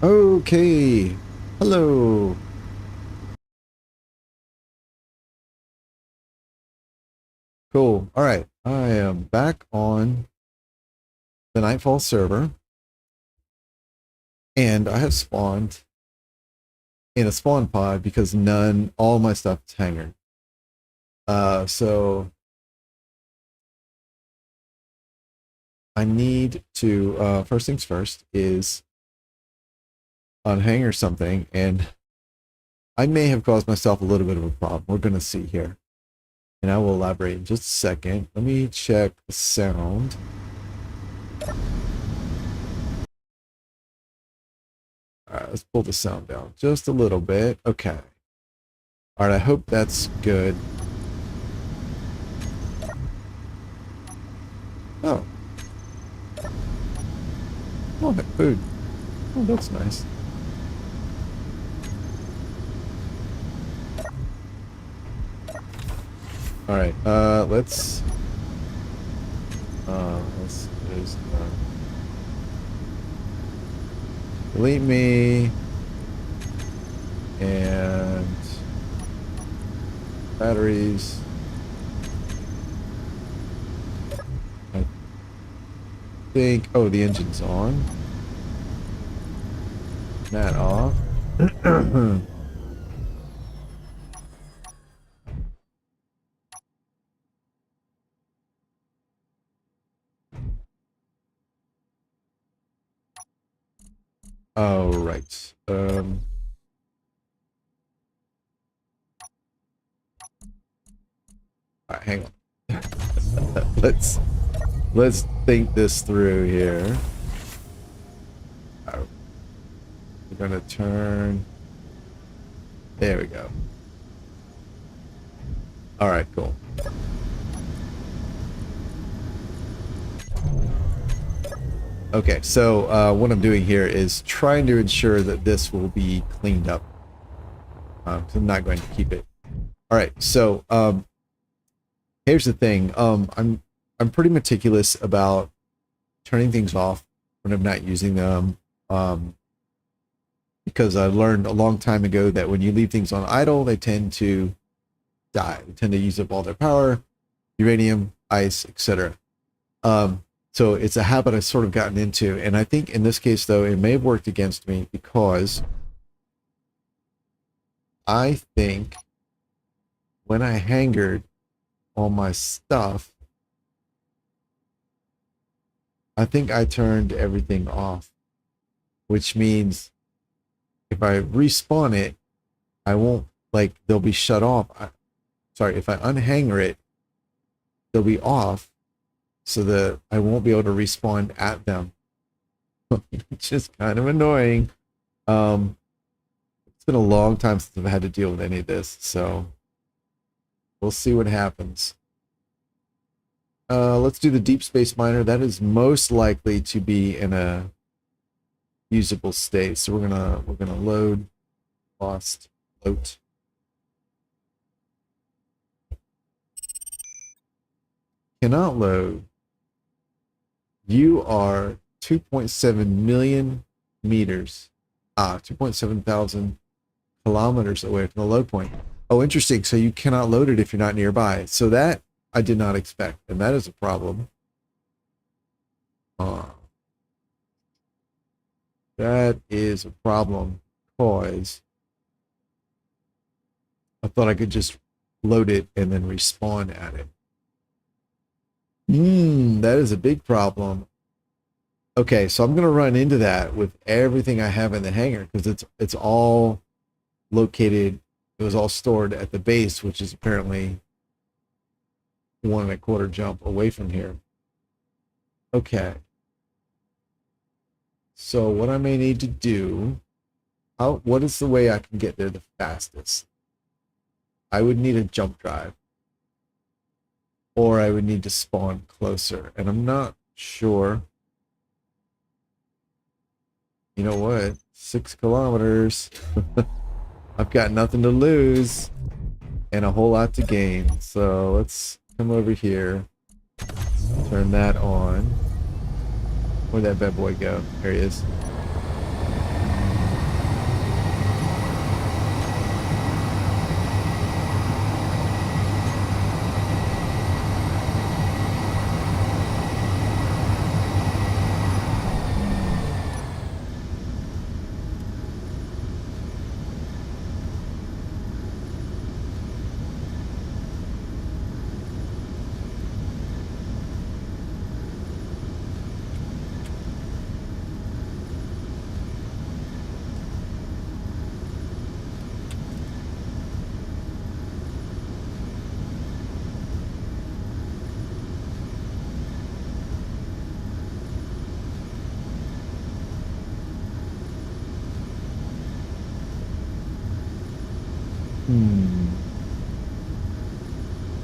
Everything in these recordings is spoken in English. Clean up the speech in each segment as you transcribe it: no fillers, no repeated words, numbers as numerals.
Okay. Hello. Cool. All right. I am back on the Nightfall server, and I have spawned in a spawn pod because all my stuff is hangar. So I need to, first things first is unhanger something, and I may have caused myself a little bit of a problem. We're going to see here, and I will elaborate in just a second. Let me check the sound. All right, let's pull the sound down just a little bit. Okay. All right, I hope that's good. Oh. Oh, food. Oh, that's nice. All right, let's there's delete me and batteries. I think, oh, the engine's on. That off. All right. All right, hang on. let's think this through here. We're gonna turn. There we go. All right, cool. Okay, so what I'm doing here is trying to ensure that this will be cleaned up. So I'm not going to keep it. All right, so here's the thing. I'm pretty meticulous about turning things off when I'm not using them, because I learned a long time ago that when you leave things on idle, they tend to die. They tend to use up all their power, uranium, ice, etc. So it's a habit I've sort of gotten into, and I think in this case, though, it may have worked against me because I think when I hangered all my stuff, I think I turned everything off, which means if I respawn it, I won't, like, they'll be shut off. Sorry, if I unhanger it, they'll be off, so that I won't be able to respawn at them. Which is kind of annoying. It's been a long time since I've had to deal with any of this, so we'll see what happens. Let's do the deep space miner. That is most likely to be in a usable state. So we're gonna load, lost, load. Cannot load. You are 2.7 million meters, 2.7 thousand kilometers away from the load point. Oh, interesting. So you cannot load it if you're not nearby. So that I did not expect, and that is a problem. That is a problem because I thought I could just load it and then respawn at it. That is a big problem. Okay, so I'm gonna run into that with everything I have in the hangar because it's all located. It was all stored at the base, which is apparently 1.25 jump away from here. Okay. So what I may need to do, what is the way I can get there the fastest? I would need a jump drive, or I would need to spawn closer, and I'm not sure. You know what? 6 kilometers. I've got nothing to lose and a whole lot to gain. So let's come over here, turn that on. Where'd that bad boy go? There he is.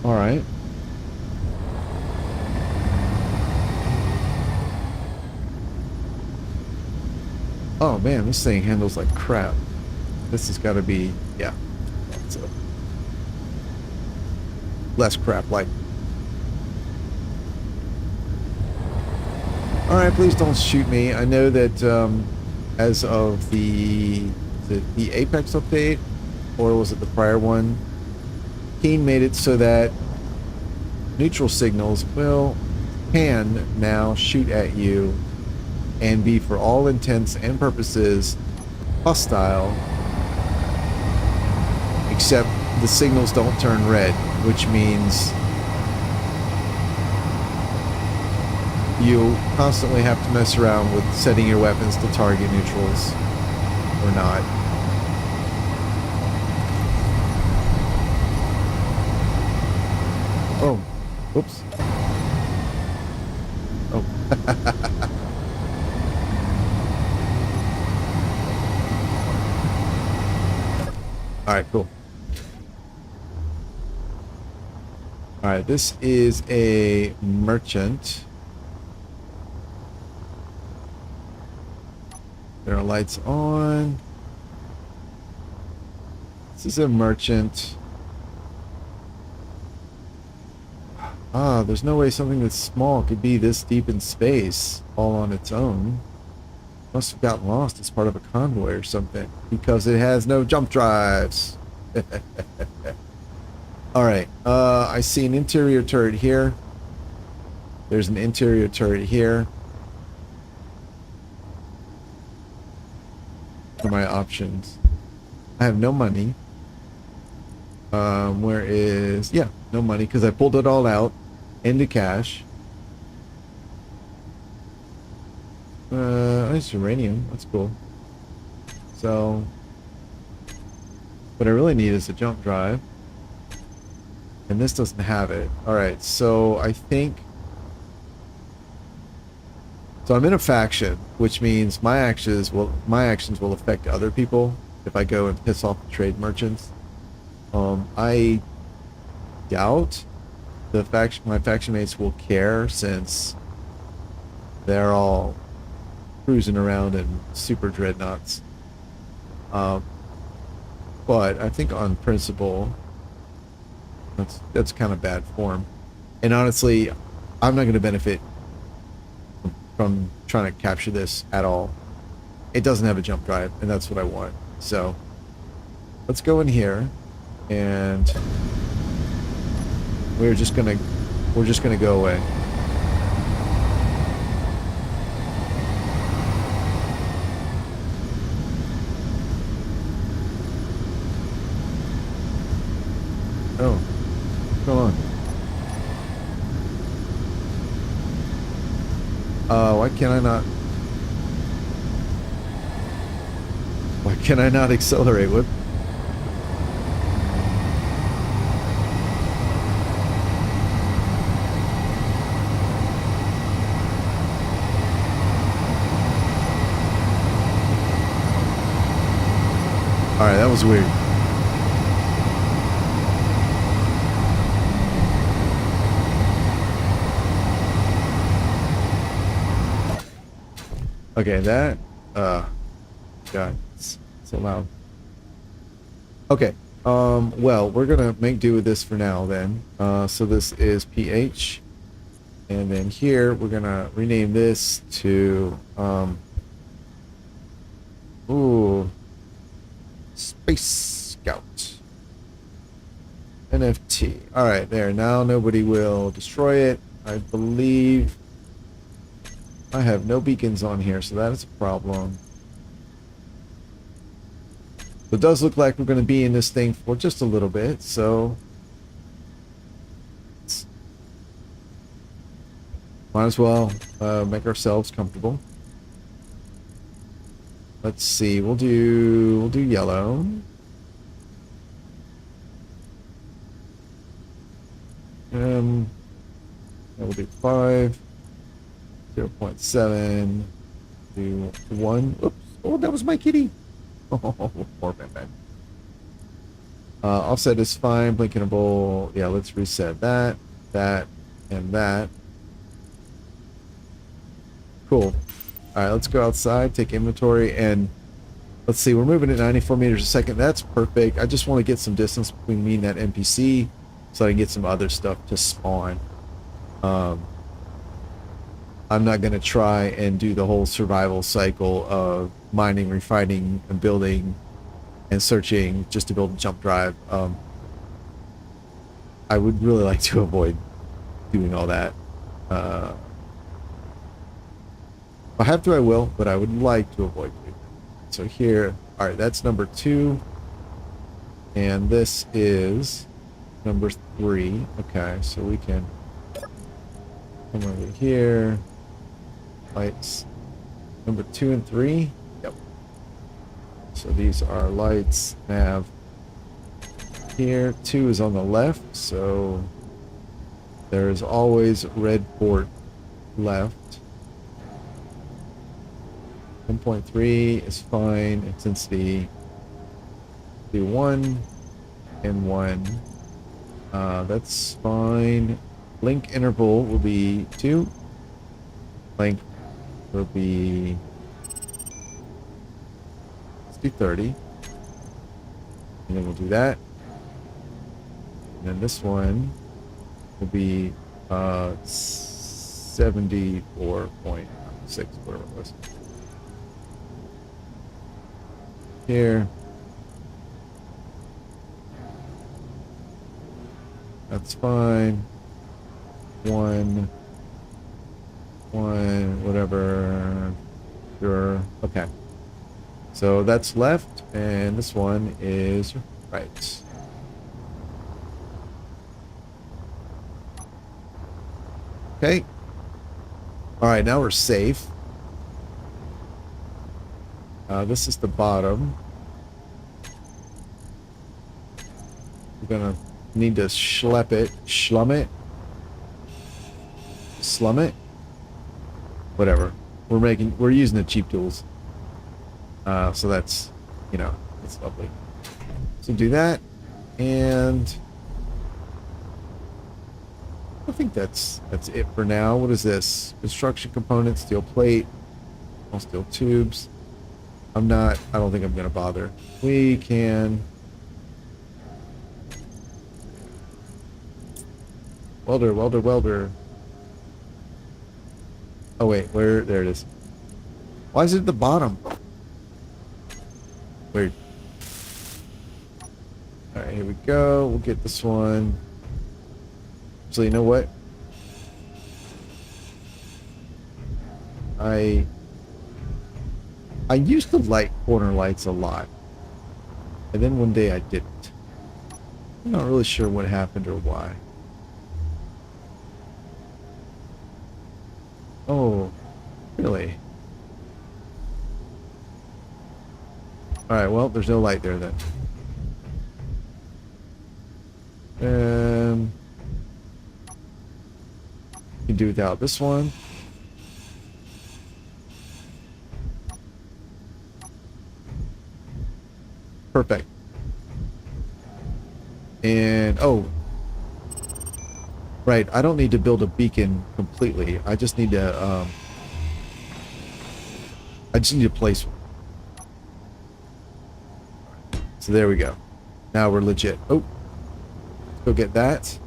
All right. Oh man, this thing handles like crap. This has got to be, yeah, it's a less crap like. All right, please don't shoot me. I know that as of the Apex update, or was it the prior one, Keen made it so that neutral signals can now shoot at you and be, for all intents and purposes, hostile, except the signals don't turn red, which means you constantly have to mess around with setting your weapons to target neutrals or not. Oh, whoops. Oh. All right, cool. All right, this is a merchant. There are lights on. This is a merchant. Ah, there's no way something that's small could be this deep in space all on its own. Must have gotten lost as part of a convoy or something, because it has no jump drives. Alright, I see an interior turret here. There's an interior turret here. What are my options? I have no money. Where is... Yeah, no money, because I pulled it all out into cash. Nice uranium. That's cool. So... what I really need is a jump drive. And this doesn't have it. Alright, so I think... So I'm in a faction, which means my actions will affect other people if I go and piss off the trade merchants. I doubt my faction mates will care, since they're all cruising around in super dreadnoughts. But I think on principle, that's kind of bad form. And honestly, I'm not going to benefit from trying to capture this at all. It doesn't have a jump drive, and that's what I want. So let's go in here, and we're just gonna go away. Oh, what's going on? Why can I not accelerate? What? Alright, that was weird. Okay, that, God, it's so loud. Okay, well, we're gonna make do with this for now then. So this is PH, and then here we're gonna rename this to, Space Scout. NFT. Alright, there. Now nobody will destroy it. I believe I have no beacons on here, so that is a problem. It does look like we're going to be in this thing for just a little bit, so might as well make ourselves comfortable. Let's see. We'll do yellow. We'll do 5, 0.7, do 1. Oops! Oh, that was my kitty. Oh, poor Bam Bam. Offset is fine. Blink interval. Yeah, let's reset that, that, and that. Cool. All right, let's go outside, take inventory, and let's see. We're moving at 94 meters a second. That's perfect. I just want to get some distance between me and that NPC so I can get some other stuff to spawn. I'm not going to try and do the whole survival cycle of mining, refining, and building and searching just to build a jump drive. I would really like to avoid doing all that. If I have to, I will, but I would like to avoid doing that. So here, all right, that's number 2. And this is number 3. Okay, so we can come over here. Lights. Number 2 and 3. Yep. So these are lights. Nav. Here, 2 is on the left, so there is always red port left. 1.3 is fine. Intensity. Do 1 and 1. That's fine. Link interval will be 2. Length will be, let's do 30. And then we'll do that. And then this one will be 74.6, whatever it was. Here. That's fine. 1, whatever. Sure. Okay. So that's left, and this one is right. Okay. All right, now we're safe. This is the bottom. We're gonna need to slum it. Whatever. We're using the cheap tools. So that's, you know, it's lovely. So do that, and I think that's it for now. What is this? Construction components, steel plate, all steel tubes. I don't think I'm gonna bother. We can welder. Oh wait, there it is. Why is it at the bottom? Weird. Alright, here we go. We'll get this one. So you know what? I used to like corner lights a lot. And then one day I didn't. I'm not really sure what happened or why. Oh, really? Alright, well, there's no light there then. You can do without this one. Perfect. And, oh. Right, I don't need to build a beacon completely. I just need to, place one. So there we go. Now we're legit. Oh. Let's go get that.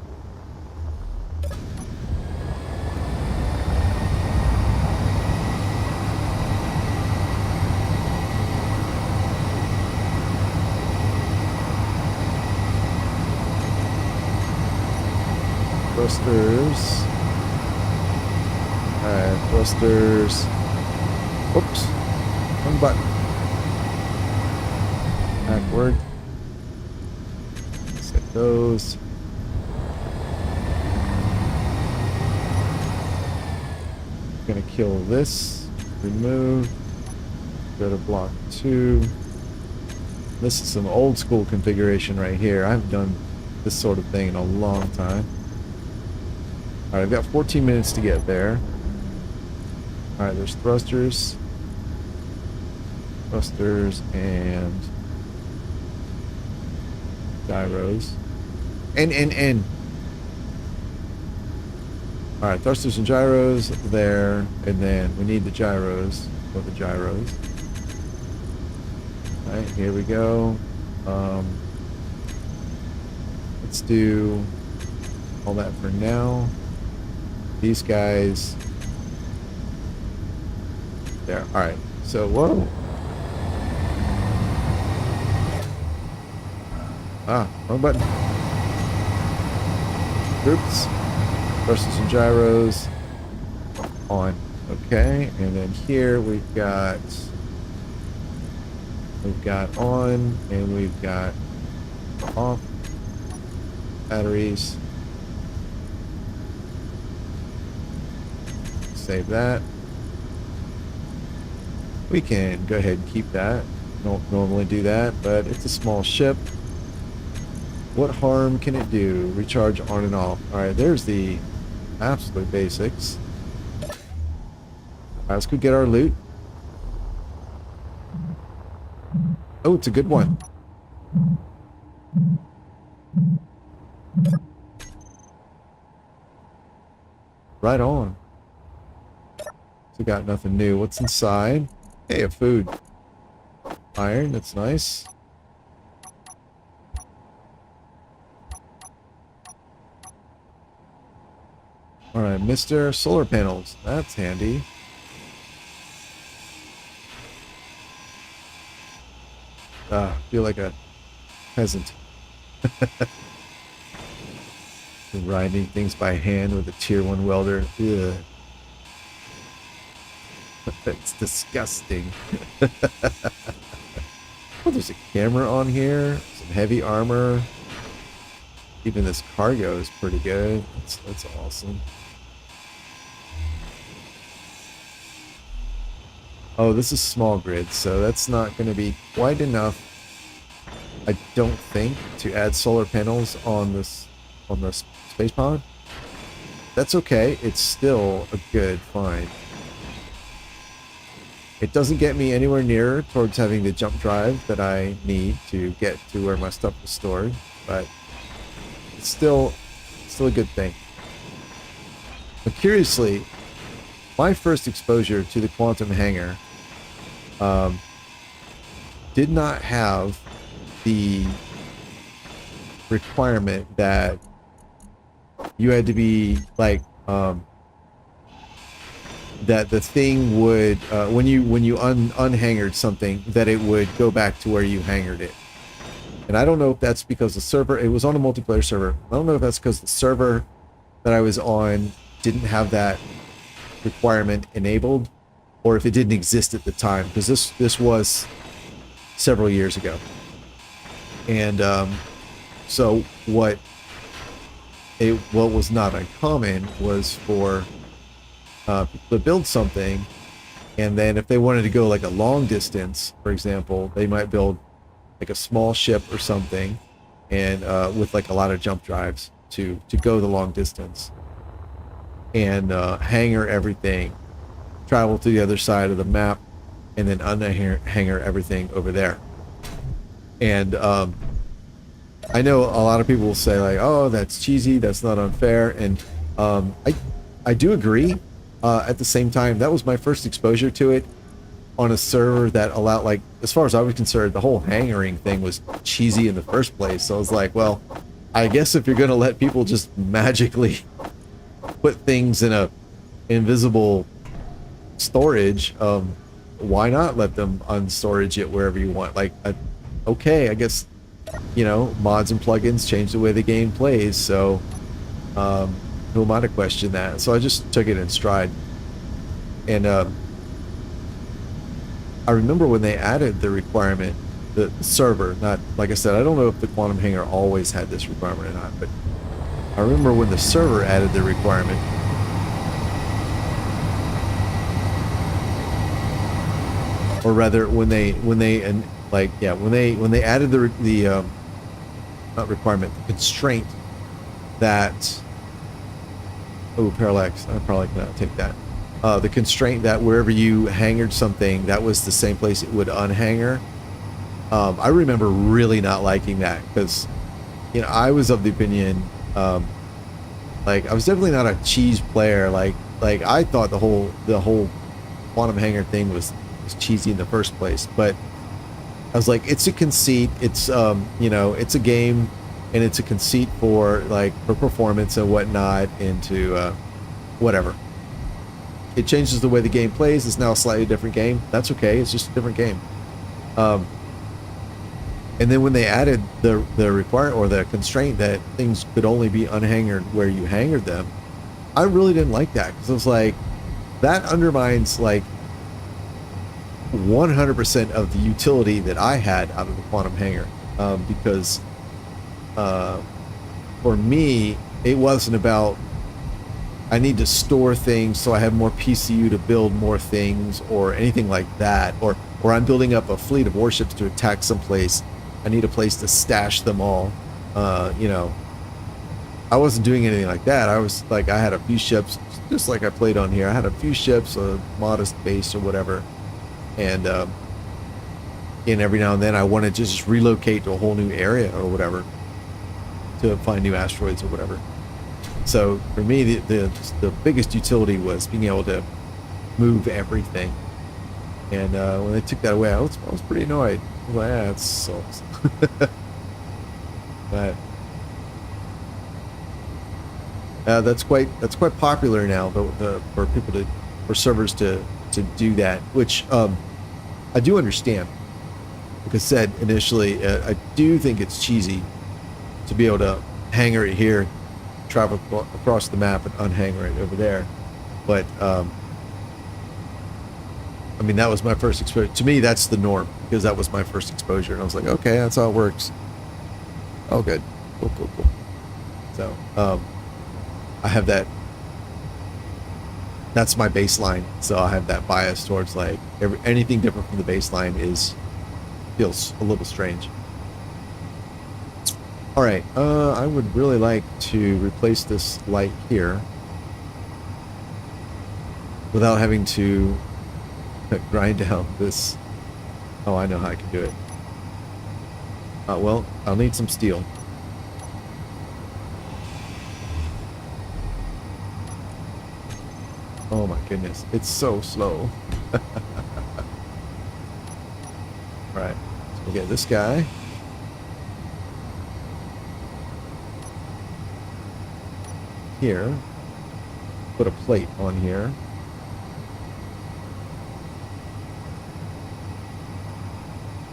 Thrusters. Alright, thrusters. Oops. Wrong button. Backward. Set those. Gonna kill this. Remove. Go to block 2. This is some old school configuration right here. I haven't done this sort of thing in a long time. Alright, I've got 14 minutes to get there. Alright, there's thrusters. Thrusters and gyros. And. All right, thrusters and gyros there, and then we need the gyros for the gyros. All right, here we go. Let's do all that for now. These guys there. All right, so whoa. Wrong button. Oops. Thrusters and gyros on. Okay, and then here we've got on and we've got off. Batteries. Save that. We can go ahead and keep that. Don't normally do that, but it's a small ship. What harm can it do? Recharge on and off. Alright, there's the absolute basics. Alright, let's go get our loot. Oh, it's a good one. Right on. So got nothing new. What's inside? Hey, a food. Iron, that's nice. Alright, Mr. Solar Panels. That's handy. Feel like a peasant. Grinding things by hand with a tier 1 welder. Ugh. That's disgusting. Oh, there's a camera on here. Some heavy armor. Even this cargo is pretty good. That's awesome. Oh, this is small grid, so that's not going to be quite enough, I don't think, to add solar panels on this space pod. That's okay. It's still a good find. It doesn't get me anywhere nearer towards having the jump drive that I need to get to where my stuff is stored, but it's still a good thing. But curiously, my first exposure to the quantum hangar did not have the requirement that you had to be like that the thing would when you unhangared something, that it would go back to where you hangared it. And I don't know if that's because the server, it was on a multiplayer server. I don't know if that's because the server that I was on didn't have that requirement enabled, or if it didn't exist at the time, because this was several years ago. And so what was not uncommon was for people to build something, and then if they wanted to go like a long distance, for example, they might build like a small ship or something, and with like a lot of jump drives to go the long distance, and hangar everything, travel to the other side of the map, and then unhangar everything over there. And I know a lot of people will say like, oh, that's cheesy, that's not unfair, and I do agree. At the same time, that was my first exposure to it on a server that allowed, like, as far as I was concerned, the whole hangaring thing was cheesy in the first place. So I was like, well, I guess if you're going to let people just magically put things in a invisible storage, why not let them unstorage it wherever you want? Like, okay, I guess, you know, mods and plugins change the way the game plays, so who am I to question that? So I just took it in stride. And I remember when they added the requirement, the server, not, like I said, I don't know if the quantum hangar always had this requirement or not, but I remember when the server added the requirement, or rather when they added the not requirement, the constraint that, oh, parallax, I probably cannot take that. The constraint that wherever you hangared something, that was the same place it would unhanger. I remember really not liking that, because you know, I was of the opinion, like I was definitely not a cheese player. Like I thought the whole quantum hangar thing was cheesy in the first place, but I was like, it's a conceit. It's you know, it's a game, and it's a conceit for like for performance and whatnot, and to whatever. It changes the way the game plays. It's now a slightly different game. That's okay. It's just a different game. And then when they added the requirement or the constraint that things could only be unhangered where you hangered them, I really didn't like that, because it was like that undermines like 100% of the utility that I had out of the quantum hangar. Because for me, it wasn't about I need to store things so I have more PCU to build more things or anything like that, or I'm building up a fleet of warships to attack someplace. I need a place to stash them all. You know, I wasn't doing anything like that. I was like, I had a few ships, just like I played on here. I had a few ships, a modest base or whatever, and every now and then I wanted to just relocate to a whole new area or whatever to find new asteroids or whatever. So for me, the biggest utility was being able to move everything. And when they took that away, I was pretty annoyed. I was like, yeah, it sucks. But that's quite popular now. For people for servers to do that, which I do understand. Like I said initially, I do think it's cheesy to be able to hangar it here, travel across the map, and unhangar it over there. But I mean, that was my first exposure. To me, that's the norm, because that was my first exposure, and I was like, okay, that's how it works. Oh, good, cool. So I have that. That's my baseline. So I have that bias towards like anything different from the baseline feels a little strange. All right, I would really like to replace this light here without having to grind down this. Oh, I know how I can do it. Well, I'll need some steel. Oh my goodness, it's so slow. Right, so we'll get this guy. Here, put a plate on here.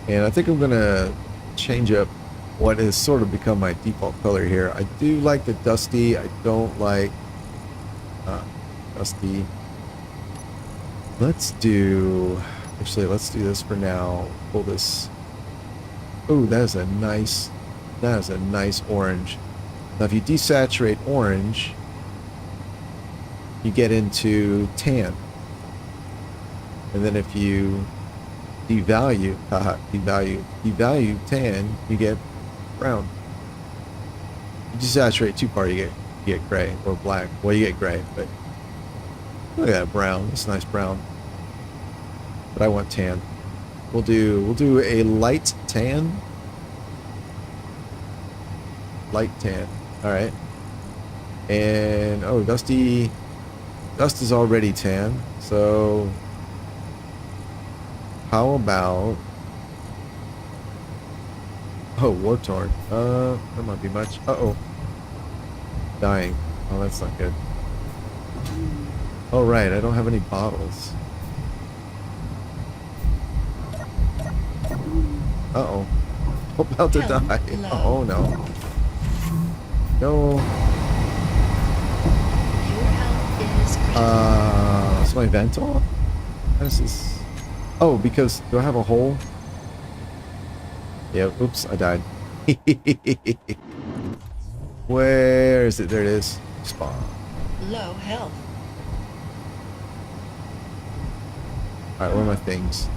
And I think I'm gonna change up what has sort of become my default color here. I do like the dusty. I don't like dusty. Let's do this for now. Pull this. Oh, that is a nice orange. Now if you desaturate orange, you get into tan. And then if you devalue tan, you get brown. You desaturate too far, you get gray or black. Well, you get gray, but look at that brown. That's nice brown. But I want tan. We'll do a light tan. Light tan. All right. And oh, dust is already tan. So how about war-torn? That might be much. Uh-oh. Dying. Oh, that's not good. Oh, right, I don't have any bottles. Uh-oh. I'm about to die. Oh, no. No. Is my vent off? This is... Oh, because... Do I have a hole? Yeah, oops, I died. Where is it? There it is. Spawn. Low health. Alright, where are my things?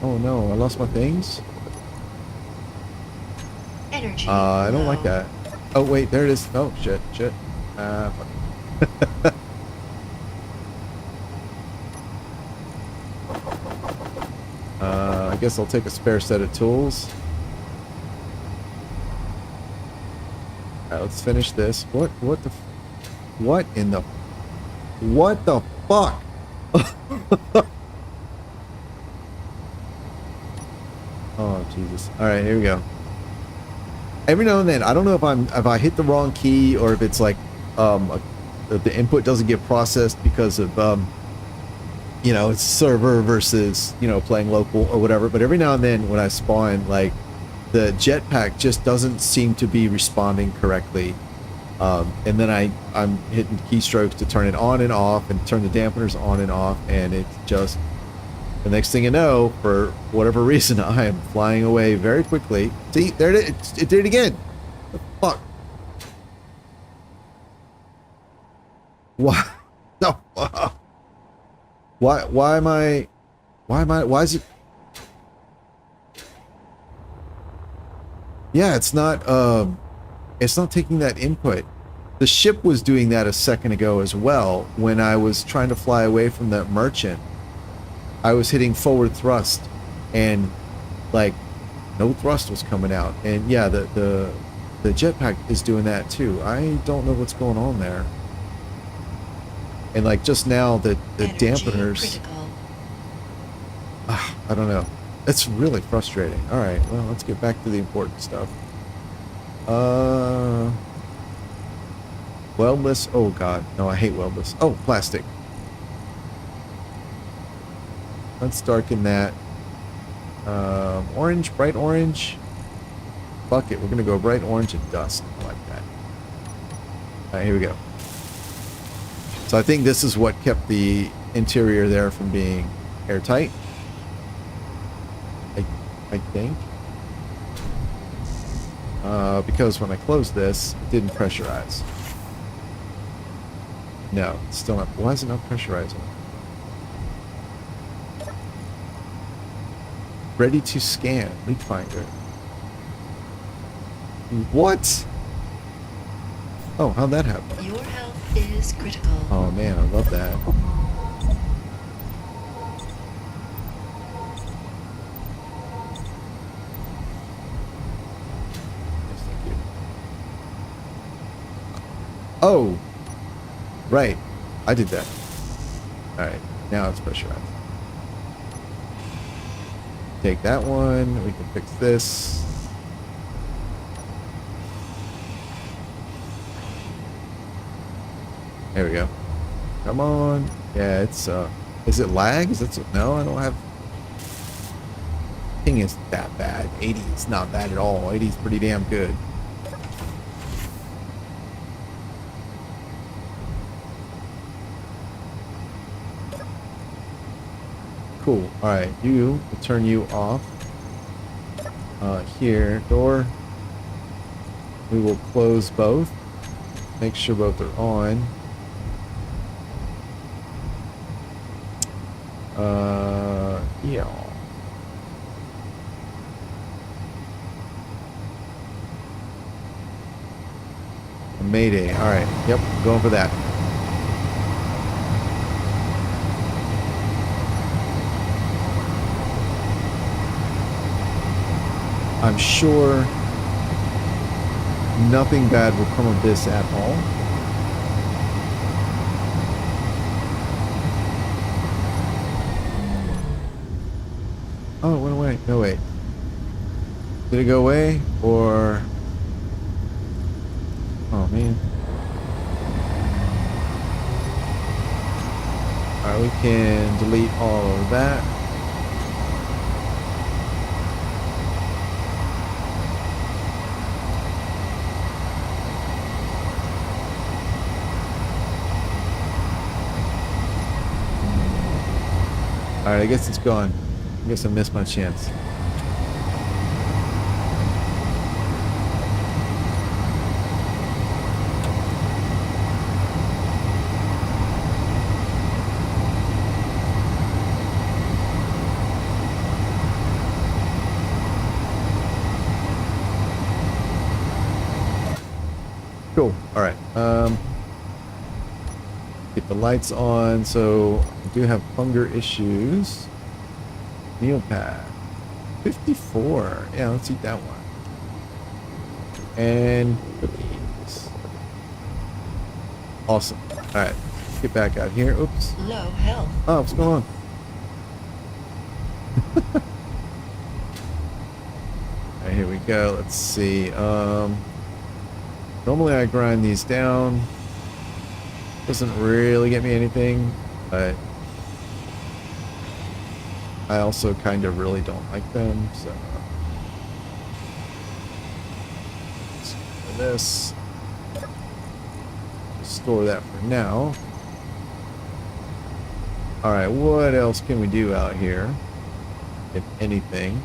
Oh no, I lost my things? Energy. I don't like that. Oh wait, there it is. Oh shit. Fuck. I guess I'll take a spare set of tools. Alright, let's finish this. What in the... What the fuck? Oh, Jesus. Alright, here we go. Every now and then, I don't know if I hit the wrong key or if it's like, the input doesn't get processed because of, you know, it's server versus, you know, playing local or whatever. But every now and then when I spawn, like, the jetpack just doesn't seem to be responding correctly. And then I'm hitting keystrokes to turn it on and off and turn the dampeners on and off, and it's just, the next thing you know, for whatever reason, I am flying away very quickly. See, there it is. It did it again. The fuck? Why? No. Why is it? Yeah, it's not taking that input. The ship was doing that a second ago as well when I was trying to fly away from the merchant. I was hitting forward thrust and like no thrust was coming out. And yeah, the jetpack is doing that too. I don't know what's going on there. And like just now the dampeners, I don't know. It's really frustrating. All right, well, let's get back to the important stuff. Weldless. Oh god, no, I hate weldless. Oh, plastic. Let's darken that. Orange, bright orange. Fuck it, we're gonna go bright orange and dust. I like that. Alright, here we go. So I think this is what kept the interior there from being airtight. I think. Because when I closed this, it didn't pressurize. No, it's still not. Why is it not pressurizing? Ready to scan. Leak finder. What? Oh, how'd that happen? Your health is critical. Oh man, I love that. Yes, thank you. Oh, right. I did that. All right, now it's pressurized. Take that one. We can fix this. There we go. Come on. Yeah, it's is it lag? Is it no, I don't have. Ping isn't that bad. 80 is not bad at all. 80 is pretty damn good. Cool. Alright, we'll turn you off. Here, door. We will close both. Make sure both are on. Yeah. Mayday. Alright. Yep, going for that. I'm sure nothing bad will come of this at all. Oh, it went away. No, wait. Did it go away? Or... Oh, man. Alright, we can delete all of that. Alright, I guess it's gone. I guess I missed my chance. Cool. Alright. Get the lights on. So I do have hunger issues. Meal pack. 54. Yeah, let's eat that one. And cookies. Awesome. Alright. Get back out here. Oops. Low health. Oh, what's going on? Alright, here we go. Let's see. Normally I grind these down. Doesn't really get me anything, but I also kind of really don't like them, so let's go for this. Just store that for now. Alright, what else can we do out here? If anything.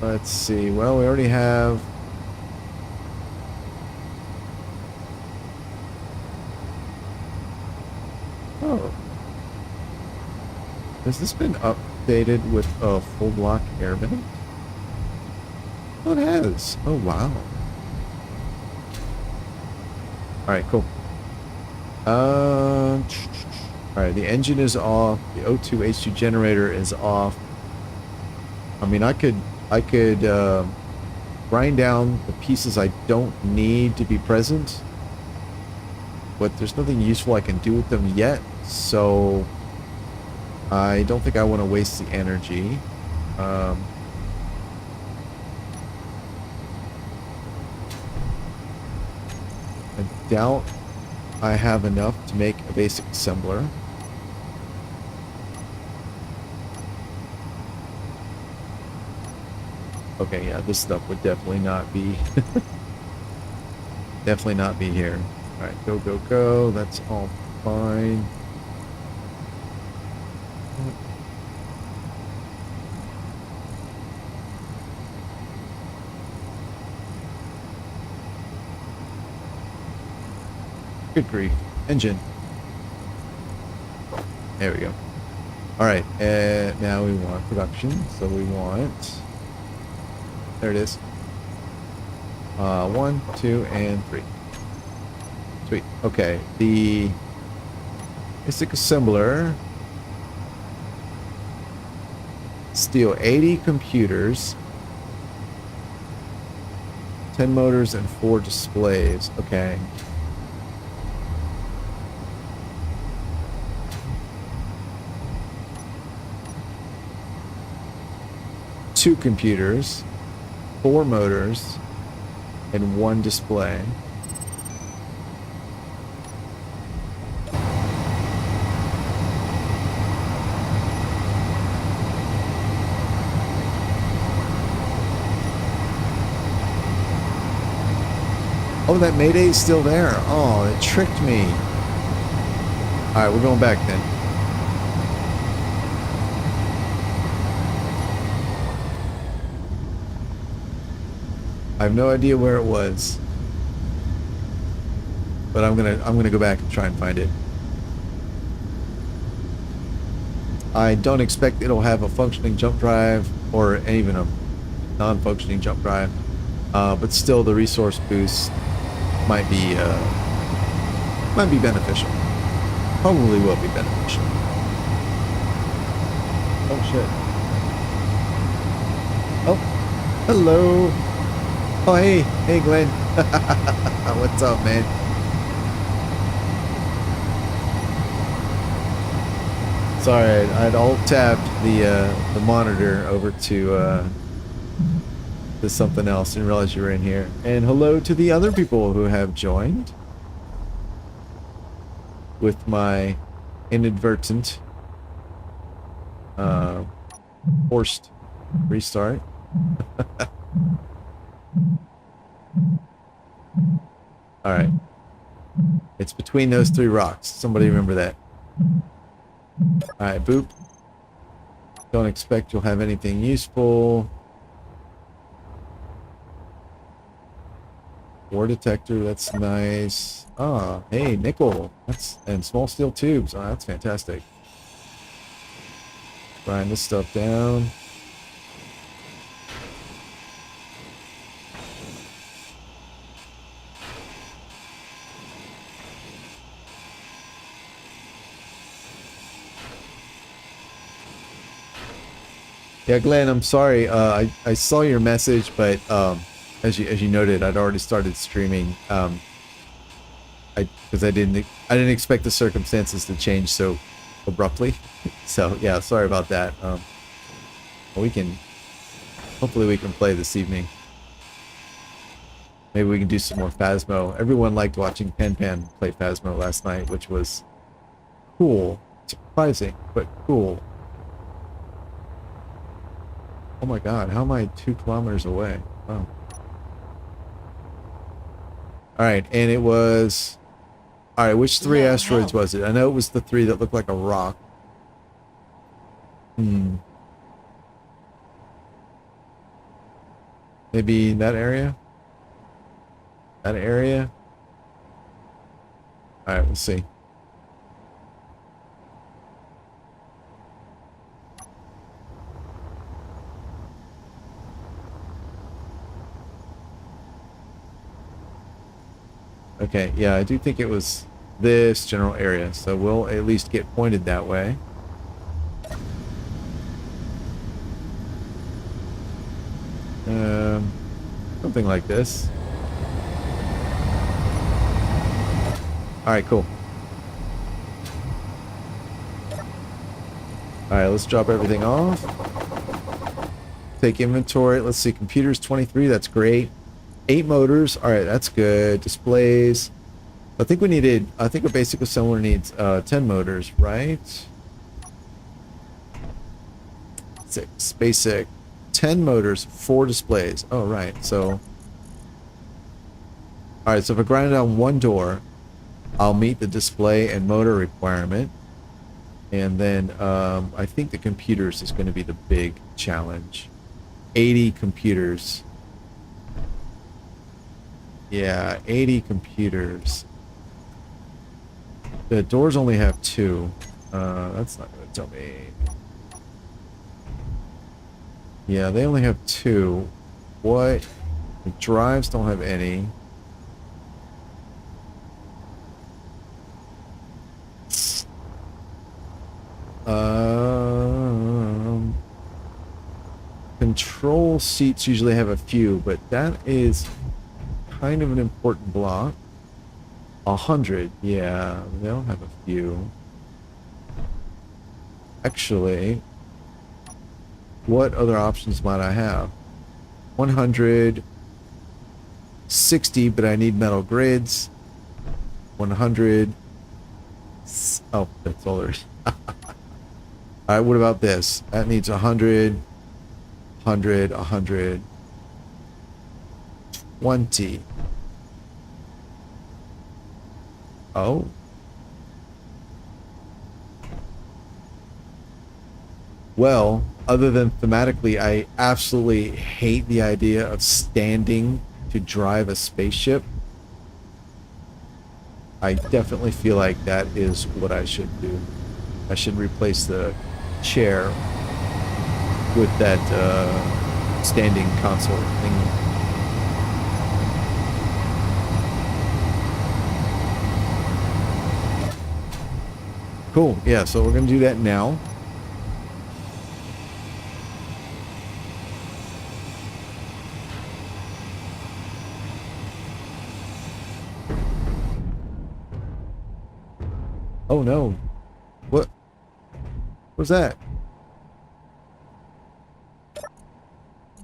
Let's see. Well, we already have... Oh. Has this been updated with a full block air vent? Oh, it has. Oh, wow. Alright, cool. Alright, the engine is off. The O2 H2 generator is off. I mean, I could grind down the pieces I don't need to be present, but there's nothing useful I can do with them yet, so I don't think I want to waste the energy. I doubt I have enough to make a basic assembler. Okay, yeah, this stuff would definitely not be definitely not be here. Alright, go, go, go. That's all fine. Good grief. Engine. There we go. Alright, now we want production. So we want... There it is. 1, 2, and 3. Sweet. Okay, the basic assembler. Steal 80 computers, 10 motors, and 4 displays. Okay. Two computers, 4 motors, and 1 display. Oh, that Mayday is still there. Oh, it tricked me. Alright, we're going back then. I have no idea where it was, but I'm gonna go back and try and find it. I don't expect it'll have a functioning jump drive or even a non-functioning jump drive, but still the resource boost might be beneficial. Probably will be beneficial. Oh shit! Oh, hello. Oh, hey, Glenn. What's up, man? Sorry, I'd alt-tabbed the monitor over to something else. Didn't realize you were in here. And hello to the other people who have joined with my inadvertent forced restart. Alright. It's between those 3 rocks. Somebody remember that. Alright, boop. Don't expect you'll have anything useful. Ore detector, that's nice. Ah, hey, nickel. And small steel tubes. Oh, that's fantastic. Grind this stuff down. Yeah, Glenn, I'm sorry. I saw your message, but as you noted, I'd already started streaming. Because I didn't expect the circumstances to change so abruptly. So yeah, sorry about that. We can hopefully we can play this evening. Maybe we can do some more Phasmo. Everyone liked watching Pan play Phasmo last night, which was cool. Surprising, but cool. Oh my god, how am I 2 kilometers away? Oh. Alright, and it was... Alright, which 3 No asteroids help. was it? I know it was the 3 that looked like a rock. Maybe that area? That area? Alright, we'll see. Okay, yeah, I do think it was this general area, so we'll at least get pointed that way. Something like this. Alright, cool. Alright, let's drop everything off. Take inventory. Let's see, computers 23, that's great. 8 motors, alright, that's good. Displays. I think a basic assembler needs 10 motors, right? 6, basic. 10 motors, 4 displays. Oh, right, so... Alright, so if I grind down 1 door, I'll meet the display and motor requirement. And then I think the computers is going to be the big challenge. 80 computers. Yeah, 80 computers. The doors only have 2. That's not going to tell me. Yeah, they only have 2. What? The drives don't have any. Control seats usually have a few, but that is kind of an important block. 100, yeah, they'll have a few. Actually, what other options might I have? 160, but I need metal grids. 100. Oh, that's all there is. Alright, what about this? That needs 100, 100, 100, 20. Oh. Well, other than thematically, I absolutely hate the idea of standing to drive a spaceship. I definitely feel like that is what I should do. I should replace the chair with that standing console thing. Cool, yeah, so we're gonna do that now. Oh no. What was that?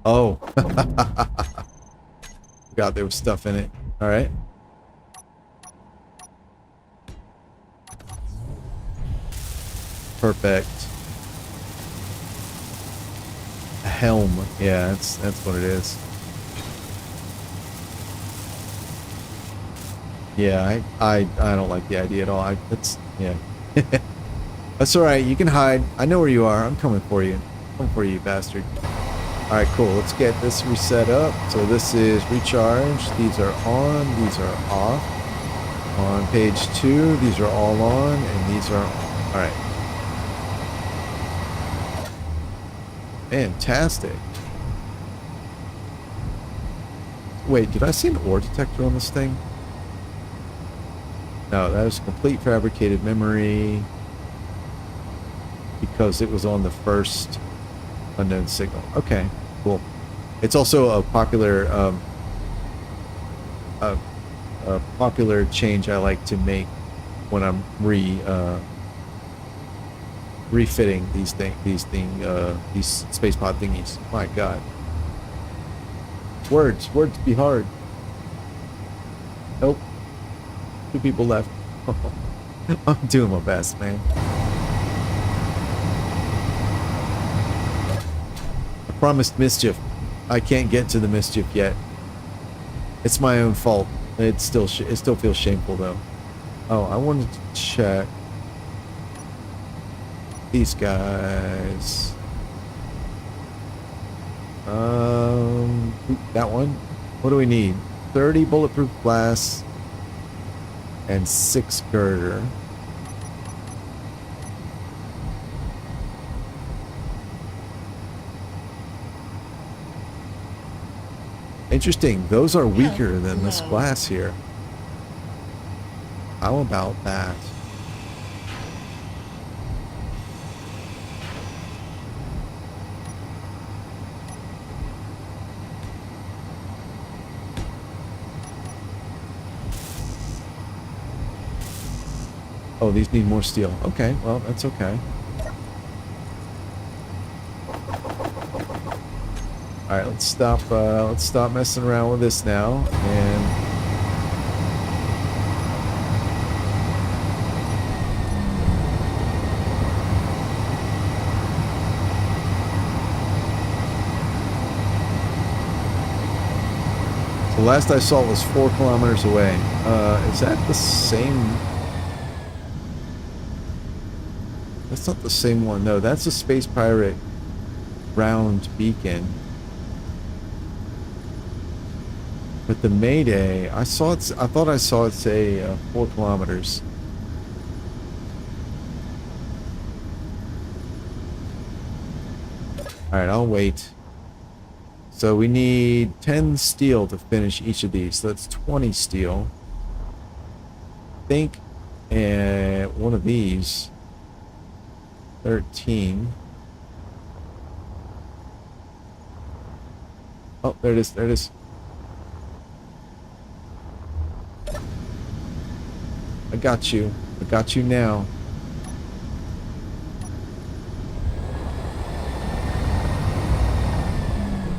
Oh. Forgot there was stuff in it. Alright. Perfect. A helm. Yeah, that's what it is. Yeah, I don't like the idea at all. Yeah. That's alright, you can hide. I know where you are. I'm coming for you. Come for you, bastard. Alright, cool. Let's get this reset up. So this is recharge. These are on. These are off. On page 2, these are all on, and these are on. Alright. Fantastic. Wait, did I see an ore detector on this thing? No, that was complete fabricated memory because it was on the first unknown signal. Okay, cool. It's also a popular a popular change I like to make when I'm refitting these space pod thingies. My God, words be hard. Nope, 2 people left. I'm doing my best, man. I promised Mischief. I can't get to the Mischief yet. It's my own fault. It still feels shameful though. Oh, I wanted to check these guys. That one. What do we need? 30 bulletproof glass and 6 girder. Interesting. Those are weaker than this glass here. How about that? Oh, these need more steel. Okay, well, that's okay. All right, let's stop messing around with this now. And the last I saw was 4 kilometers away. Is that the same? That's not the same one. No, that's a Space Pirate round beacon. But the Mayday, I thought I saw it say 4 kilometers. Alright, I'll wait. So we need 10 steel to finish each of these. So that's 20 steel. I think one of these, 13. Oh, there it is. There it is. I got you. I got you now.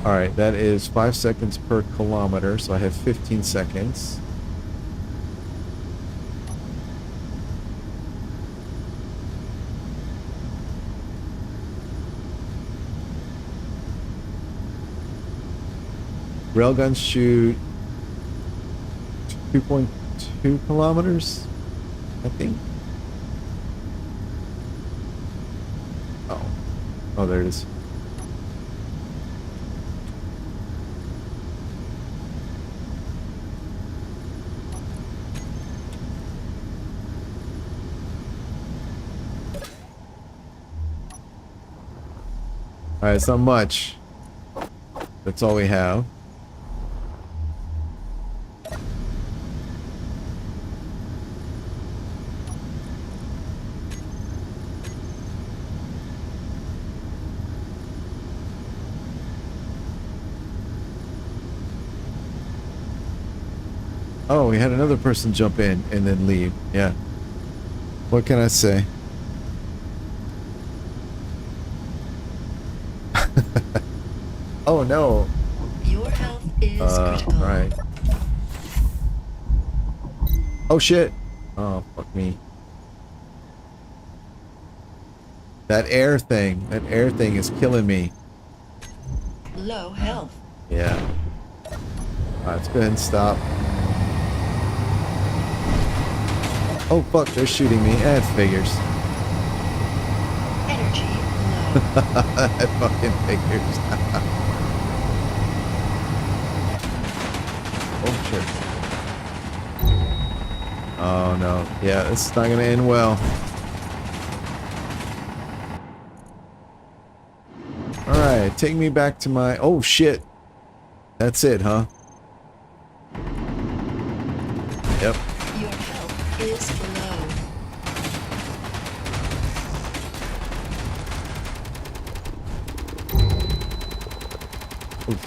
Alright, that is 5 seconds per kilometer, so I have 15 seconds. Railguns shoot 2.2 kilometers, I think. Oh, there it is. Alright, it's not much. That's all we have. Oh, we had another person jump in and then leave. Yeah. What can I say? Oh no. Your health is critical. Right. Oh shit. Oh, fuck me. That air thing is killing me. Low health. Yeah. Alright, let's go ahead and stop. Oh fuck, they're shooting me. It figures. Energy low. It fucking figures. Oh shit. Oh no. Yeah, this is not gonna end well. Alright, take me back to my... Oh shit. That's it, huh? Yep. Your health is low. Oof.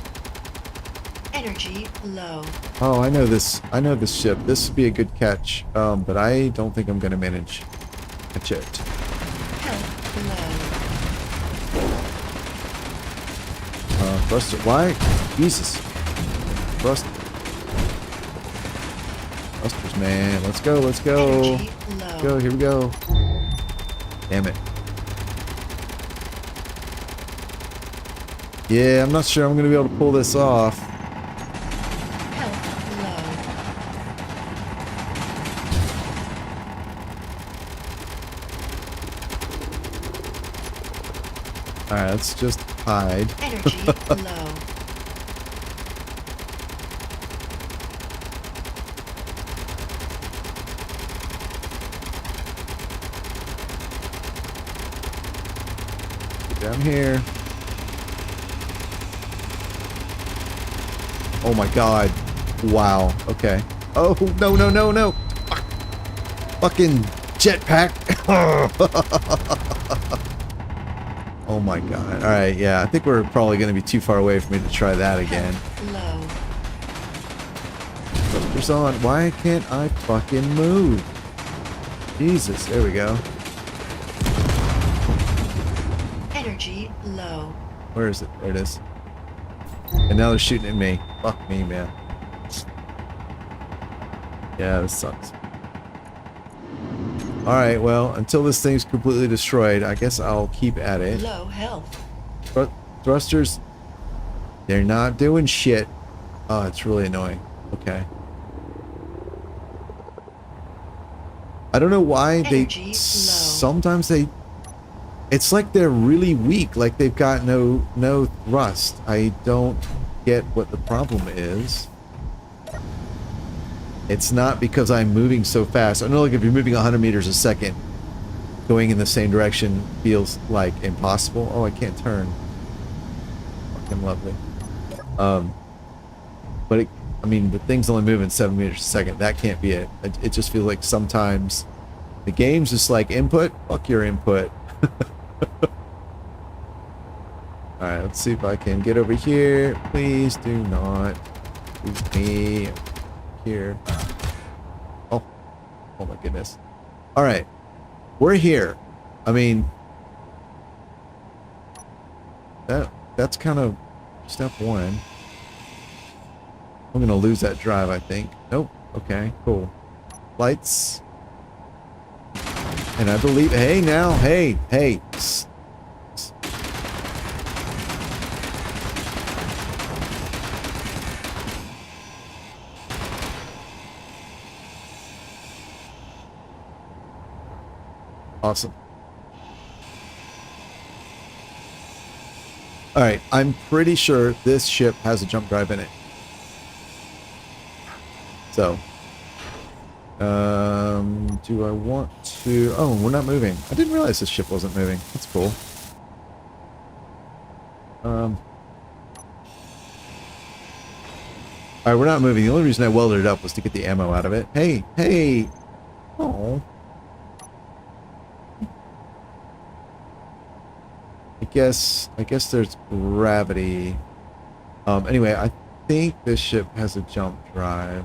Energy low. Oh, I know this. I know this ship. This would be a good catch. But I don't think I'm gonna manage to catch it. Health low. Thruster. Why? Jesus. Thrusters, man. Let's go. Let's go. Energy low. Let's go. Here we go. Damn it. Yeah, I'm not sure I'm gonna be able to pull this off. Health low. Alright, let's just hide. Energy low. Get down here. Oh my god. Wow. Okay. Oh, no, no, no, no. Fuck. Fucking jetpack. Oh my god. Alright, yeah. I think we're probably going to be too far away for me to try that again. Low. Filters on. Why can't I fucking move? Jesus. There we go. Energy low. Where is it? There it is. And now they're shooting at me. Fuck me, man. Yeah, this sucks. Alright, well, until this thing's completely destroyed, I guess I'll keep at it. Low health. Thrusters, they're not doing shit. Oh, it's really annoying. Okay. I don't know why Energy low. sometimes it's like they're really weak, like they've got no thrust. I don't get what the problem is. It's not because I'm moving so fast. I know, like, if you're moving 100 meters a second, going in the same direction feels like impossible. Oh, I can't turn. Fucking lovely. But it, I mean, the thing's only moving 7 meters a second. That can't be it. It just feels like sometimes the game's just like, input, fuck your input. Alright, let's see if I can get over here. Please do not lose me. Here. Oh. Oh my goodness. Alright. We're here. I mean, that's kind of step one. I'm gonna lose that drive, I think. Nope. Okay, cool. Lights. And I believe, hey now, hey. Awesome. Alright, I'm pretty sure this ship has a jump drive in it. So, do I want to... Oh, we're not moving. I didn't realize this ship wasn't moving. That's cool. Alright, we're not moving. The only reason I welded it up was to get the ammo out of it. Hey! Oh. I guess there's gravity. Anyway, I think this ship has a jump drive.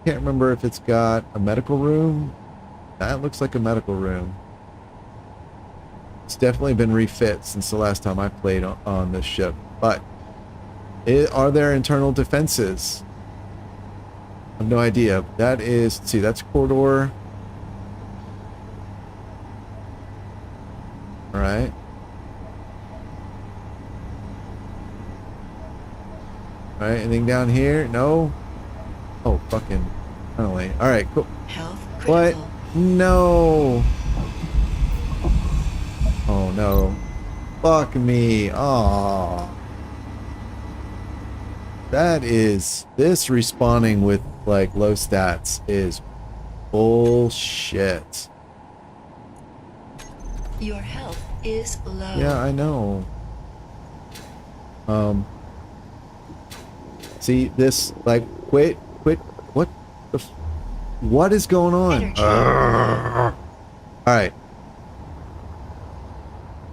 Can't remember if it's got a medical room. That looks like a medical room. It's definitely been refit since the last time I played on this ship. But are there internal defenses? I have no idea. That is, let's see, that's corridor. Alright. Alright, anything down here? No? Oh, fucking. Finally. Alright, cool. Health critical. What? No. Oh, no. Fuck me. Aw. That is... This respawning with, like, low stats is bullshit. Your health is low. Yeah, I know. See, this, like, quit, what the what is going on? Alright.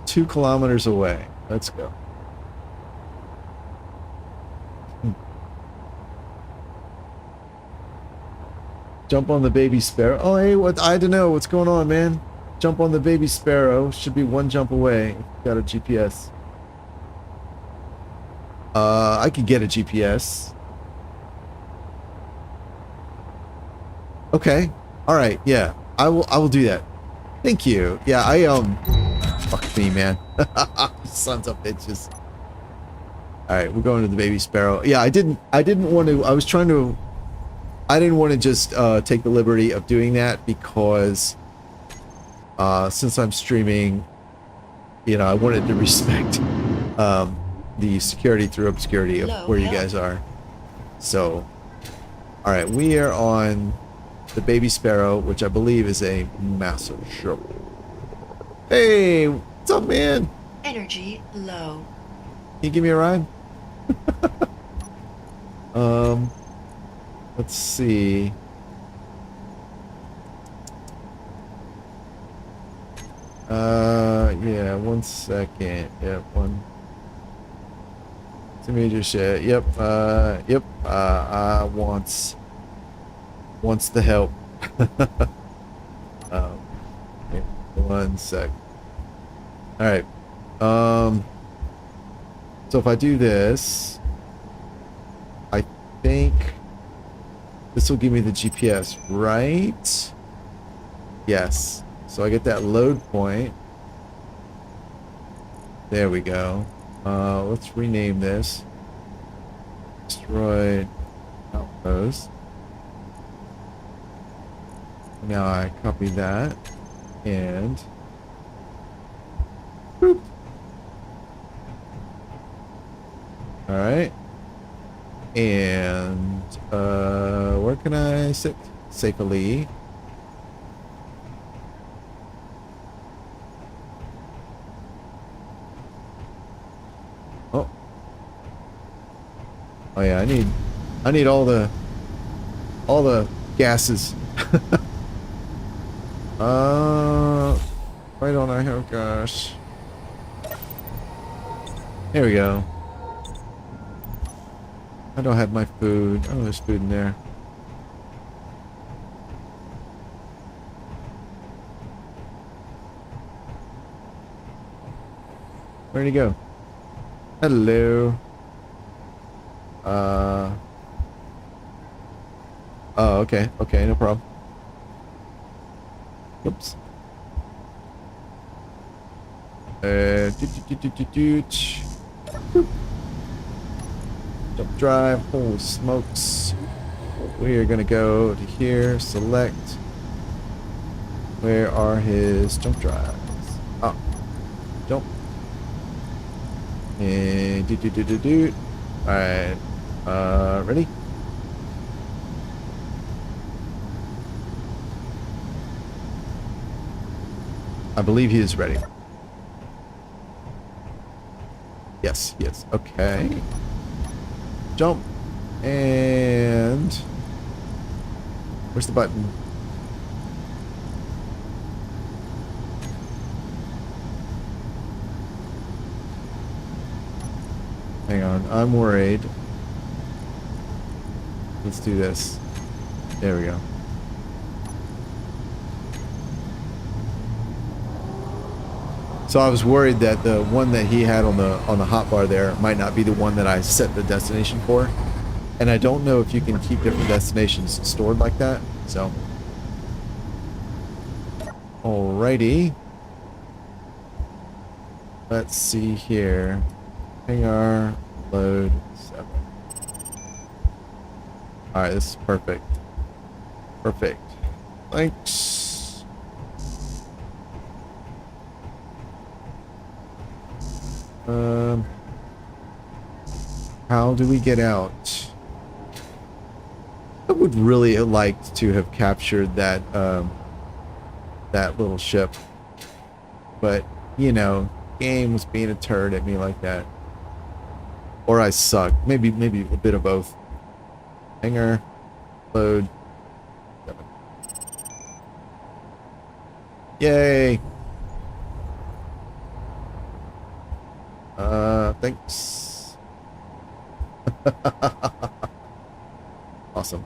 2 kilometers away. Let's go. Jump on the baby sparrow. Oh, hey, what? I don't know what's going on, man. Jump on the baby sparrow. Should be one jump away. Got a GPS. I could get a GPS. Okay. All right. Yeah. I will do that. Thank you. Yeah, fuck me, man. Sons of bitches. All right, we're going to the baby sparrow. Yeah, I didn't want to. I didn't want to just take the liberty of doing that because since I'm streaming, you know, I wanted to respect the security through obscurity of where you guys are. So, all right, we are on the baby sparrow, which I believe is a massive ship. Hey, what's up, man? Energy low. Can you give me a ride? Let's see. Yeah, 1 second. Yep, one. It's a major shit. Yep, yep, wants the help. Okay, 1 sec. Alright. So if I do this, I think this will give me the GPS, right? Yes. So I get that load point. There we go. Let's rename this. Asteroid Outpost. Now I copy that and boop. All right. And where can I sit safely? Oh. Oh yeah, I need all the gases. Right on our oh gosh. There we go. I don't have my food. Oh, there's food in there. Where'd he go? Hello. Oh, okay. Okay, no problem. Oops. Jump drive. Holy smokes. We are gonna go to here. Select. Where are his jump drives? Oh. Jump. And do. Alright. Ready? I believe he is ready. Yes, yes. Okay. Jump. And where's the button? Hang on, I'm worried. Let's do this. There we go. So I was worried that the one that he had on the hotbar there might not be the one that I set the destination for. And I don't know if you can keep different destinations stored like that. So alrighty. Let's see here. Hangar load 7. Alright, this is perfect. Perfect. Thanks. How do we get out? I would really like to have captured that that little ship, but you know, game was being a turd at me like that, or I suck. Maybe a bit of both. Hangar load 7. Yay. Thanks. Awesome.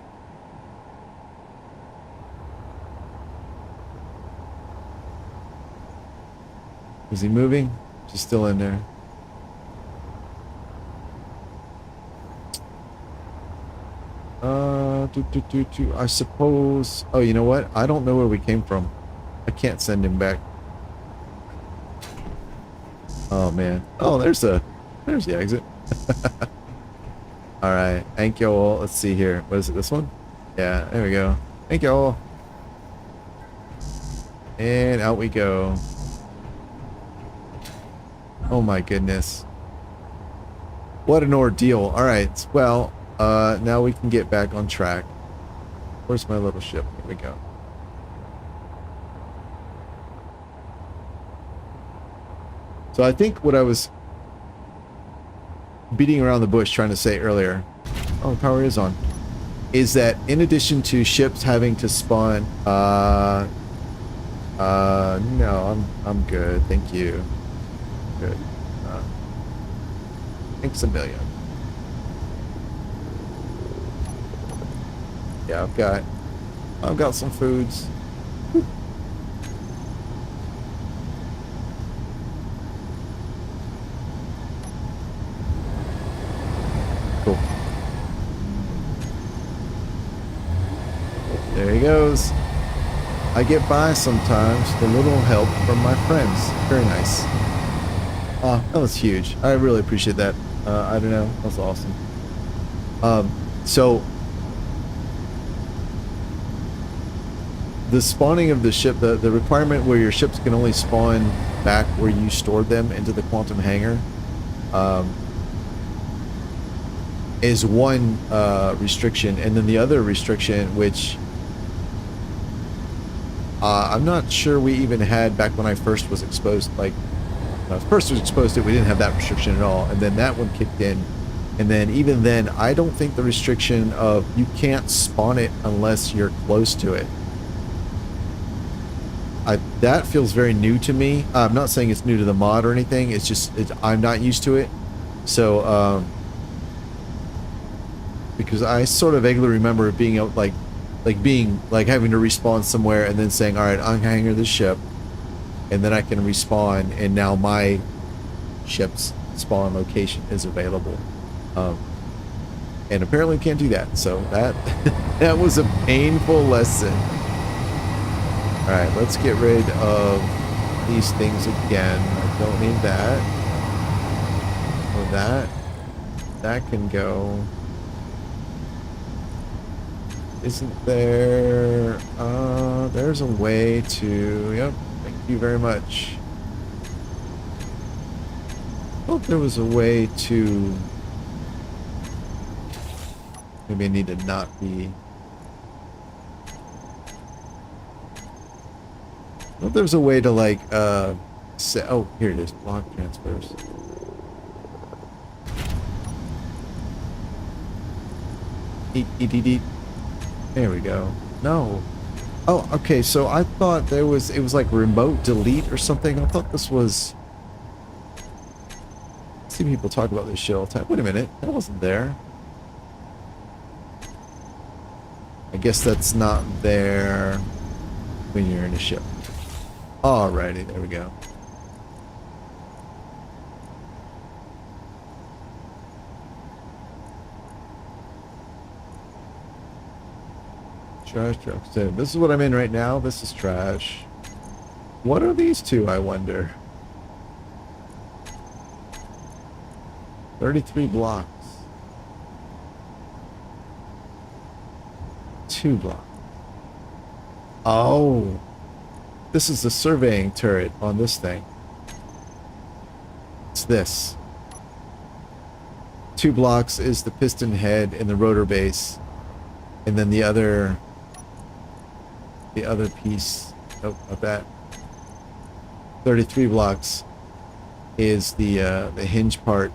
Is he moving? She's still in there. I suppose. Oh, you know what? I don't know where we came from. I can't send him back. Oh man. Oh, there's the exit. All right. Thank you all. Let's see here. What is it? This one? Yeah. There we go. Thank you all. And out we go. Oh my goodness. What an ordeal. All right. Well, now we can get back on track. Where's my little ship? Here we go. So I think what I was beating around the bush trying to say earlier, oh, the power is on, is that in addition to ships having to spawn, no, I'm good. Thank you. Good. Thanks a million. Yeah, I've got some foods. Cool. There he goes. I get by sometimes with a little help from my friends. Very nice. Oh, that was huge. I really appreciate that. I don't know. That was awesome. So the spawning of the ship, the requirement where your ships can only spawn back where you stored them into the quantum hangar, is one restriction, and then the other restriction, which I'm not sure we even had back when I first was exposed. Like, when I first was exposed to it, we didn't have that restriction at all, and then that one kicked in, and then even then, I don't think the restriction of you can't spawn it unless you're close to it. That feels very new to me. I'm not saying it's new to the mod or anything. It's just I'm not used to it. So, because I sort of vaguely remember it being like having to respawn somewhere and then saying, all right, unhangar this ship, and then I can respawn, and now my ship's spawn location is available. And apparently we can't do that. So that was a painful lesson. All right, let's get rid of these things again. I don't need that. Or that can go. Isn't there, there's a way to, yep, thank you very much. I thought there was a way to, maybe I need to not be, I thought there was a way to like, say, oh, here it is, block transfers. Eat. There we go. No. Oh, okay, so I thought it was like remote delete or something. I thought this was... I see people talk about this shit all the time. Wait a minute, that wasn't there. I guess that's not there when you're in a ship. Alrighty, there we go. Trash trucks. So this is what I'm in right now. This is trash. What are these two, I wonder? 33 blocks. 2 blocks. Oh. This is the surveying turret on this thing. It's this. 2 blocks is the piston head and the rotor base. And then the other piece, nope, not that. 33 blocks is the hinge part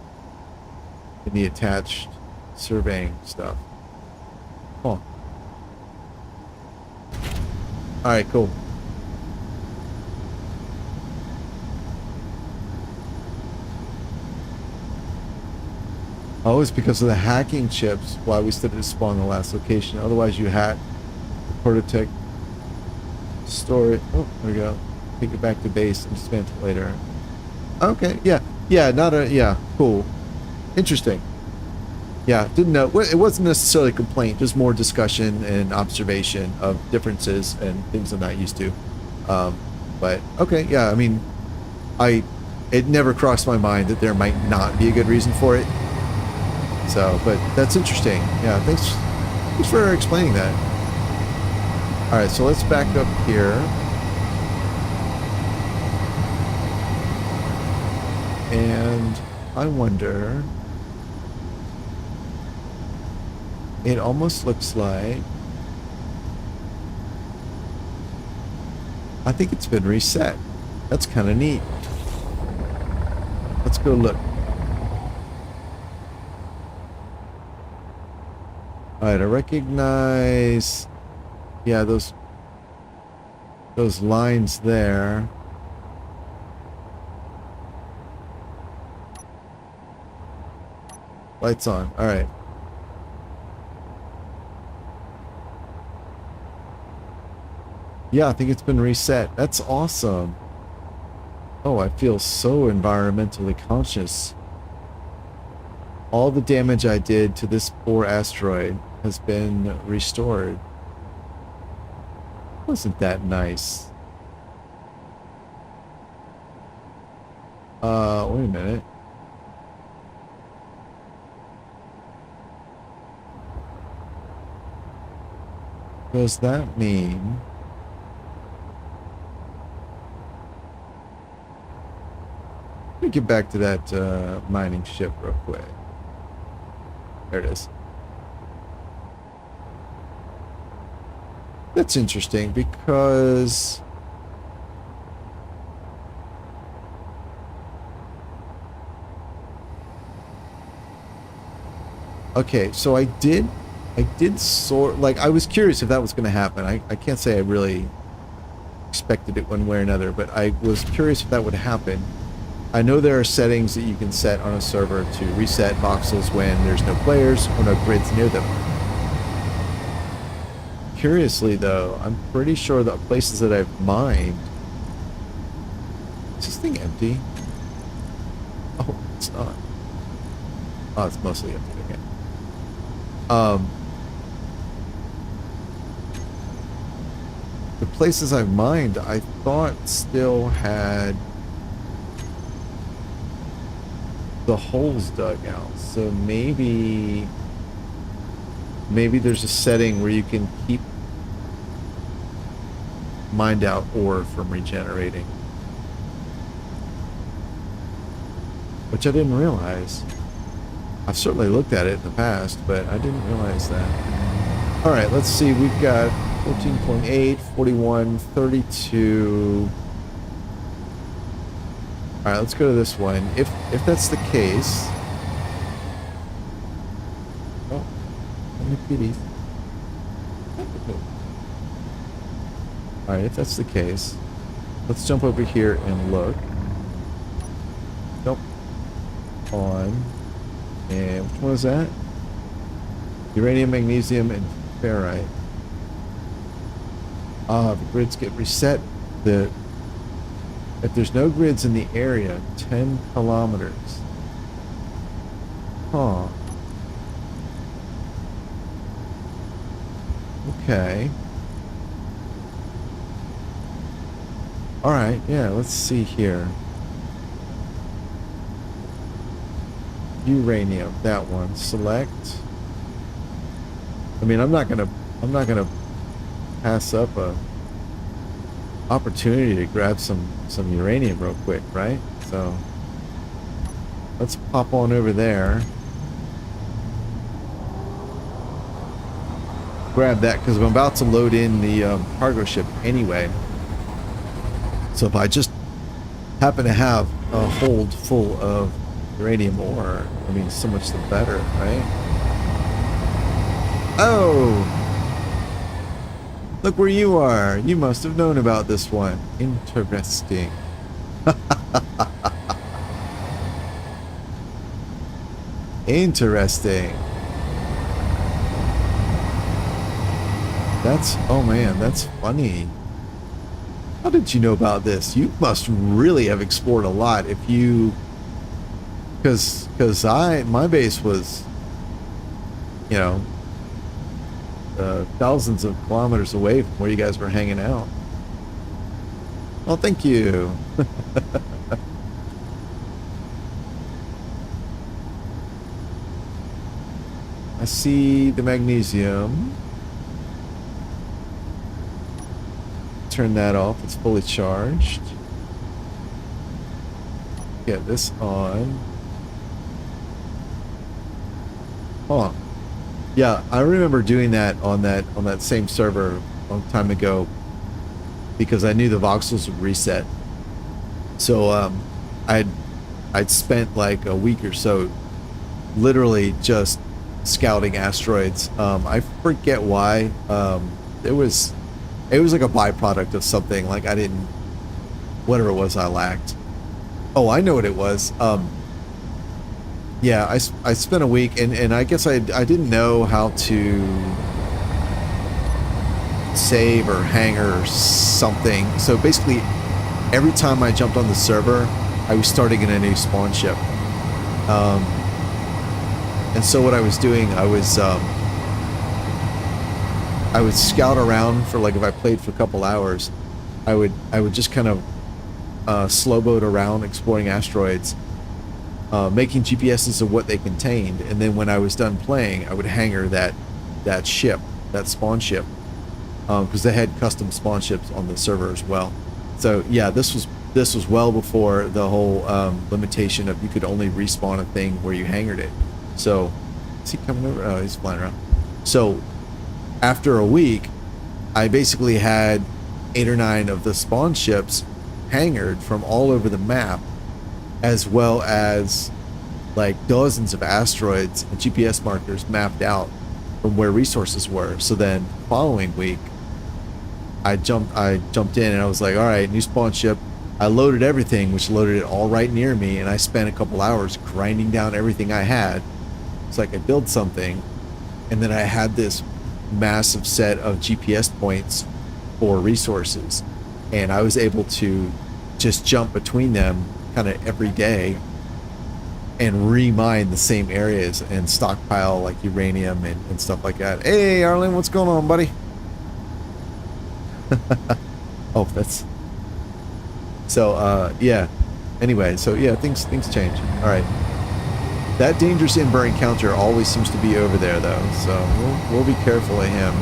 and the attached surveying stuff. Oh. Alright, cool. Oh, it's because of the hacking chips why we started to spawn the last location. Otherwise, you hack the prototype, store it. Oh, there we go. Take it back to base and dismantle it later. Okay, yeah. Yeah, not a... Yeah, cool. Interesting. Yeah, didn't know. It wasn't necessarily a complaint, just more discussion and observation of differences and things I'm not used to. But, okay, yeah, I mean, it never crossed my mind that there might not be a good reason for it. So, but that's interesting. Yeah, thanks for explaining that. All right, so let's back up here. And I wonder... It almost looks like... I think it's been reset. That's kind of neat. Let's go look. Alright, I recognize... Yeah, those lines there. Lights on. Alright. Yeah, I think it's been reset. That's awesome. Oh, I feel so environmentally conscious. All the damage I did to this poor asteroid has been restored. Wasn't that nice? Wait a minute. Does that mean... Let me get back to that mining ship real quick. There it is. That's interesting because... Okay, so I did sort... Like, I was curious if that was going to happen. I can't say I really expected it one way or another, but I was curious if that would happen. I know there are settings that you can set on a server to reset voxels when there's no players or no grids near them. Curiously, though, I'm pretty sure the places that I've mined... Is this thing empty? Oh, it's not. Oh, it's mostly empty. Okay. The places I've mined, I thought still had the holes dug out, so maybe there's a setting where you can keep mined out ore from regenerating, which I didn't realize. I've certainly looked at it in the past, but I didn't realize that. All right, let's see. We've got 14.8, 41, 32. All right, let's go to this one. If that's the case... Oh, how many kitties? All right, if that's the case, let's jump over here and look. Jump on. And which one is that? Uranium, magnesium, and ferrite. Ah, the grids get reset. If there's no grids in the area, 10 kilometers. Huh. Okay. Alright, yeah, let's see here. Uranium, that one. Select. I mean, I'm not gonna pass up a opportunity to grab some uranium real quick, right? So let's pop on over there, grab that, because I'm about to load in the cargo ship anyway. So if I just happen to have a hold full of uranium ore, I mean, so much the better, right? Oh! Look where you are. You must have known about this one. Interesting. Interesting. That's, oh man, that's funny. How did you know about this? You must really have explored a lot if you, because my base was, you know, thousands of kilometers away from where you guys were hanging out. Oh, thank you. I see the magnesium. Turn that off. It's fully charged. Get this on. Huh. Yeah, I remember doing that on that same server a long time ago because I knew the voxels would reset. So I'd spent like a week or so literally just scouting asteroids. I forget why. It was like a byproduct of something. Like I didn't, whatever it was I lacked. Oh, I know what it was. Yeah, I spent a week and I guess I didn't know how to save or hang or something. So basically every time I jumped on the server, I was starting in a new spawn ship. And so what I was doing, I would scout around for, like, if I played for a couple hours, I would just kind of slow boat around exploring asteroids, making GPSs of what they contained, and then when I was done playing, I would hangar that ship, that spawn ship, because they had custom spawn ships on the server as well. So yeah, this was well before the whole limitation of you could only respawn a thing where you hangared it. So is he coming over? Oh, he's flying around. So after a week, I basically had 8 or 9 of the spawn ships hangared from all over the map, as well as like dozens of asteroids and GPS markers mapped out from where resources were. So then the following week, I jumped in and I was like, all right, new spawn ship. I loaded everything, which loaded it all right near me, and I spent a couple hours grinding down everything I had. It's like I built something, and then I had this massive set of GPS points for resources, and I was able to just jump between them kind of every day and remine the same areas and stockpile like uranium and stuff like that. Hey Arlen, what's going on, buddy? Oh, that's so yeah, anyway, so yeah, things change. All right, that dangerous Ember encounter always seems to be over there though, so we'll be careful of him.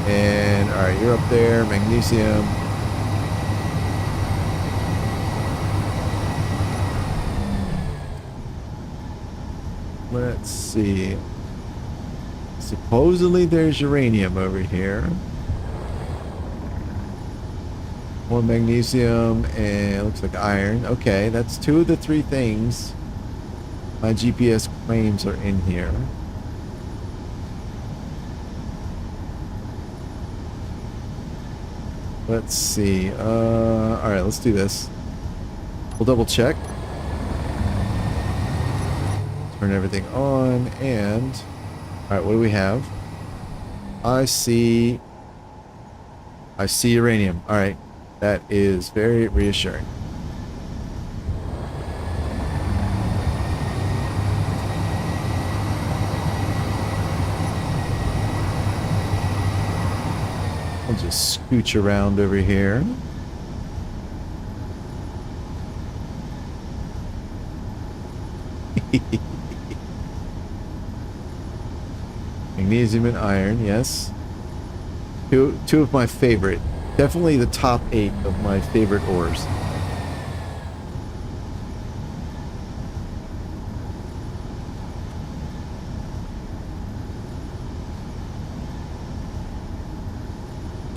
And all right, you're up there, magnesium. Let's see, supposedly there's uranium over here. More magnesium, and it looks like iron. Okay, that's 2 of the 3 things my GPS claims are in here. Let's see. All right, let's do this. We'll double check. Turn everything on, and all right, what do we have? I see uranium. All right. That is very reassuring. I'll just scooch around over here. Magnesium and iron, yes. Two of my favorite. Definitely the top 8 of my favorite ores.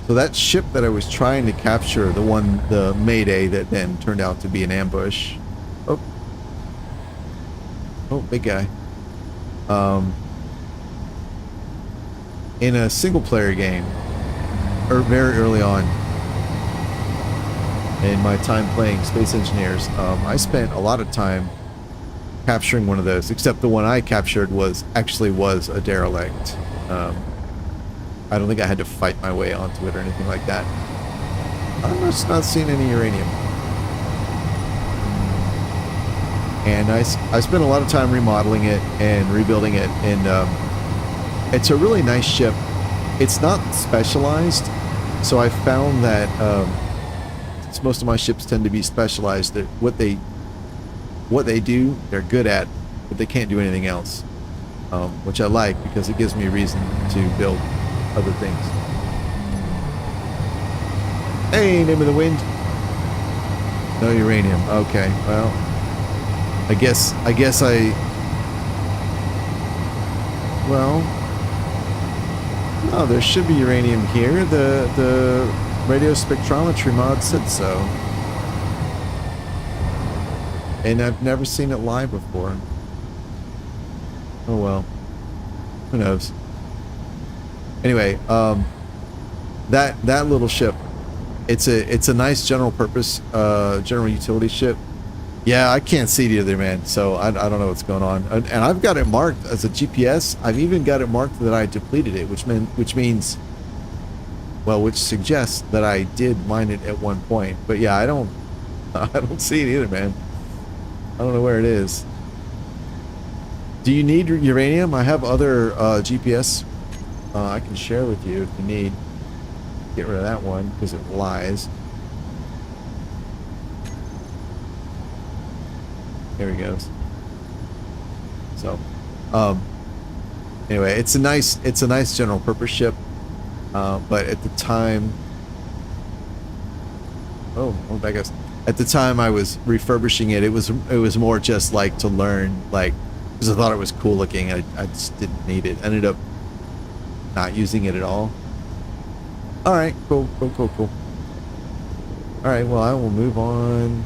So that ship that I was trying to capture, the MAYDAY, that then turned out to be an ambush. Oh, big guy. In a single player game, or very early on in my time playing Space Engineers, I spent a lot of time capturing one of those, except the one I captured was a derelict. I don't think I had to fight my way onto it or anything like that. I'm just not seeing any uranium. And I spent a lot of time remodeling it and rebuilding it, and it's a really nice ship. It's not specialized, so I found that since most of my ships tend to be specialized, that what they do, they're good at, but they can't do anything else, which I like because it gives me a reason to build other things. Hey, name of the wind. No uranium. Okay, well, I guess well, no, there should be uranium here. The radio spectrometry mod said so. And I've never seen it live before. Oh well. Who knows? Anyway, that little ship, it's a nice general purpose, general utility ship. Yeah, I can't see it either, man. So I don't know what's going on. And I've got it marked as a GPS. I've even got it marked that I depleted it, which means, well, which suggests that I did mine it at one point. But yeah, I don't see it either, man. I don't know where it is. Do you need uranium? I have other GPS I can share with you if you need. Get rid of that one because it lies. There he goes. So, anyway, it's a nice general purpose ship, but at the time, I guess at the time I was refurbishing it. It was more just like to learn, like, because I thought it was cool looking. I just didn't need it. Ended up not using it at all. All right, cool. All right, well, I will move on.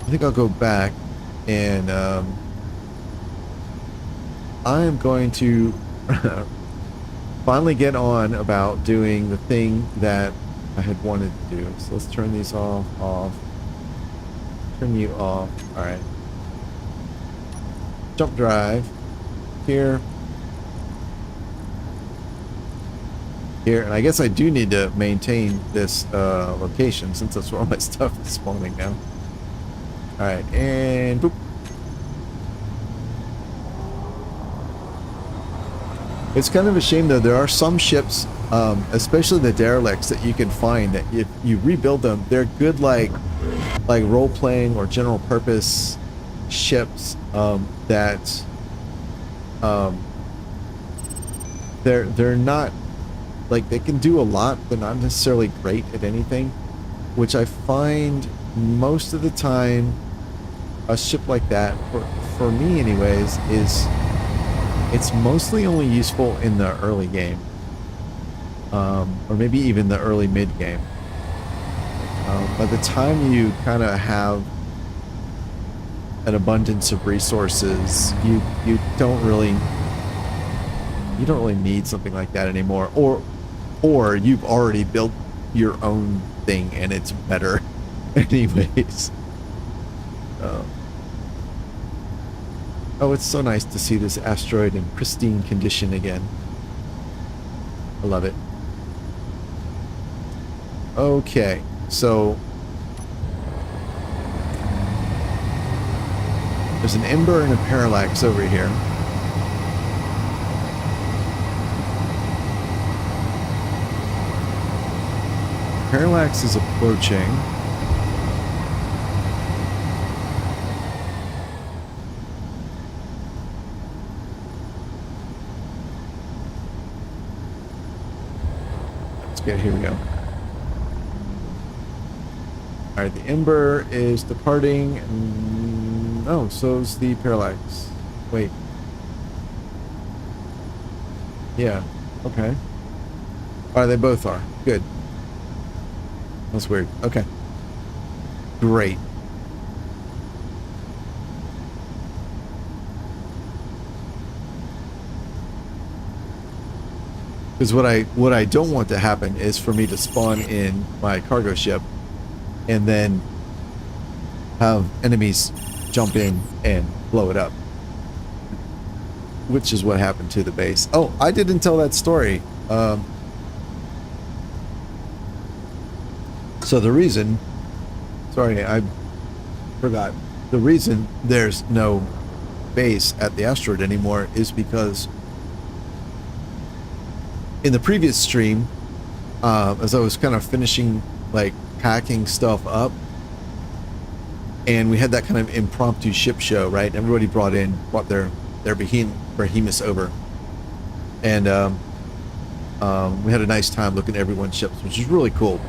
I think I'll go back and I am going to finally get on about doing the thing that I had wanted to do. So let's turn these off. Turn you off. All right. Jump drive here. And I guess I do need to maintain this location since that's where all my stuff is spawning now. Alright, and boop. It's kind of a shame though, there are some ships, especially the derelicts, that you can find that if you rebuild them, they're good like role-playing or general purpose ships that they're not, like, they can do a lot but not necessarily great at anything, which I find most of the time a ship like that, for me anyways, it's mostly only useful in the early game, or maybe even the early mid game. By the time you kind of have an abundance of resources, you don't really need something like that anymore, or you've already built your own thing and it's better anyways. Oh, it's so nice to see this asteroid in pristine condition again. I love it. Okay, so there's an ember and a parallax over here. Parallax is approaching. Okay, here we go. Alright, the ember is departing. Oh, so is the parallax. Wait. Yeah, okay. Alright, they both are. Good. That's weird. Okay. Great. Because what I don't want to happen is for me to spawn in my cargo ship and then have enemies jump in and blow it up, which is what happened to the base. Oh, I didn't tell that story. So the reason, sorry, I forgot. The reason there's no base at the asteroid anymore is because in the previous stream, as I was kind of finishing, like, packing stuff up, and we had that kind of impromptu ship show, right? Everybody brought their behemoths over, and we had a nice time looking at everyone's ships, which was really cool.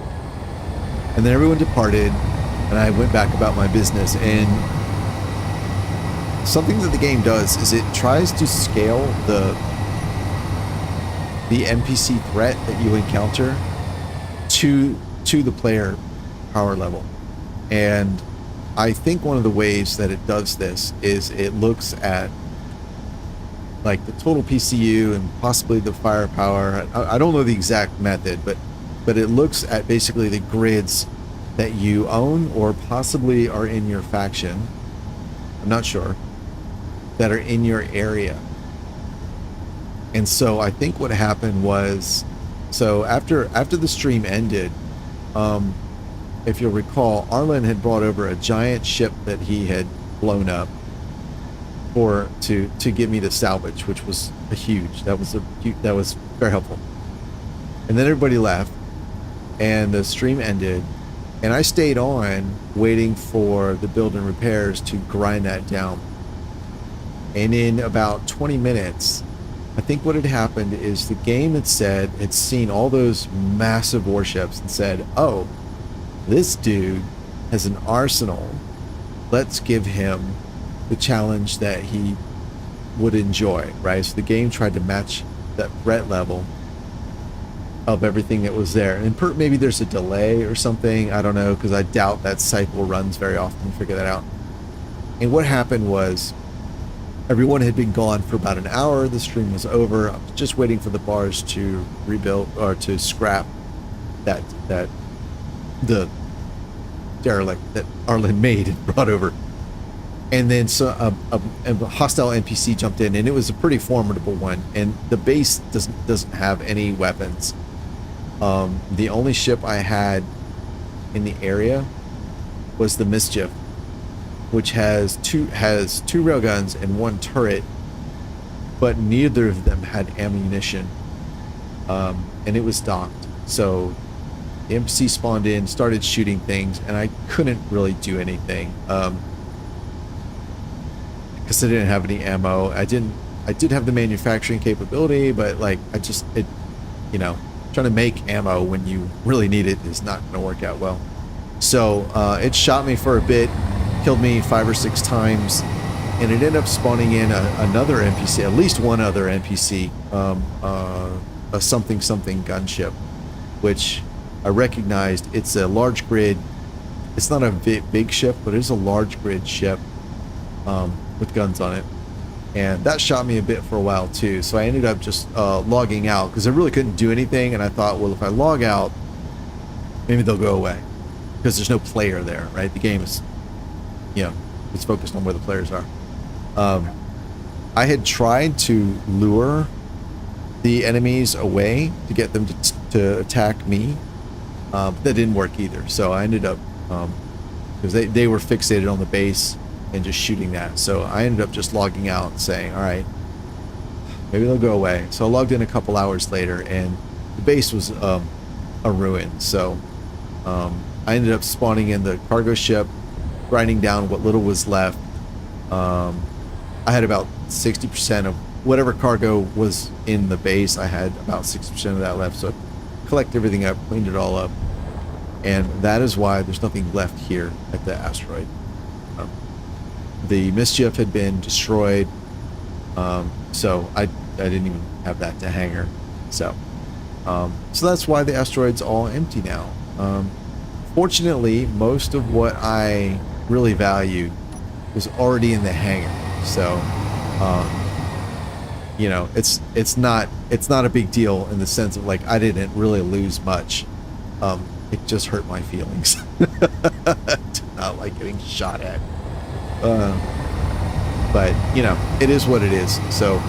And then everyone departed, and I went back about my business. And something that the game does is it tries to scale the NPC threat that you encounter to the player power level. And I think one of the ways that it does this is it looks at, like, the total PCU and possibly the firepower. I don't know the exact method, but it looks at basically the grids that you own or possibly are in your faction. I'm not sure. That are in your area. And so I think what happened was, so after the stream ended, if you'll recall, Arlen had brought over a giant ship that he had blown up to give me to salvage, which was huge. That was very helpful. And then everybody left, and the stream ended, and I stayed on waiting for the build and repairs to grind that down. And in about 20 minutes, I think what had happened is the game had said, it's seen all those massive warships and said, oh, this dude has an arsenal. Let's give him the challenge that he would enjoy, right? So the game tried to match that threat level of everything that was there. And maybe there's a delay or something, I don't know, because I doubt that cycle runs very often to figure that out. And what happened was, everyone had been gone for about an hour. The stream was over. I was just waiting for the bars to rebuild or to scrap the derelict that Arlen made and brought over. And then so a hostile NPC jumped in, and it was a pretty formidable one. And the base doesn't have any weapons. The only ship I had in the area was the Mischief, which has two railguns and one turret, but neither of them had ammunition, and it was docked. So the NPC spawned in, started shooting things, and I couldn't really do anything because I didn't have any ammo. I did have the manufacturing capability, but like trying to make ammo when you really need it is not going to work out well. So it shot me for a bit, killed me 5 or 6 times, and it ended up spawning in another NPC, at least one other NPC, a something gunship, which I recognized. It's a large grid. It's not a big ship, but it is a large grid ship with guns on it. And that shot me a bit for a while too. So I ended up just logging out because I really couldn't do anything. And I thought, well, if I log out, maybe they'll go away because there's no player there, right? The game is, it's focused on where the players are. I had tried to lure the enemies away to get them to attack me. But that didn't work either. So I ended up, because they were fixated on the base and just shooting that. So I ended up just logging out and saying, all right, maybe they'll go away. So I logged in a couple hours later, and the base was a ruin. So I ended up spawning in the cargo ship, grinding down what little was left. I had about 60% of whatever cargo was in the base. I had about 60% of that left. So I collected everything up, cleaned it all up. And that is why there's nothing left here at the asteroid. The Mischief had been destroyed, so I didn't even have that to hangar. So that's why the asteroid's all empty now. Fortunately, most of what I really valued was already in the hangar. So it's not a big deal in the sense of, like, I didn't really lose much. It just hurt my feelings. Not like getting shot at. But, you know, it is what it is. So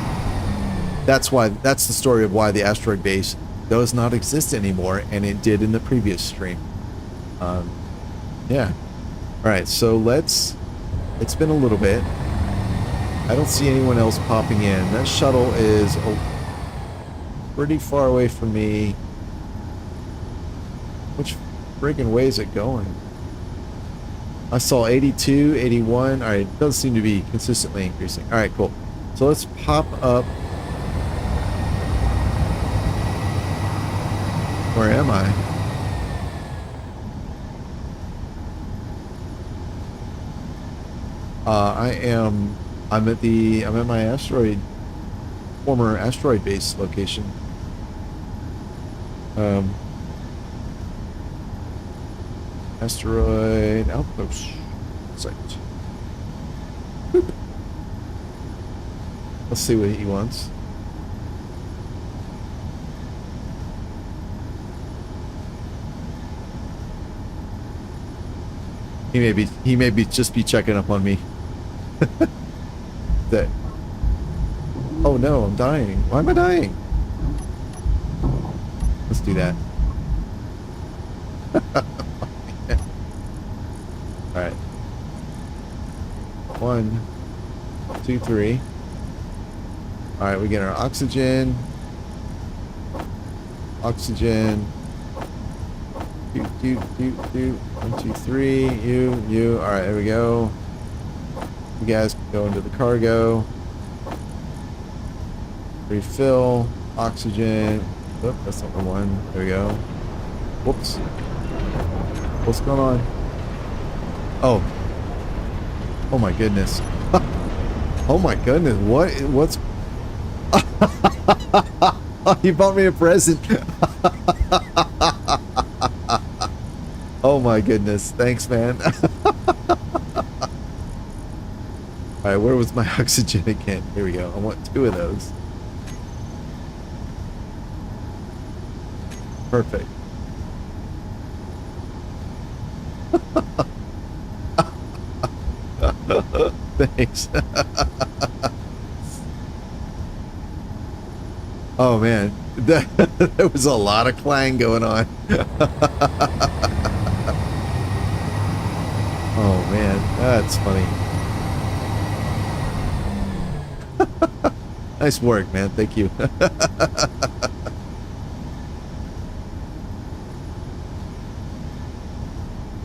that's the story of why the asteroid base does not exist anymore, and it did in the previous stream. Yeah. All right, so it's been a little bit. I don't see anyone else popping in. That shuttle is pretty far away from me. Which friggin' way is it going? I saw 82, 81. All right, it does seem to be consistently increasing. All right, cool. So let's pop up. Where am I? I'm at my former asteroid base location. Asteroid Outpost site. Boop. Let's see what he wants. He may be just be checking up on me. That. Oh no, I'm dying. Why am I dying? Let's do that. All right. 1, 2, 3. All right, we get our oxygen. Oxygen. 2, 2, 2, 2. 1, 2, 3. You. All right, there we go. You guys can go into the cargo. Refill. Oxygen. Oh, that's not the one. There we go. Whoops. What's going on? Oh. Oh my goodness. Oh my goodness. What's... You bought me a present. Oh my goodness. Thanks, man. Alright, where was my oxygen again? Here we go. I want 2 of those. Perfect. Thanks. Oh man, there was a lot of clang going on. Oh man, that's funny. Nice work, man. Thank you.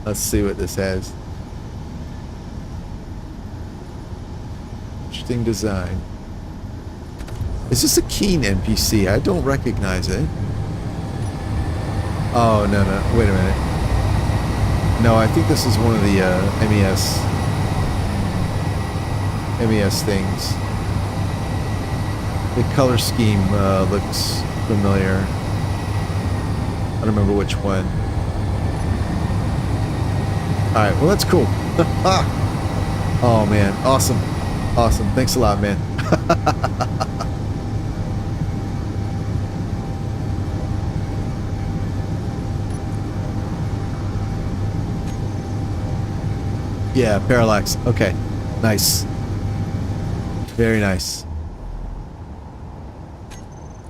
Let's see what this has. Interesting design. Is this a Keen NPC? I don't recognize it. Oh, no. Wait a minute. No, I think this is one of the MES things. The color scheme looks familiar. I don't remember which one. Alright, well that's cool. Oh man, awesome. Awesome. Thanks a lot, man. Yeah, parallax. Okay. Nice. Very nice.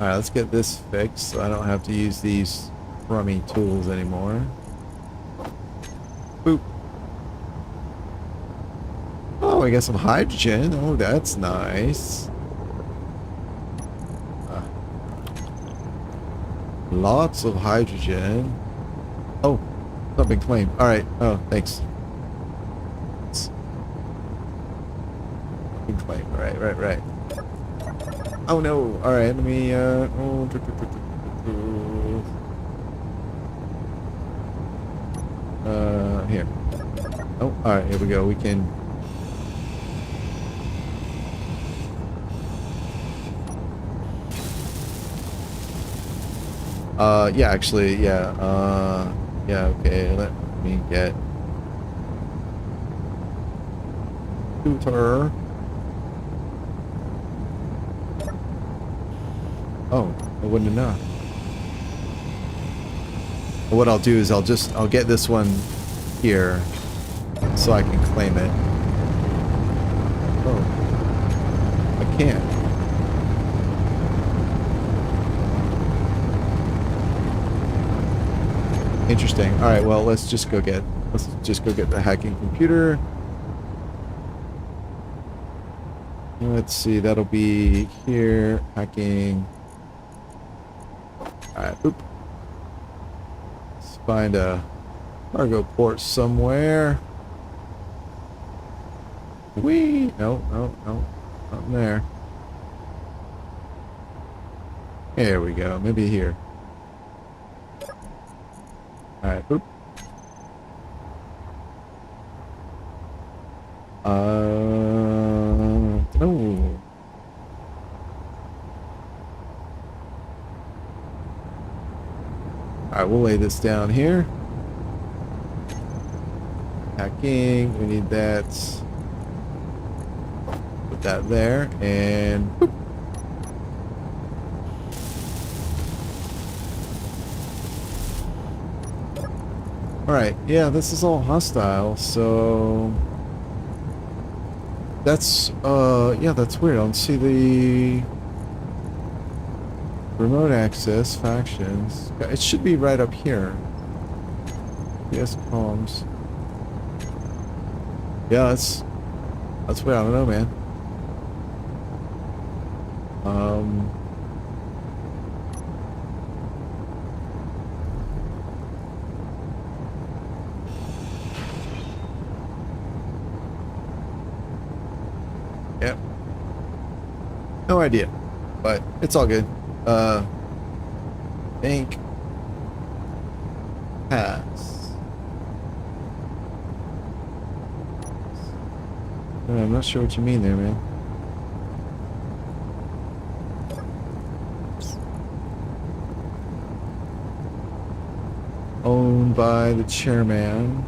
Alright, let's get this fixed so I don't have to use these crummy tools anymore. Boop. Oh, we got some hydrogen. Oh, that's nice. Lots of hydrogen. Oh, not been claimed. Alright. Oh, thanks. Been claimed. Right. Oh no. Alright, let me here. Oh, alright, here we go. We can yeah, actually, yeah, yeah, okay, let me get tutor. Oh, it wouldn't enough. What I'll do is I'll get this one here so I can claim it. Oh, I can't. Interesting. All right, well, let's just go get the hacking computer. Let's see, that'll be here, hacking. All right, oop. Let's find a cargo port somewhere. Whee! No, not in there. There we go. Maybe here. All right, oop. No. Alright, we'll lay this down here. Hacking, we need that. Put that there, and boop. Alright, yeah, this is all hostile, so that's yeah, that's weird. I don't see the remote access factions. It should be right up here. Yes, comms. Yeah, that's weird. I don't know, man. Yep. No idea, but it's all good. Bank pass. I'm not sure what you mean there, man. Owned by the chairman.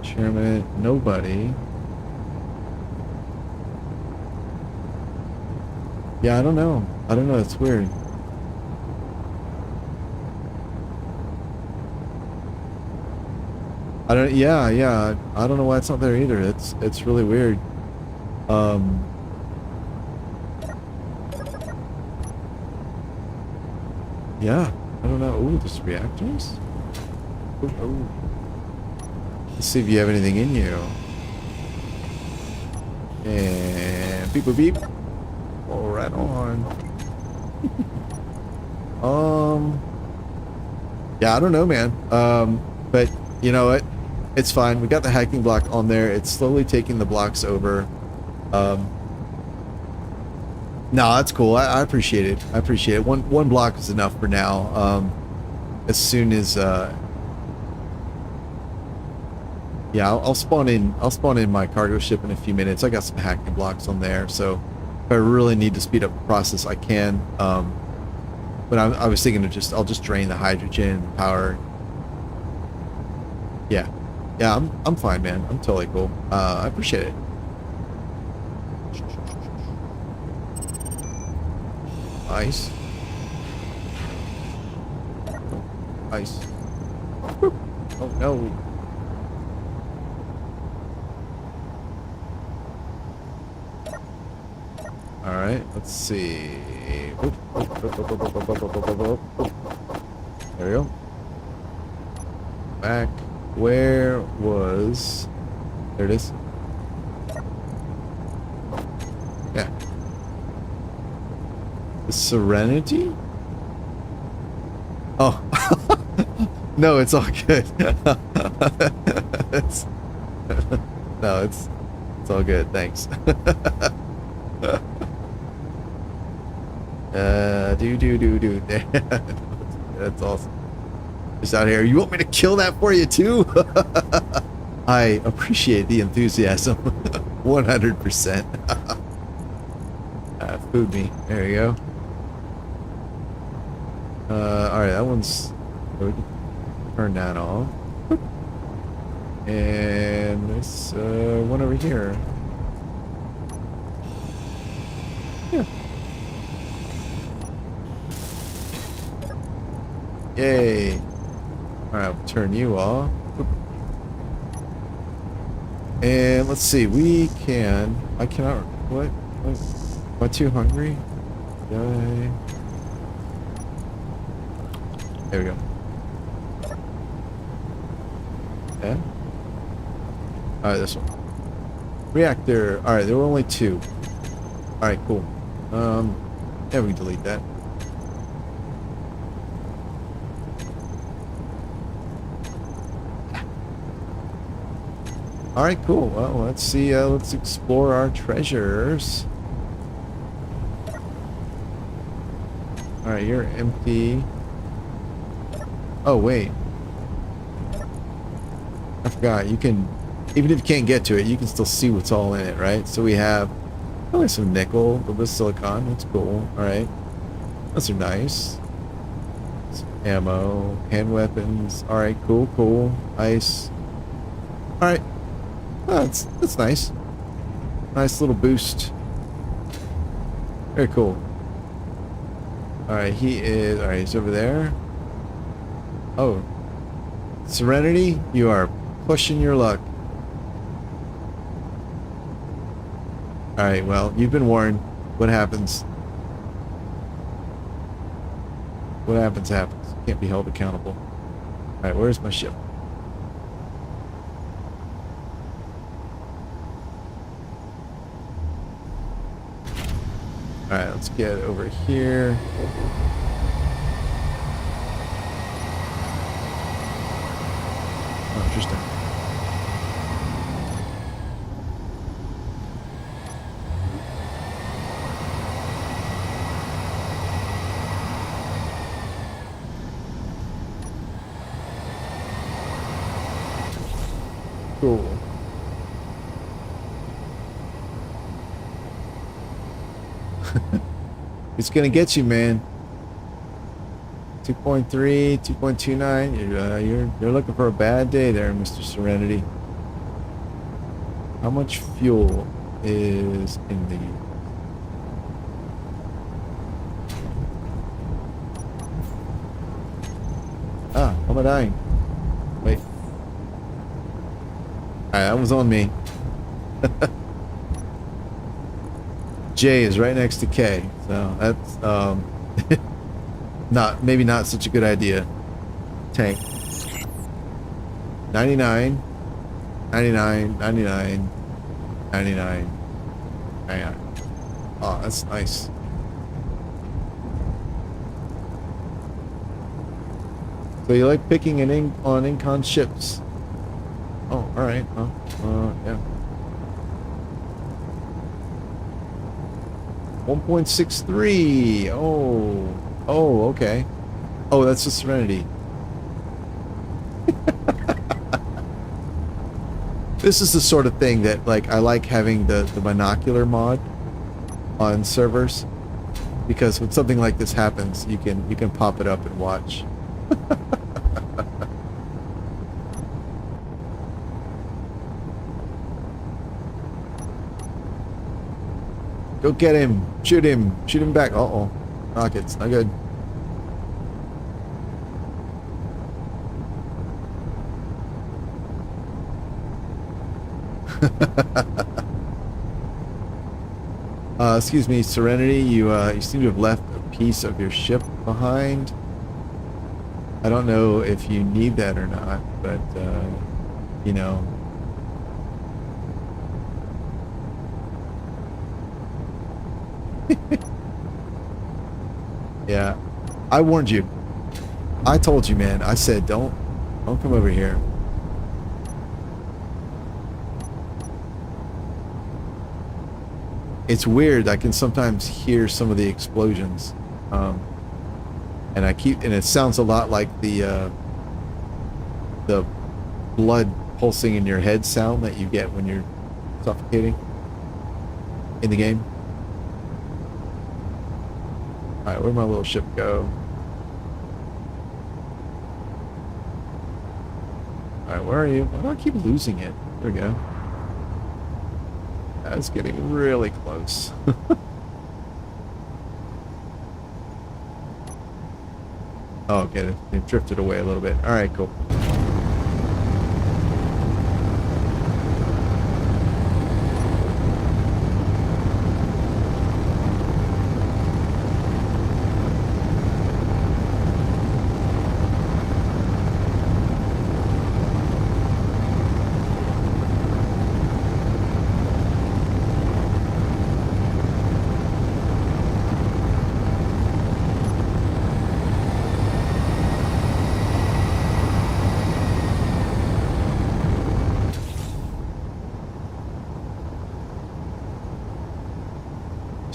Chairman, nobody. Yeah, I don't know. It's weird. Yeah, I don't know why it's not there either. It's really weird. Yeah, I don't know. Ooh, there's reactors? Ooh. Let's see if you have anything in you. And beep boop beep. Oh, right on. Yeah, I don't know, man. But you know what? It's fine. We got the hacking block on there. It's slowly taking the blocks over. No, that's cool. I appreciate it. I appreciate it. One block is enough for now. As soon as yeah, I'll spawn in my cargo ship in a few minutes. I got some hacking blocks on there, so if I really need to speed up the process, I can. But I was thinking of I'll just drain the hydrogen power. Yeah, I'm fine, man. I'm totally cool. I appreciate it. Ice. Ice. Oh no. All right, let's see. There we go. Back. Where was... There it is. Yeah. The Serenity? Oh. No, it's all good. No, it's all good. Thanks. Do. That's awesome. Just out here. You want me to kill that for you too? I appreciate the enthusiasm. 100%. Food me. There you go. Alright, that one's good. Turn that off. And this one over here. Yeah. Yay. Alright, we'll turn you off. And let's see, we can. I cannot. What? Am I too hungry? Die. There we go. Yeah. All right, this one. Reactor. All right, there were only 2. All right, cool. Yeah, we can delete that. All right, cool. Well, let's see. Let's explore our treasures. All right, you're empty. Oh, wait. I forgot. You can, even if you can't get to it, you can still see what's all in it, right? So we have, oh, there's some nickel, a little bit of silicon. That's cool. All right. Those are nice. Some ammo, hand weapons. All right, cool, cool. Nice. All right. Oh, that's nice. Nice little boost. Very cool. All right, he is. All right, he's over there. Oh, Serenity, you are pushing your luck. All right, well, you've been warned. What happens? What happens happens. Can't be held accountable. All right, where's my ship? All right, let's get over here. Oh, interesting. Cool. It's gonna get you, man. 2.3, 2.29. You're looking for a bad day there, Mr. Serenity. How much fuel is in the? Ah, how am I dying? Wait. Alright, that was on me. J is right next to K, so that's maybe not such a good idea. Tank. 99, 99, 99, 99, 99. Oh, that's nice. So you like picking on Incon ships? Oh, all right. Yeah. 1.63. Oh, okay. Oh, that's the Serenity. This is the sort of thing that, like, I like having the binocular mod on servers, because when something like this happens, you can pop it up and watch. Go get him! Shoot him! Shoot him back! Uh-oh. Rockets, not good. Excuse me, Serenity, you seem to have left a piece of your ship behind. I don't know if you need that or not, but, you know. Yeah, I warned you. I told you, man. I said, don't come over here. It's weird. I can sometimes hear some of the explosions, and it sounds a lot like the blood pulsing in your head sound that you get when you're suffocating in the game. All right, where'd my little ship go? All right, where are you? Why do I keep losing it? There we go. That's getting really close. Oh, okay, it drifted away a little bit. All right, cool.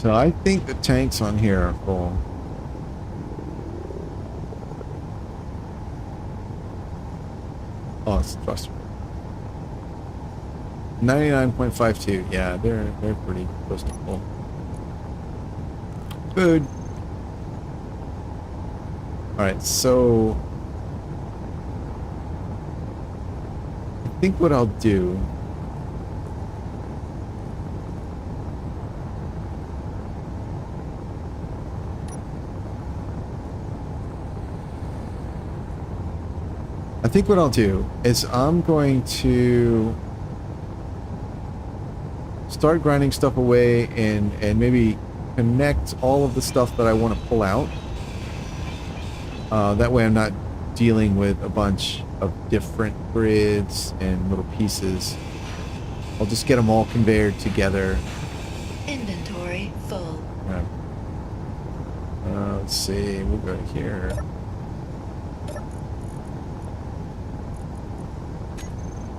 So I think the tanks on here are full. Oh, it's thruster. 99.52. Yeah, they're pretty close to full. Food. Alright, so I think what I'll do is I'm going to start grinding stuff away and maybe connect all of the stuff that I want to pull out. That way I'm not dealing with a bunch of different grids and little pieces. I'll just get them all conveyed together. Inventory full. Yeah. Let's see, we'll go here.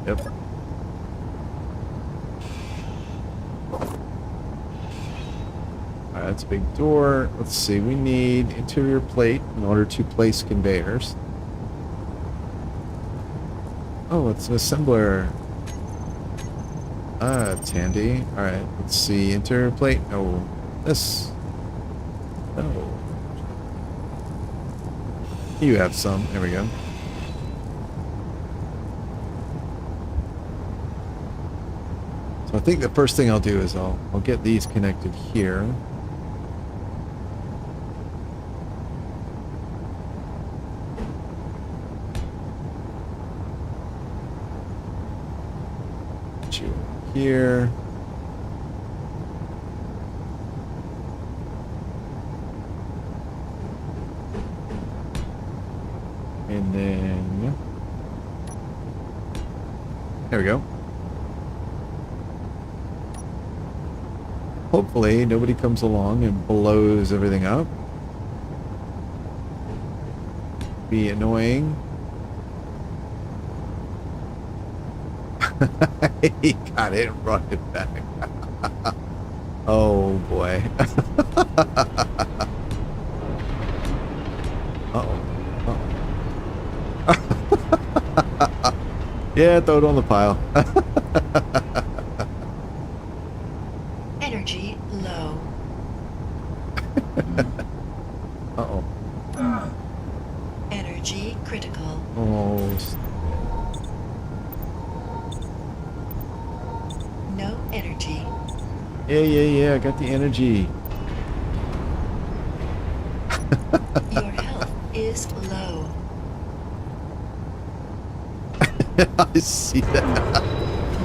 Yep. Alright, that's a big door. Let's see, we need interior plate in order to place conveyors. Oh, it's an assembler. Ah, it's handy. Alright, let's see, interior plate. No. This. No. You have some. There we go. So I think the first thing I'll do is I'll get these connected here. Put you here. And then there we go. Hopefully nobody comes along and blows everything up. Be annoying. He got it and brought it back. Oh boy. Uh-oh. Uh-oh. Yeah, throw it on the pile. Energy low. Uh-oh. Energy critical. Oh. No energy. Yeah, I got the energy. Your health is low. I see that.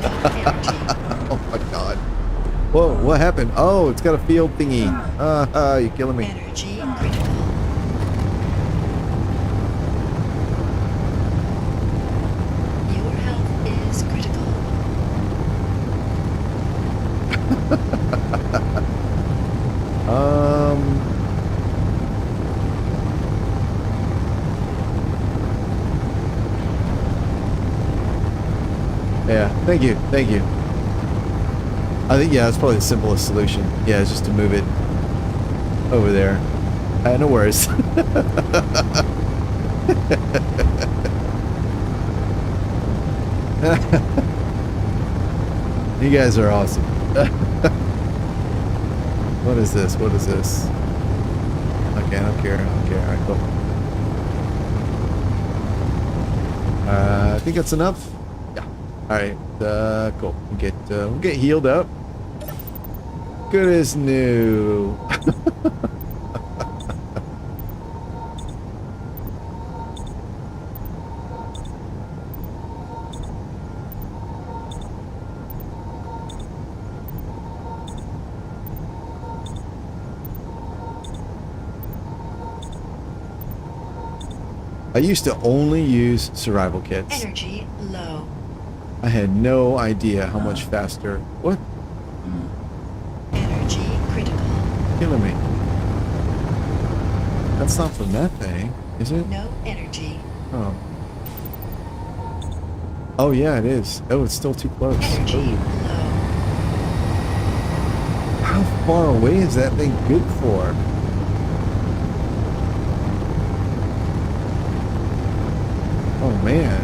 No energy. Oh my god. Whoa, what happened? Oh, it's got a field thingy. You're killing me. Energy critical. Your health is critical. Yeah, thank you. I think, yeah, that's probably the simplest solution. Yeah, it's just to move it over there. No worries. You guys are awesome. What is this? Okay, I don't care. Alright, cool. I think that's enough. Yeah. Alright, cool. We'll get healed up. Good as new. I used to only use survival kits. Energy low. I had no idea how much faster. What? Energy critical. Killing me. That's not from that thing, is it? No energy. Oh. Oh yeah, it is. Oh, it's still too close. Energy Ooh. low. How far away is that thing good for? Oh man.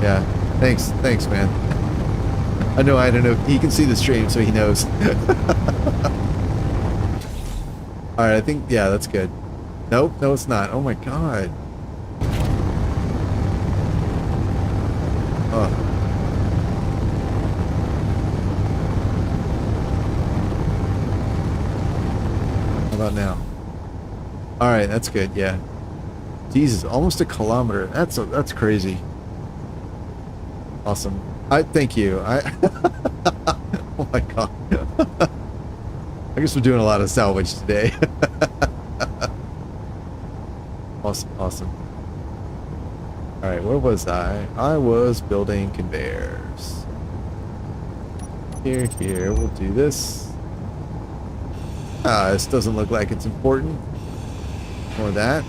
Yeah. Thanks, man. I know he can see the stream, so he knows. Alright, I think, yeah, that's good. Nope, no it's not. Oh my god. Oh. How about now? Alright, that's good, yeah. Jesus, almost a kilometer. That's crazy. Awesome. Thank you. Oh my god. I guess we're doing a lot of salvage today. Awesome. Alright, where was I? I was building conveyors. Here, we'll do this. This doesn't look like it's important. Or that.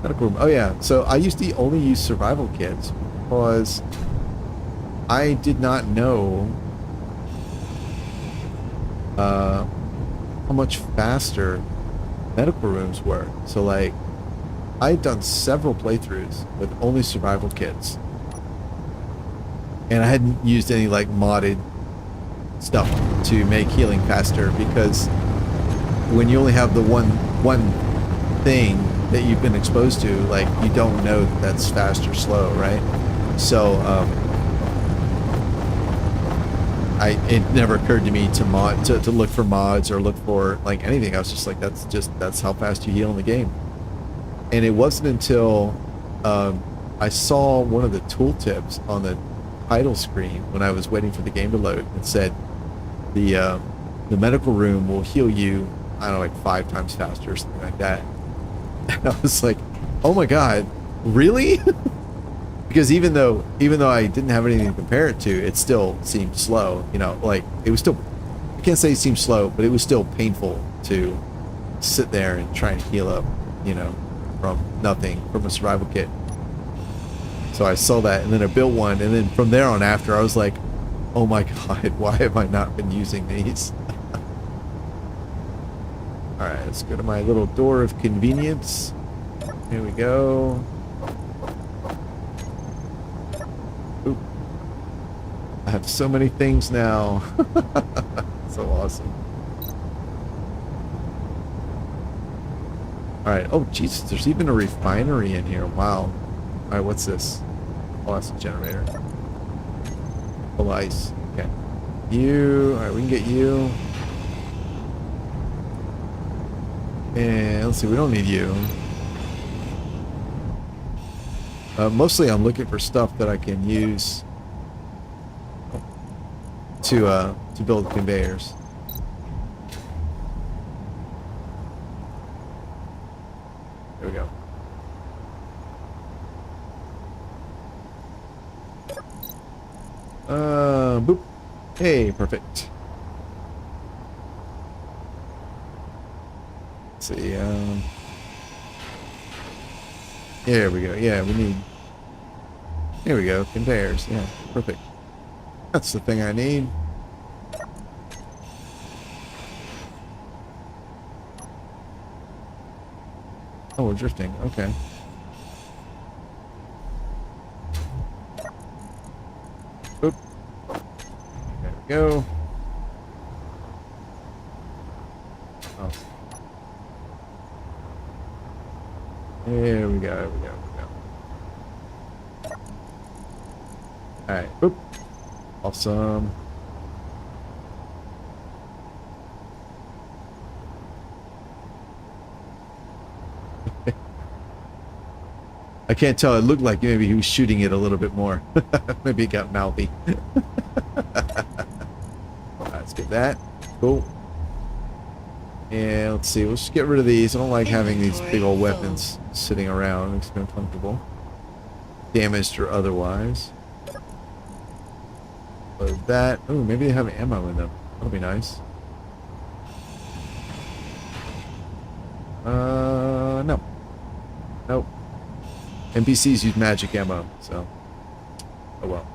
Medical room. Oh yeah, so I used to only use survival kits because I did not know how much faster medical rooms were. So like, I'd done several playthroughs with only survival kits, and I hadn't used any like modded stuff to make healing faster, because when you only have the one thing that you've been exposed to, like, you don't know that that's fast or slow, right? So it never occurred to me to look for mods or look for like anything. I was just like, that's how fast you heal in the game. And it wasn't until I saw one of the tooltips on the title screen when I was waiting for the game to load. It said the medical room will heal you, I don't know, like 5 times faster or something like that. And I was like, oh my god, really? Because even though I didn't have anything to compare it to, it still seemed slow. You know, like, it was still, I can't say it seemed slow, but it was still painful to sit there and try and heal up, you know, from nothing, from a survival kit. So I saw that, and then I built one, and then from there on after, I was like, oh my god, why have I not been using these? Alright, let's go to my little door of convenience. Here we go. Oop. I have so many things now. So awesome. Alright, oh Jesus, there's even a refinery in here. Wow. Alright, what's this? Oh, that's a generator. Oh, ice. Okay. You, alright, we can get you. And let's see, we don't need you. Mostly I'm looking for stuff that I can use to build conveyors. There we go. Boop. Hey, perfect. Let's see, here we go. Yeah, we need, here we go, conveyors. Yeah, perfect. That's the thing I need. Oh, we're drifting. Okay. Oop. There we go. Oh. There we go. Alright, boop. Awesome. I can't tell. It looked like maybe he was shooting it a little bit more. Maybe it got mouthy. Let's get that. Cool. And let's see. Let's just get rid of these. I don't like having these big old weapons sitting around. It makes me uncomfortable. Damaged or otherwise. Load that. Oh, maybe they have ammo in them. That'll be nice. No. Nope. NPCs use magic ammo, so. Oh well.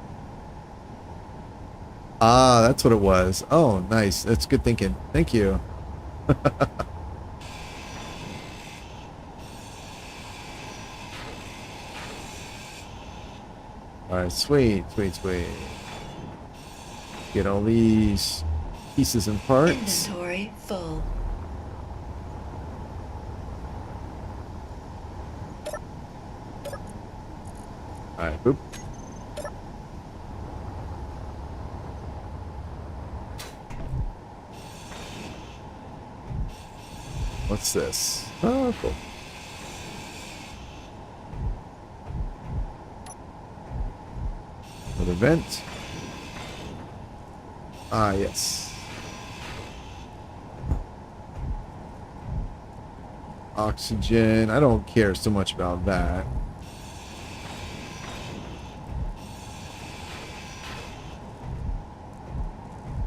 Ah, that's what it was. Oh, nice. That's good thinking. Thank you. All right, sweet, sweet, sweet. Get all these pieces and parts. Inventory full. All right, boop. What's this? Oh, cool. Another vent. Ah, yes. Oxygen. I don't care so much about that.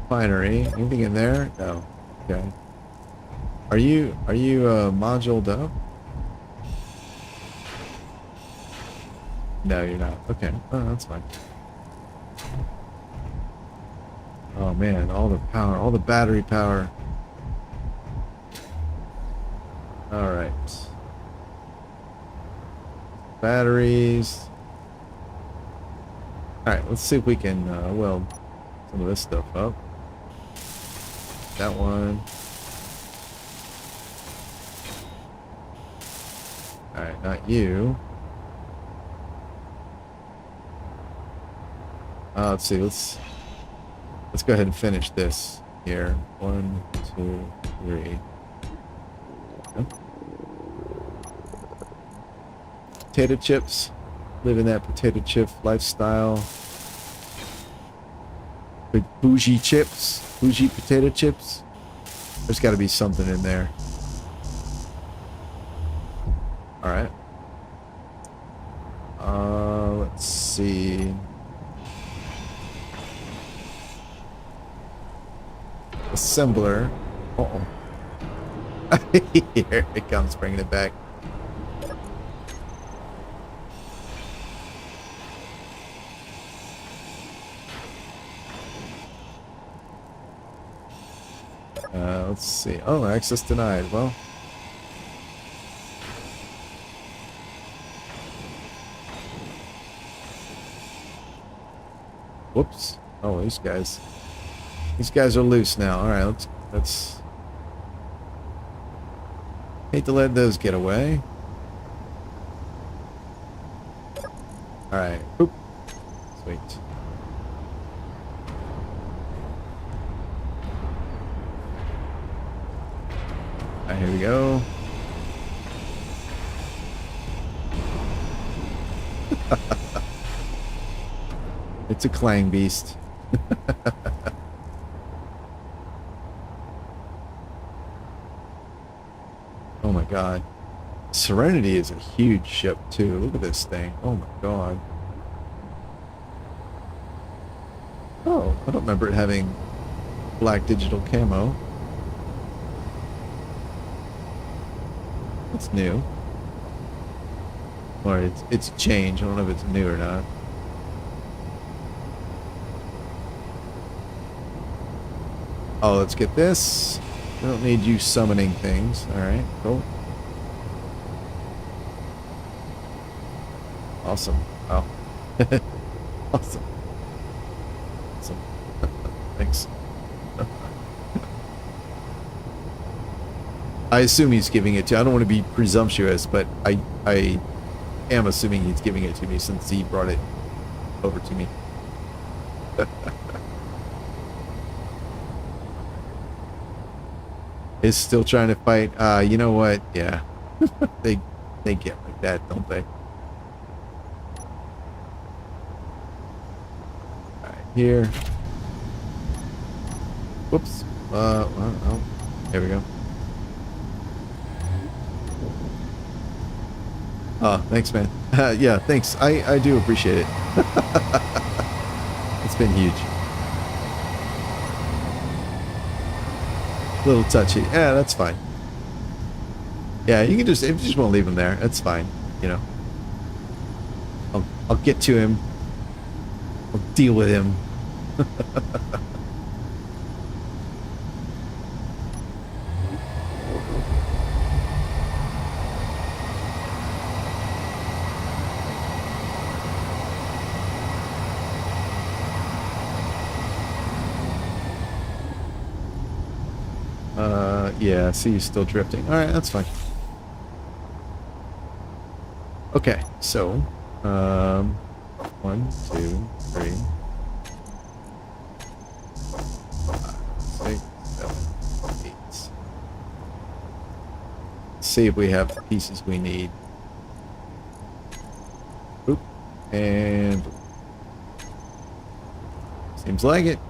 Finery. Anything in there? No. Okay. Are you moduled up? No, you're not. Okay. Oh, that's fine. Oh man, all the power, all the battery power. All right. Batteries. All right, let's see if we can weld some of this stuff up. That one. All right, not you. Let's see. Let's go ahead and finish this here. 1, 2, 3. Okay. Potato chips. Living that potato chip lifestyle. With bougie chips. Bougie potato chips. There's got to be something in there. All right. Let's see. Assembler. Uh-oh. Here it comes, bringing it back. Let's see. Oh, access denied. Well. Whoops. Oh, these guys are loose now. All right, let's hate to let those get away. All right. Boop. Sweet. All right, here we go. It's a clang beast. Oh my god. Serenity is a huge ship too. Look at this thing. Oh my god. Oh, I don't remember it having black digital camo. It's new. Or it's a change. I don't know if it's new or not. Oh, let's get this. We don't need you summoning things. Alright, cool. Awesome. Oh. Awesome. Awesome. Thanks. I assume he's giving it to. I don't want to be presumptuous, but I am assuming he's giving it to me since he brought it over to me. Is still trying to fight. You know what? Yeah. they get like that, don't they? Alright, here. Whoops. Oh, there we go. Oh, thanks, man. Yeah, thanks. I do appreciate it. It's been huge. A little touchy. Yeah, that's fine. Yeah, you can just, if you just want to leave him there, that's fine. You know, I'll get to him. I'll deal with him Yeah, I see you still drifting. All right, that's fine. Okay, so, 1, 2, 3, 5, 6, 7, 8. Let's see if we have the pieces we need. Oop, and seems like it.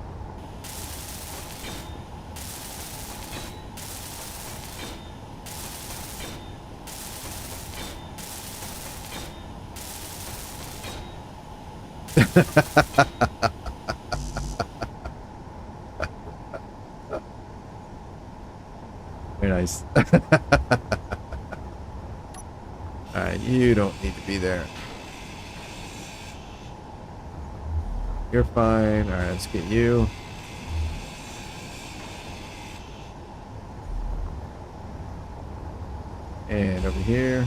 Very nice. Alright, you don't need to be there. You're fine. Alright, let's get you. And over here.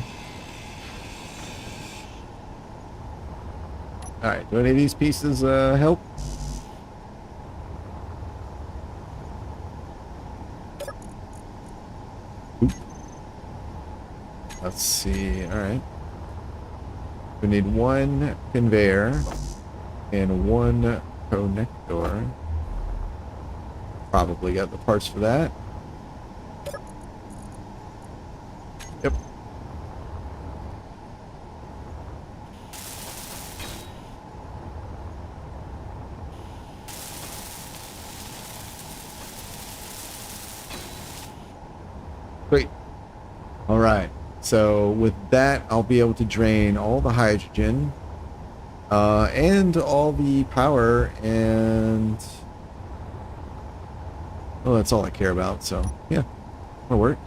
Alright, do any of these pieces help? Oop. Let's see. Alright. We need one conveyor and one connector. Probably got the parts for that. Yep. Great. All right. So with that, I'll be able to drain all the hydrogen and all the power, and well, that's all I care about. So yeah, that'll work.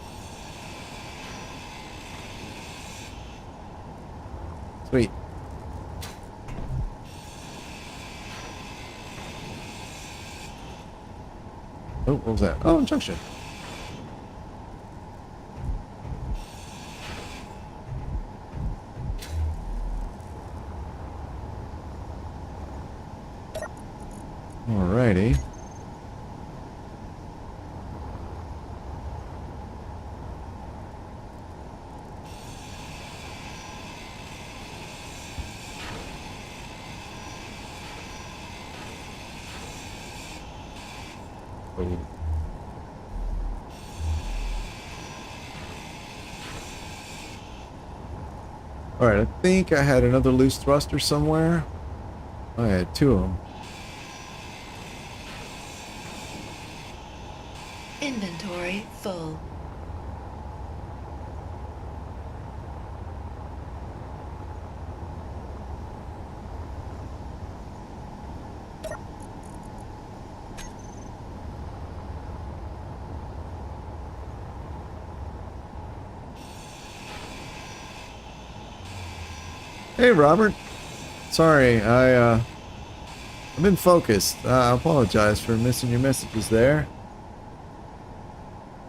Sweet. Oh, what was that? Oh, junction. Alrighty. Oh. Alright, I think I had another loose thruster somewhere. I had two of them. Inventory full. Hey, Robert. Sorry, I'm in focus. I apologize for missing your messages there.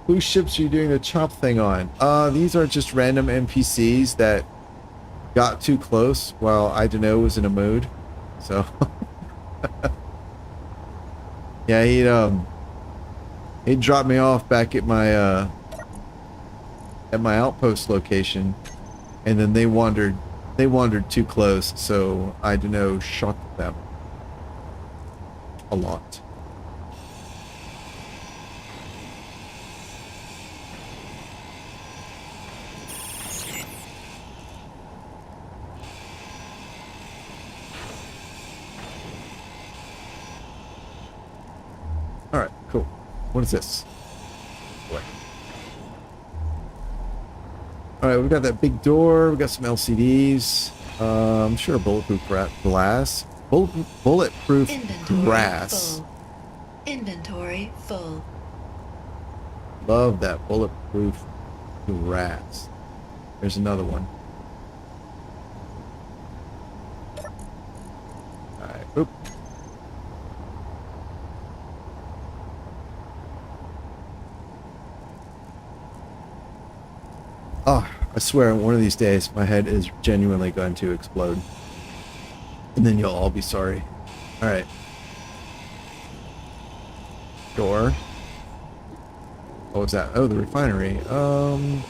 Whose ships are you doing the chop thing on? These are just random NPCs that got too close while EyeDunno was in a mood. So yeah, he'd drop me off back at my outpost location, and then they wandered too close, so EyeDunno shot them a lot. Alright, cool. What is this? What? Alright, we've got that big door. We've got some LCDs. I'm sure bulletproof glass. Bulletproof Inventory grass. full. Inventory full. Love that bulletproof grass. There's another one. Alright, oop. Oh, I swear, one of these days, my head is genuinely going to explode. And then you'll all be sorry. Alright. Door. What was that? Oh, the refinery. I think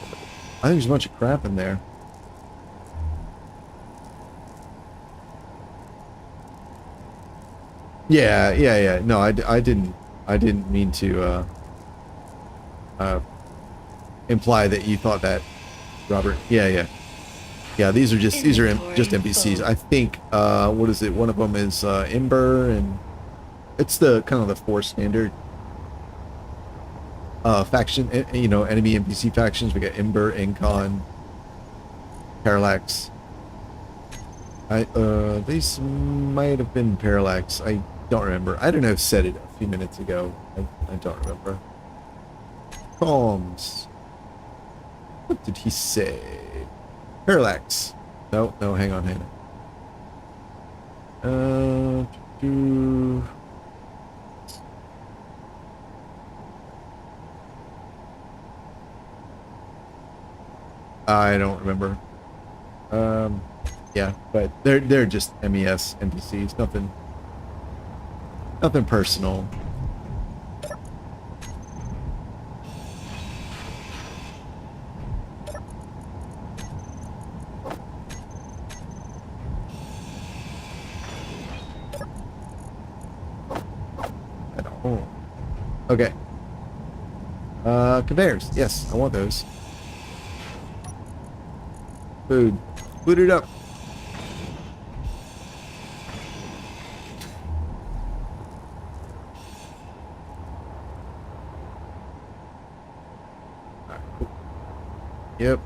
there's a bunch of crap in there. Yeah. No, I didn't mean to, imply that you thought that, Robert. Yeah, these are just NPCs. I think, what is it? One of them is, Ember, and it's the kind of the 4 standard faction, you know, enemy NPC factions. We got Ember, Incon, Parallax. These might have been Parallax. I don't remember. I don't know. Said it a few minutes ago. I don't remember. Calms. What did he say? Parallax. No, hang on. I don't remember. Yeah, but they're just MES NPCs. Nothing personal. Okay. Conveyors. Yes, I want those. Food. Food it up. Alright, cool. Yep.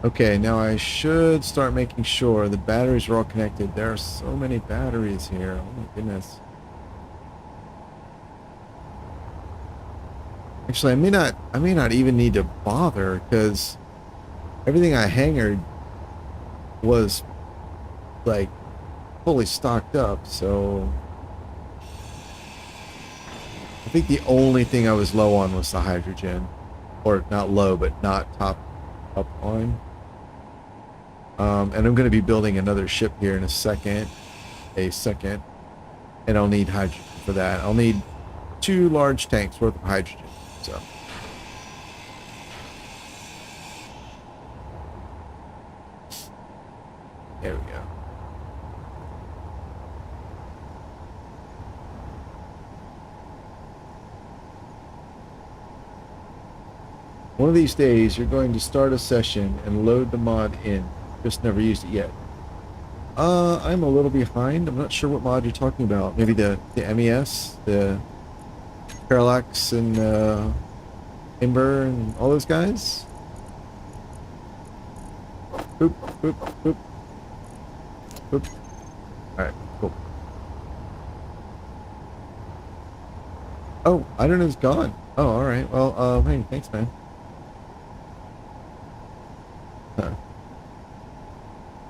Okay, now I should start making sure the batteries are all connected. There are so many batteries here. Oh my goodness. Actually, I may not even need to bother, because everything I hangared was like fully stocked up, so I think the only thing I was low on was the hydrogen. Or not low, but not top up on. And I'm going to be building another ship here in a second. And I'll need hydrogen for that. I'll need 2 large tanks worth of hydrogen. So. There we go. One of these days, you're going to start a session and load the mod in. Just never used it yet. I'm a little behind. I'm not sure what mod you're talking about. Maybe the MES, the Parallax, and Ember, and all those guys? Boop, boop, boop. Boop. Alright, cool. Oh, EyeDunno's gone. Oh, alright. Well, hey, thanks, man. Huh.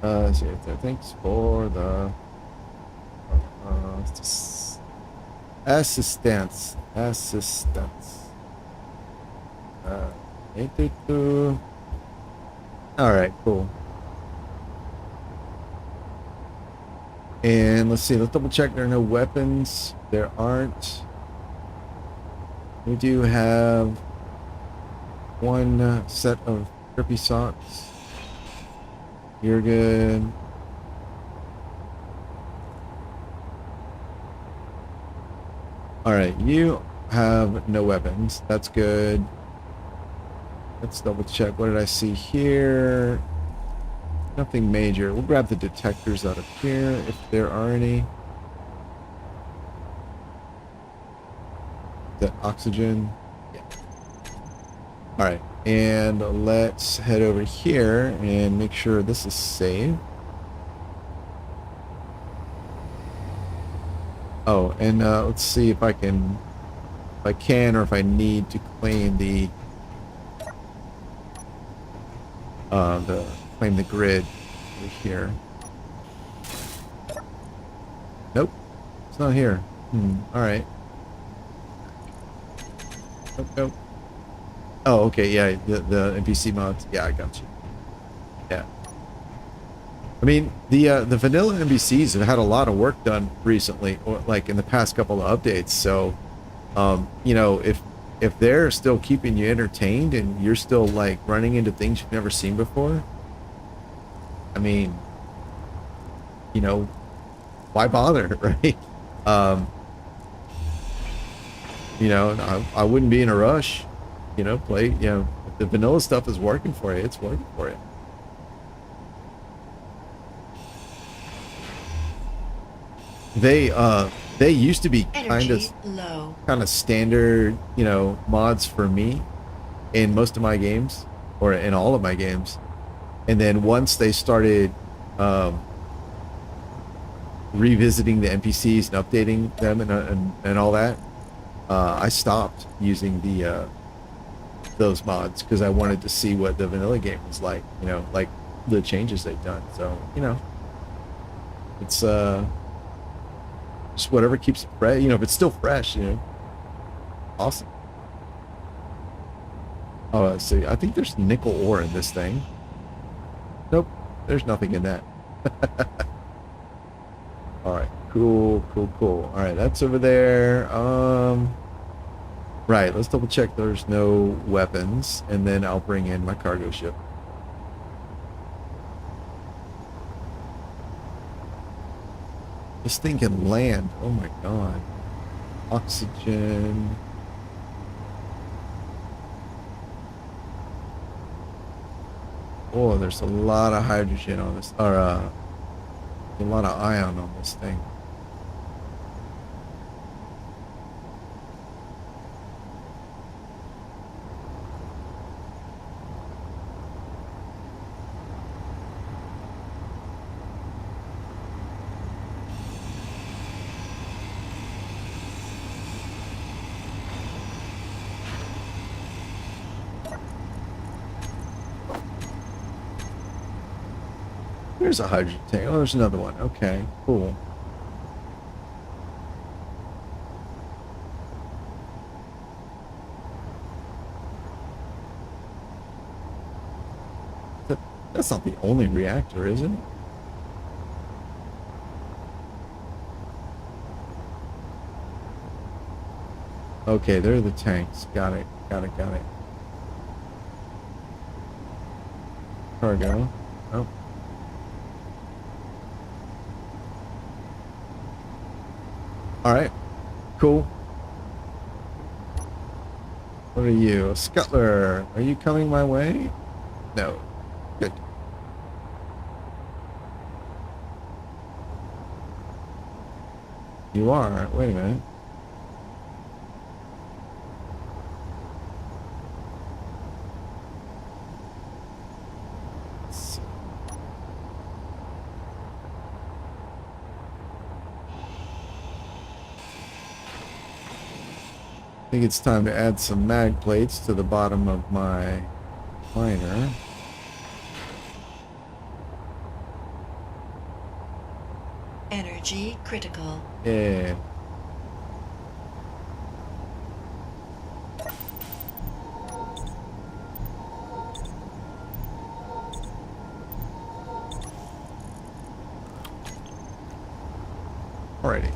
Let's see. Thanks for the assistance. Alright, cool. And let's see, let's double check there are no weapons. There aren't. We do have 1 set of grippy socks. You're good. Alright, you have no weapons. That's good. Let's double check. What did I see here? Nothing major. We'll grab the detectors out of here if there are any. The oxygen. Yeah. Alright, and let's head over here and make sure this is safe. Oh, and let's see if I can or if I need to claim the claim the grid over here. Nope, it's not here. All right. Nope. Oh, okay, yeah, the NPC mods. Yeah, I got you. Yeah. I mean, the vanilla NPCs have had a lot of work done recently, or like in the past couple of updates. So, you know, if they're still keeping you entertained and you're still like running into things you've never seen before, I mean, you know, why bother, right? Um, you know, I wouldn't be in a rush. You know, play. You know, if the vanilla stuff is working for you, it's working for you. They used to be Energy low. kind of standard, you know, mods for me in most of my games or in all of my games. And then once they started um, revisiting the NPCs and updating them and all that, I stopped using the those mods because I wanted to see what the vanilla game was like, you know, like the changes they've done. So, you know, it's just whatever keeps it fresh, you know, if it's still fresh, you know, awesome. Oh, let's see. I think there's nickel ore in this thing. Nope, there's nothing in that. All right, cool, cool, cool. All right, that's over there. Right, let's double check there's no weapons, and then I'll bring in my cargo ship. This thing can land. Oh my god. Oxygen. Oh, there's a lot of hydrogen on this, or a lot of ion on this thing. There's a hydrogen tank. Oh, there's another one. Okay, cool. That's not the only reactor, is it? Okay, there are the tanks. Got it. Got it. Got it. Cargo. Oh. All right. Cool. What are you? A scuttler. Are you coming my way? No. Good. You are. Wait a minute. I think it's time to add some mag plates to the bottom of my miner. Energy critical. Yeah. Alrighty.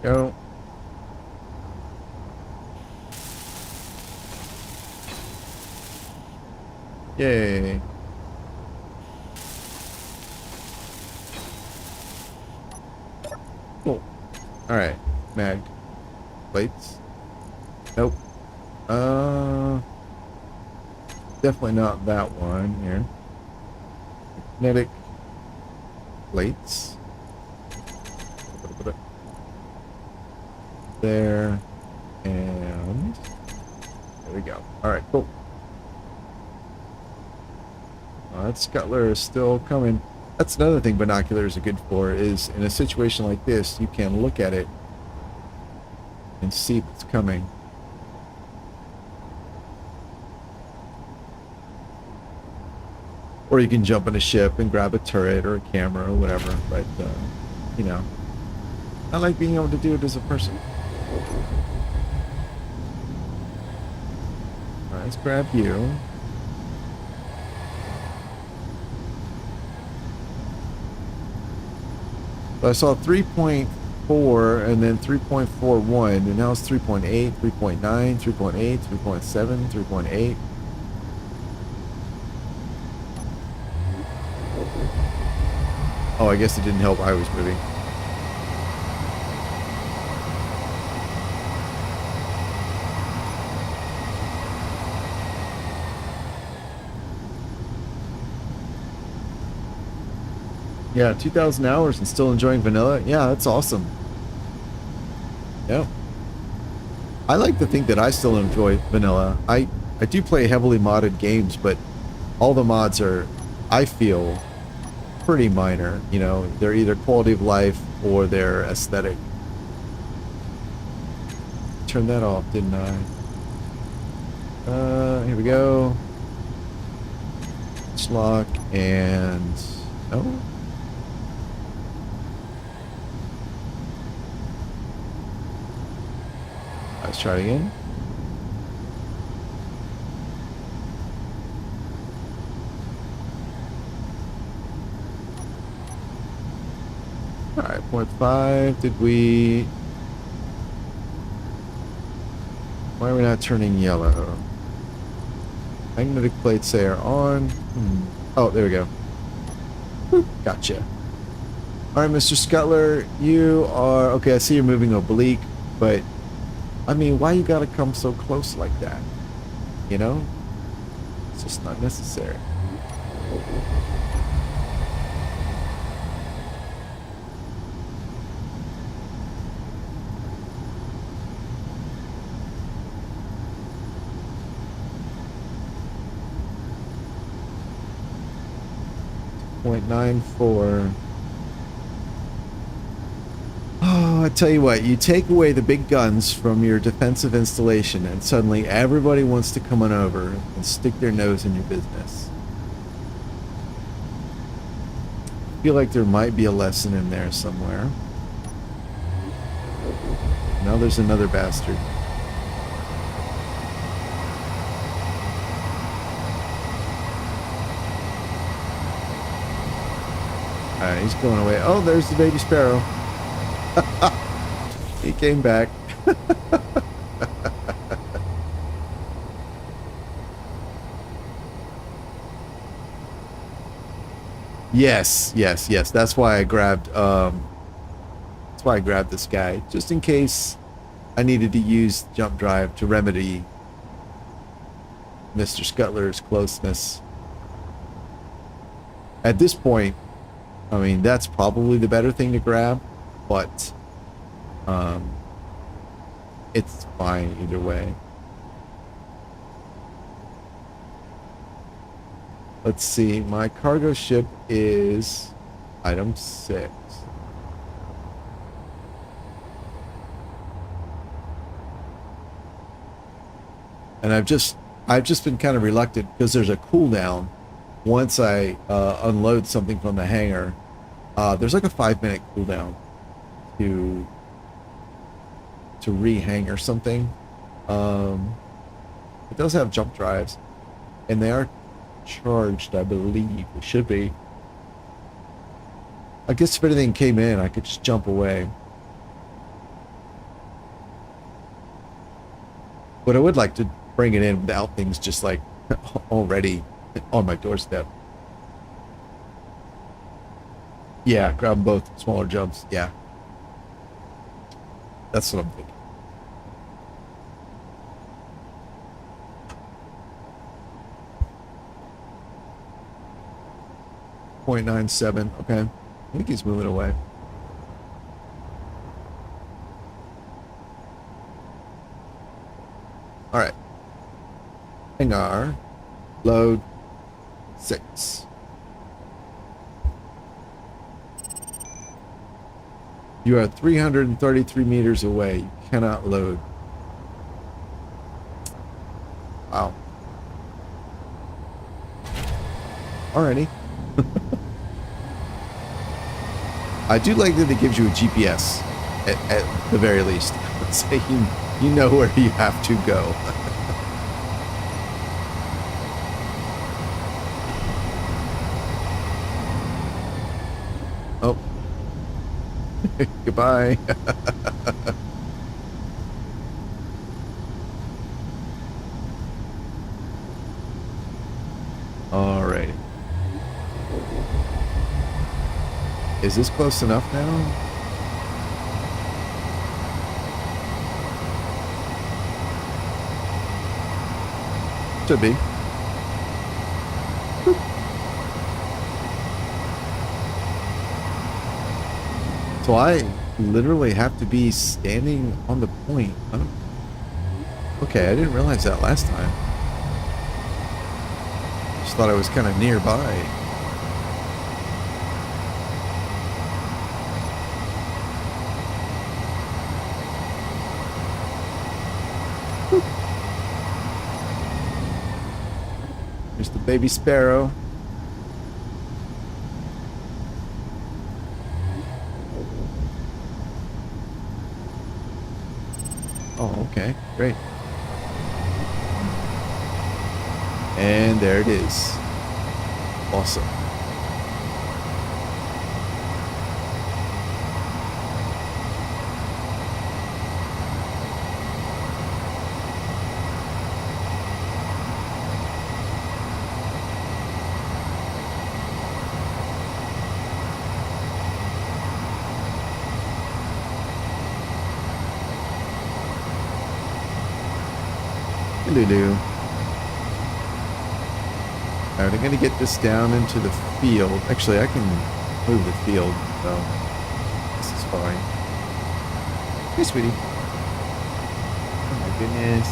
Go. Yay. Cool. Alright. Mag plates. Nope. Definitely not that one here. Magnetic plates. There. And there we go. Alright, cool. That scuttler is still coming. That's another thing binoculars are good for, is in a situation like this, you can look at it and see what's coming. Or you can jump in a ship and grab a turret or a camera or whatever. But, you know, I like being able to do it as a person. All right, let's grab you. So I saw 3.4 and then 3.41, and now it's 3.8, 3.9, 3.8, 3.7, 3.8. Oh, I guess it didn't help I was moving. Yeah, 2,000 hours and still enjoying vanilla. Yeah, that's awesome. Yeah. I like to think that I still enjoy vanilla. I do play heavily modded games, but all the mods are, I feel, pretty minor. You know, they're either quality of life or they're aesthetic. Turn that off, didn't I? Here we go. Lock and oh. Let's try it again. All right, 0.5. Did we? Why are we not turning yellow? Magnetic plates say are on. Oh, there we go. Boop, gotcha. All right, Mr. Scuttler, you are okay. I see you're moving oblique, but I mean, why you gotta come so close like that? You know, it's just not necessary. .94. Oh, I tell you what, you take away the big guns from your defensive installation and suddenly everybody wants to come on over and stick their nose in your business. I feel like there might be a lesson in there somewhere. Now there's another bastard. Alright, he's going away. Oh, there's the baby sparrow. He came back. Yes. That's why I grabbed this guy. Just in case I needed to use jump drive to remedy Mr. Scuttler's closeness. At this point, I mean, that's probably the better thing to grab, but it's fine either way. Let's see, my cargo ship is item 6. And I've just been kind of reluctant because there's a cooldown once I unload something from the hangar. There's like a 5-minute cooldown to rehang or something. It does have jump drives, and they are charged, I believe. It should be. I guess if anything came in, I could just jump away. But I would like to bring it in without things just like already on my doorstep. Yeah, grab both smaller jumps. Yeah. That's what I'm thinking. .97. Okay. I think he's moving away. All right. Hangar. Load 6. You are 333 meters away. You cannot load. Wow. Alrighty. I do like that it gives you a GPS at the very least. So you know where you have to go. Oh. Goodbye. Alright. Is this close enough now? Should be. So I literally have to be standing on the point. Okay, I didn't realize that last time. Just thought I was kind of nearby. There's the baby sparrow. Oh, okay, great. And there it is. Awesome. Hello. Alright, I'm gonna get this down into the field. Actually, I can move the field, so this is fine. Hey, sweetie. Oh my goodness.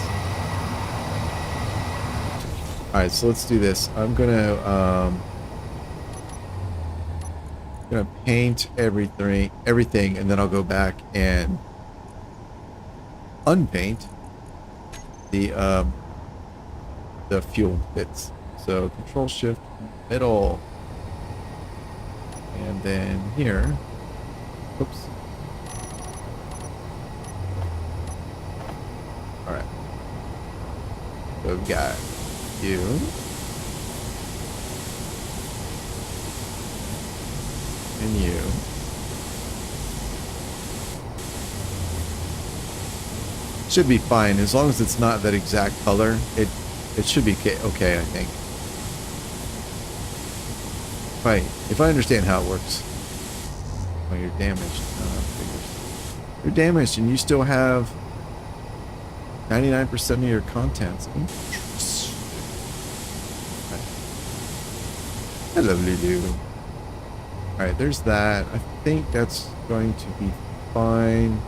Alright, so let's do this. I'm gonna paint everything, and then I'll go back and unpaint the fuel bits. So control shift middle, and then here, oops. All right. So we've got you. And you. Should be fine as long as it's not that exact color. It should be okay, I think. Right, if I understand how it works. Oh, you're damaged. You're damaged, and you still have 99% of your contents. Hello, Lulu. Alright, there's that. I think that's going to be fine.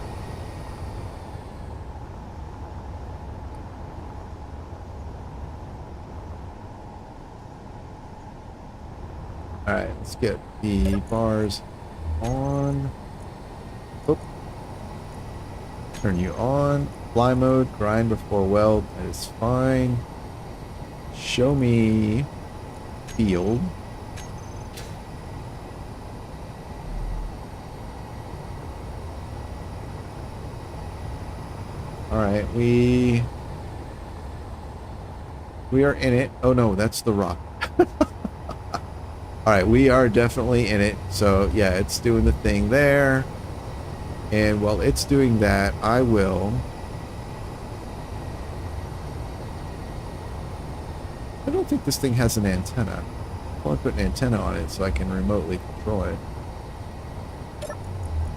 Alright, let's get the bars on. Oop. Turn you on. Fly mode, grind before weld. That is fine. Show me field. Alright, we are in it. Oh no, that's the rock. Alright, we are definitely in it. So yeah, it's doing the thing there. And while it's doing that, I don't think this thing has an antenna. I want to put an antenna on it so I can remotely control it.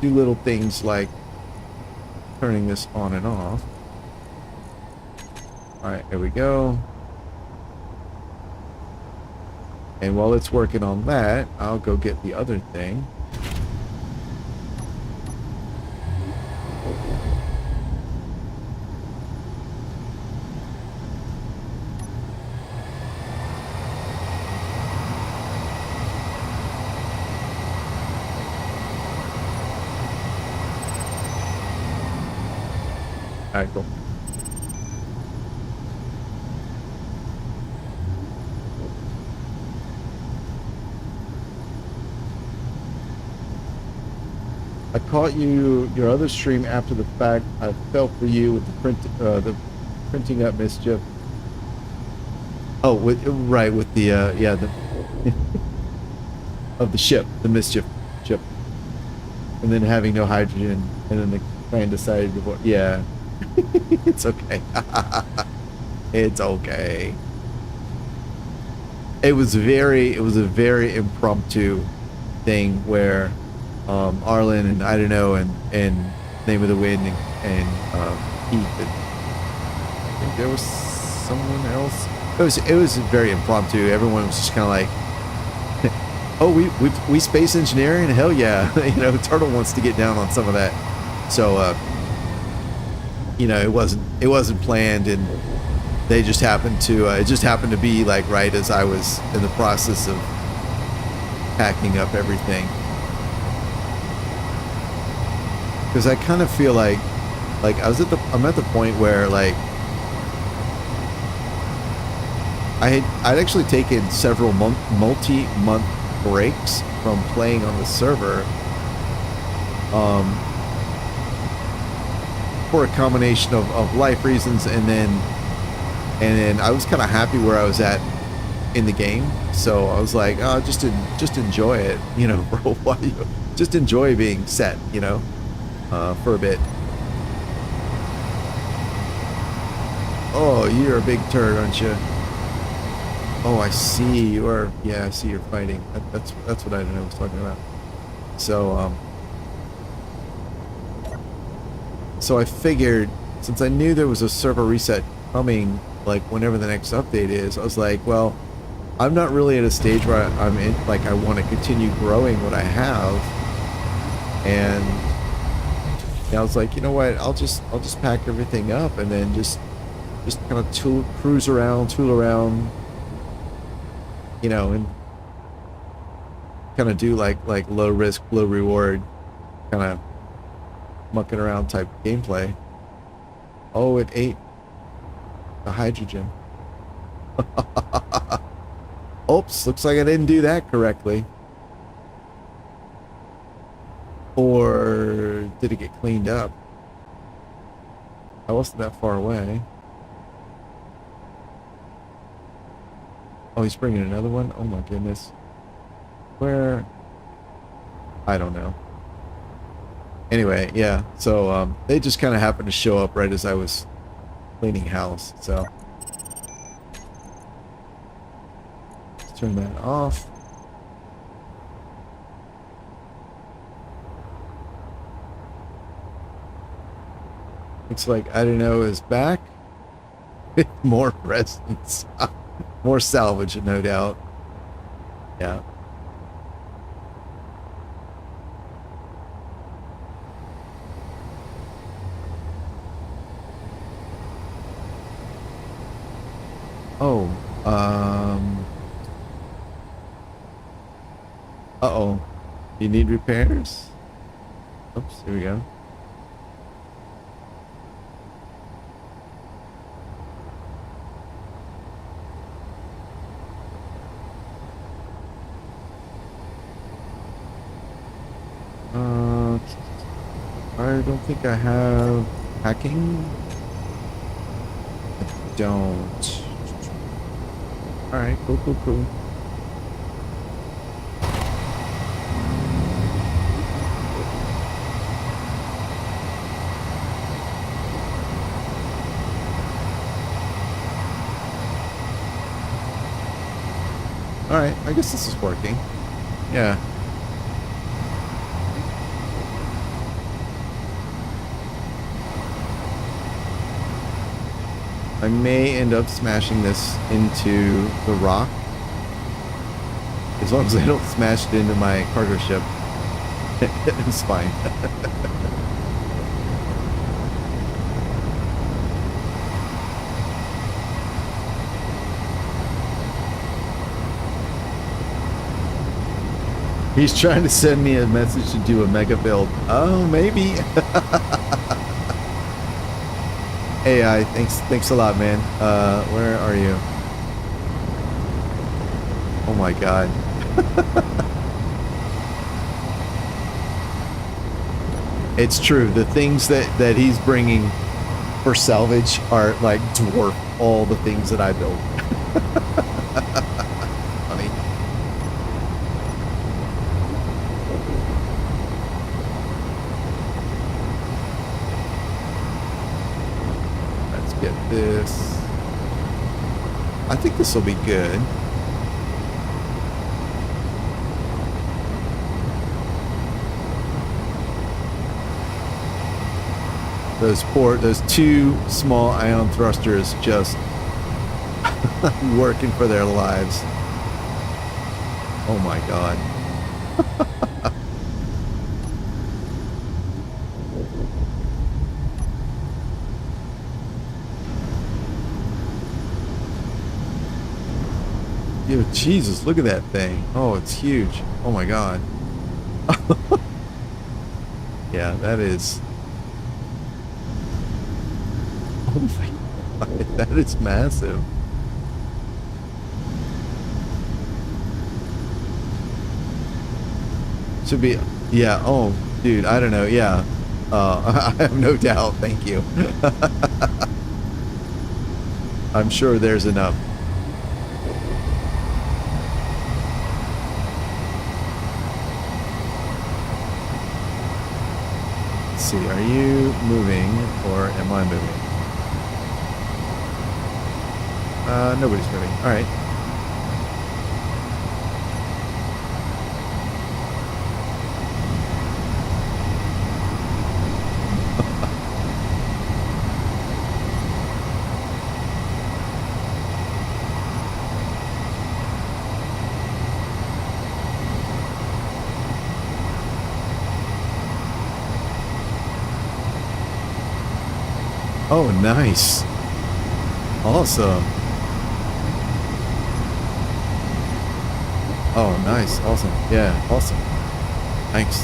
Do little things like turning this on and off. Alright, there we go. And while it's working on that, I'll go get the other thing. Alright, cool. I caught your other stream after the fact. I fell for you with the printing up mischief. Oh, with right with the yeah the of the ship, the mischief ship, and then having no hydrogen, and then the plane decided to yeah. It's okay. It's okay. It was a very impromptu thing where Arlen and EyeDunno and Name of the Wind and Heath and I think there was someone else. It was very impromptu. Everyone was just kind of like, oh, we space engineering, hell yeah. You know, Turtle wants to get down on some of that. So you know, it wasn't planned, and they just happened to it just happened to be like right as I was in the process of packing up everything. Because I kind of feel like I'm at the point where like I'd actually taken several multi-month breaks from playing on the server for a combination of life reasons, and then I was kind of happy where I was at in the game, so I was like, oh, just enjoy it, you know, for a while. Just enjoy being set, you know, for a bit. Oh, you're a big turd, aren't you? Oh, I see you are. Yeah, I see you're fighting. That's what I was talking about. So so I figured, since I knew there was a server reset coming, like whenever the next update is, I was like, well, I'm not really at a stage where I'm in, like, I want to continue growing what I have, and I was like, you know what, I'll just pack everything up and then just kind of tool around, you know, and kind of do like low risk, low reward, kind of mucking around type gameplay. Oh, it ate the hydrogen. Oops, looks like I didn't do that correctly. Or did it get cleaned up? I wasn't that far away. Oh, he's bringing another one? Oh my goodness. Where? I don't know. Anyway, yeah, so they just kind of happened to show up right as I was cleaning house, so let's turn that off. Looks like EyeDunno is back with more presents. More salvage, no doubt. Yeah. Oh, uh-oh. You need repairs? Oops, here we go. I don't think I have hacking. I don't. Alright, cool. Alright, I guess this is working. Yeah. I may end up smashing this into the rock. As long as I don't smash it into my cargo ship. It's fine. He's trying to send me a message to do a mega build. Oh, maybe. AI, thanks a lot, man. Where are you? Oh my god. It's true. The things that he's bringing for salvage are like dwarf all the things that I built. Funny. Let's get this. I think this will be good. Those two small ion thrusters just working for their lives. Oh my god. Yo, Jesus, look at that thing. Oh, it's huge. Oh my god. Yeah, that is. Oh my god, that is massive. Should be, yeah, oh, dude, I don't know, yeah. I have no doubt, thank you. I'm sure there's enough. Let's see, are you moving or am I moving? Nobody's moving. All right. Oh, nice. Awesome. Oh, nice. Awesome. Yeah, awesome. Thanks.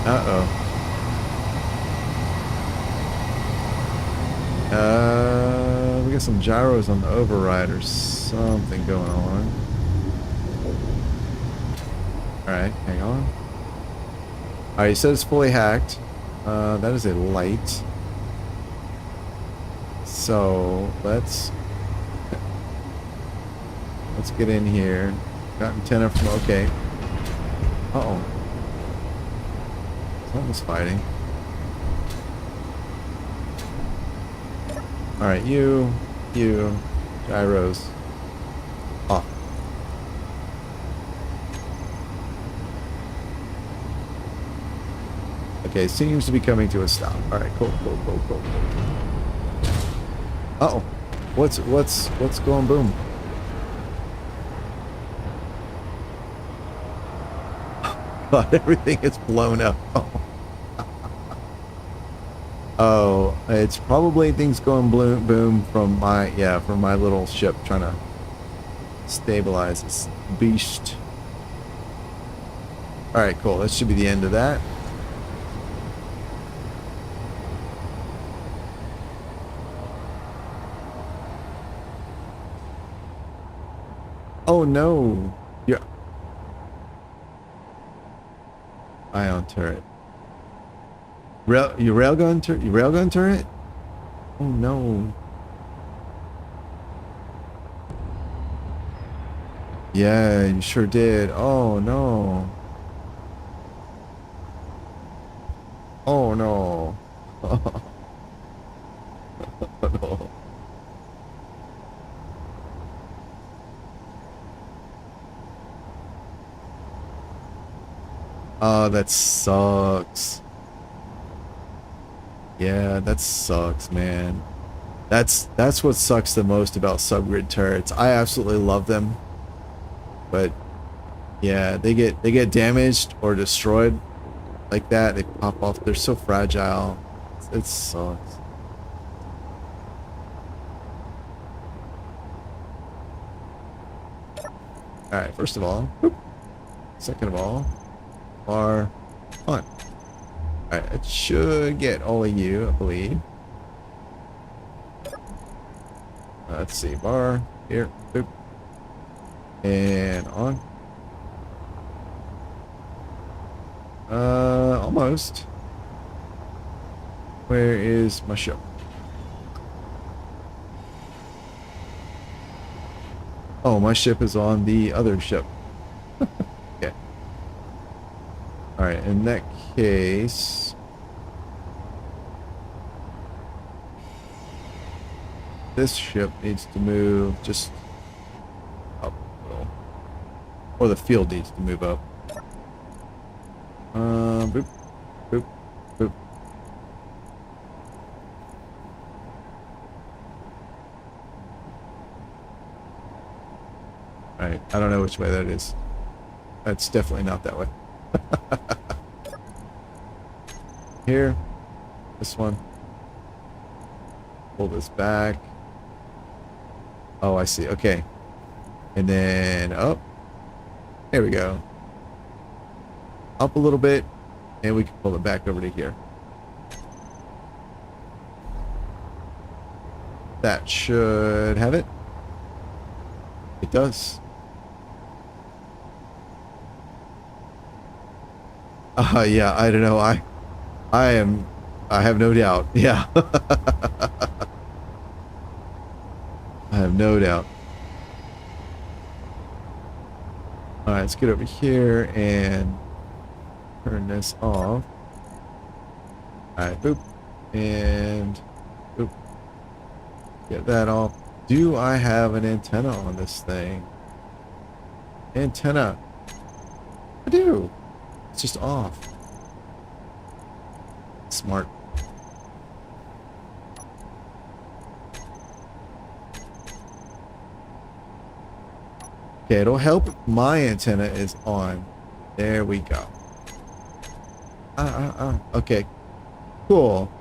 Uh-oh. We got some gyros on the override or something going on. Alright, hang on. Alright, he says it's fully hacked. That is a light. So, let's get in here. Got antenna from, okay. Uh-oh. Someone's fighting. Alright, you, gyros. Off. Okay, seems to be coming to a stop. Alright, cool. Uh-oh. What's going boom? God, everything is blown up. Oh, it's probably things going boom from my little ship trying to stabilize this beast. All right, cool. That should be the end of that. Oh no! Yeah. Ion turret. Your railgun turret? Oh no. Yeah, you sure did. Oh no. Oh no. Oh no. Oh, that sucks. Yeah, that sucks, man. That's what sucks the most about subgrid turrets. I absolutely love them, but yeah, they get damaged or destroyed like that. They pop off. They're so fragile. It sucks. Alright, first of all, boop. Second of all, bar on. Alright, it should get all of you, I believe. Let's see, bar, here, boop. And on. Almost. Where is my ship? Oh, my ship is on the other ship. Okay. Alright, in that case... this ship needs to move just up a little. Or the field needs to move up. Boop, boop, boop. Alright, I don't know which way that is. That's definitely not that way. Here. This one. Pull this back. Oh, I see. Okay. And then up. There we go. Up a little bit. And we can pull it back over to here. That should have it. It does. Yeah, I don't know. I have no doubt. Yeah. I have no doubt. Alright, let's get over here and turn this off. Alright, boop. And boop. Get that off. Do I have an antenna on this thing? Antenna. I do. It's just off. Smart. Okay, it'll help my antenna is on. There we go. Okay. Cool.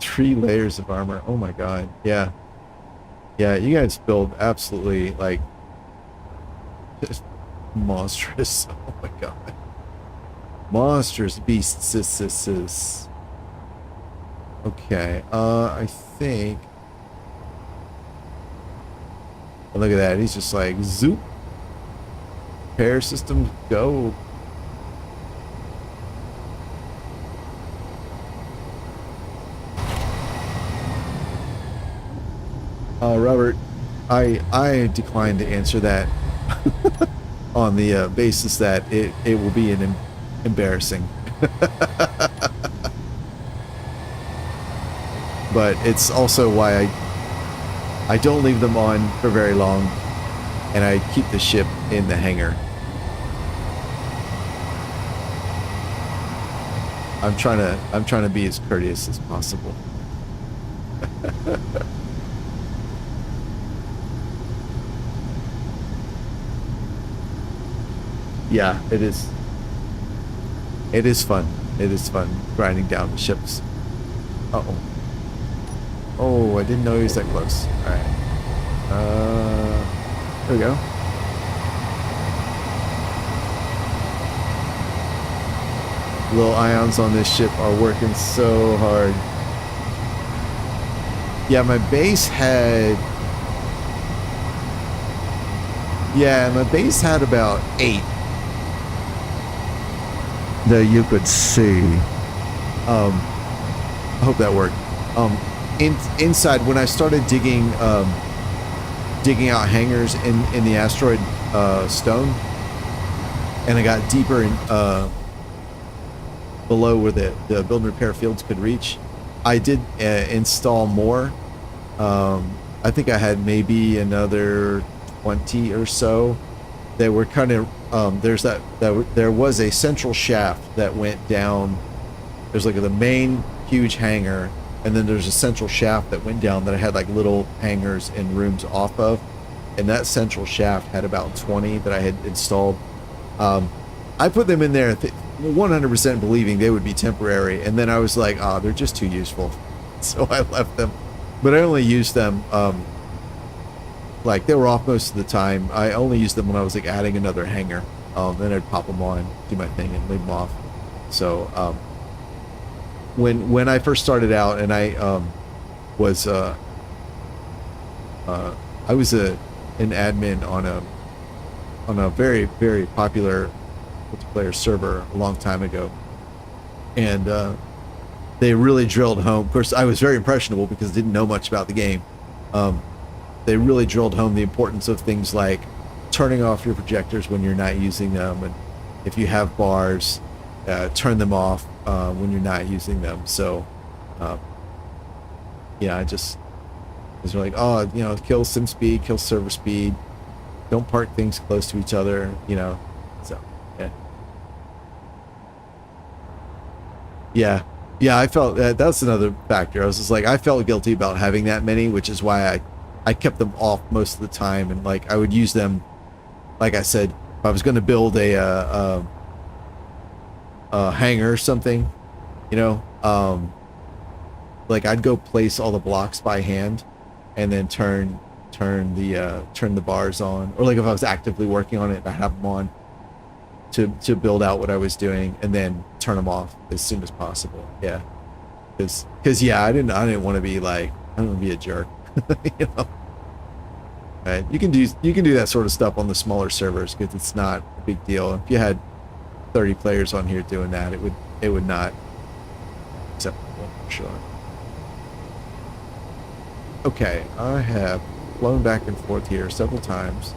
3 layers of armor. Oh my god. Yeah. Yeah, you guys build absolutely, like, just monstrous. Oh my god. Monstrous beasts. Okay. I think... oh, look at that. He's just like, zoop. Repair system, go. Robert, I decline to answer that on the basis that it will be an embarrassing. But it's also why I don't leave them on for very long, and I keep the ship in the hangar. I'm trying to be as courteous as possible. Yeah, it is. It is fun. It is fun grinding down the ships. Uh-oh. Oh, I didn't know he was that close. Alright. There we go. Little ions on this ship are working so hard. Yeah, my base had... yeah, my base had about 8 that you could see. I hope that worked. Inside, when I started digging out hangars in the asteroid stone, and I got deeper in below where the build and repair fields could reach, I did install more. I think I had maybe another 20 or so. They were kind of there was a central shaft that went down. There's like the main huge hangar, and then there's a central shaft that went down that I had like little hangars and rooms off of, and that central shaft had about 20 that I had installed. I put them in there 100% believing they would be temporary, and then I was like, oh, they're just too useful, so I left them. But I only used them like they were off most of the time. I only used them when I was like adding another hanger. Then I'd pop them on, do my thing, and leave them off. So when I first started out, and was I was an admin on a very, very popular multiplayer server a long time ago, and they really drilled home. Of course, I was very impressionable because I didn't know much about the game. They really drilled home the importance of things like turning off your projectors when you're not using them, and if you have bars, turn them off when you're not using them. So yeah, I just was like, oh, you know, kill sim speed, kill server speed, don't park things close to each other, you know. So yeah, I felt that's another factor. I was just like, I felt guilty about having that many, which is why I kept them off most of the time, and like I would use them, like I said, if I was going to build a hangar or something, you know, like I'd go place all the blocks by hand, and then turn the bars on, or like if I was actively working on it, I have them on to build out what I was doing, and then turn them off as soon as possible. Yeah, because yeah, I didn't want to be like, I don't want to be a jerk. You know, right? You can do that sort of stuff on the smaller servers because it's not a big deal. If you had 30 players on here doing that, it would not acceptable for sure. Okay, I have flown back and forth here several times.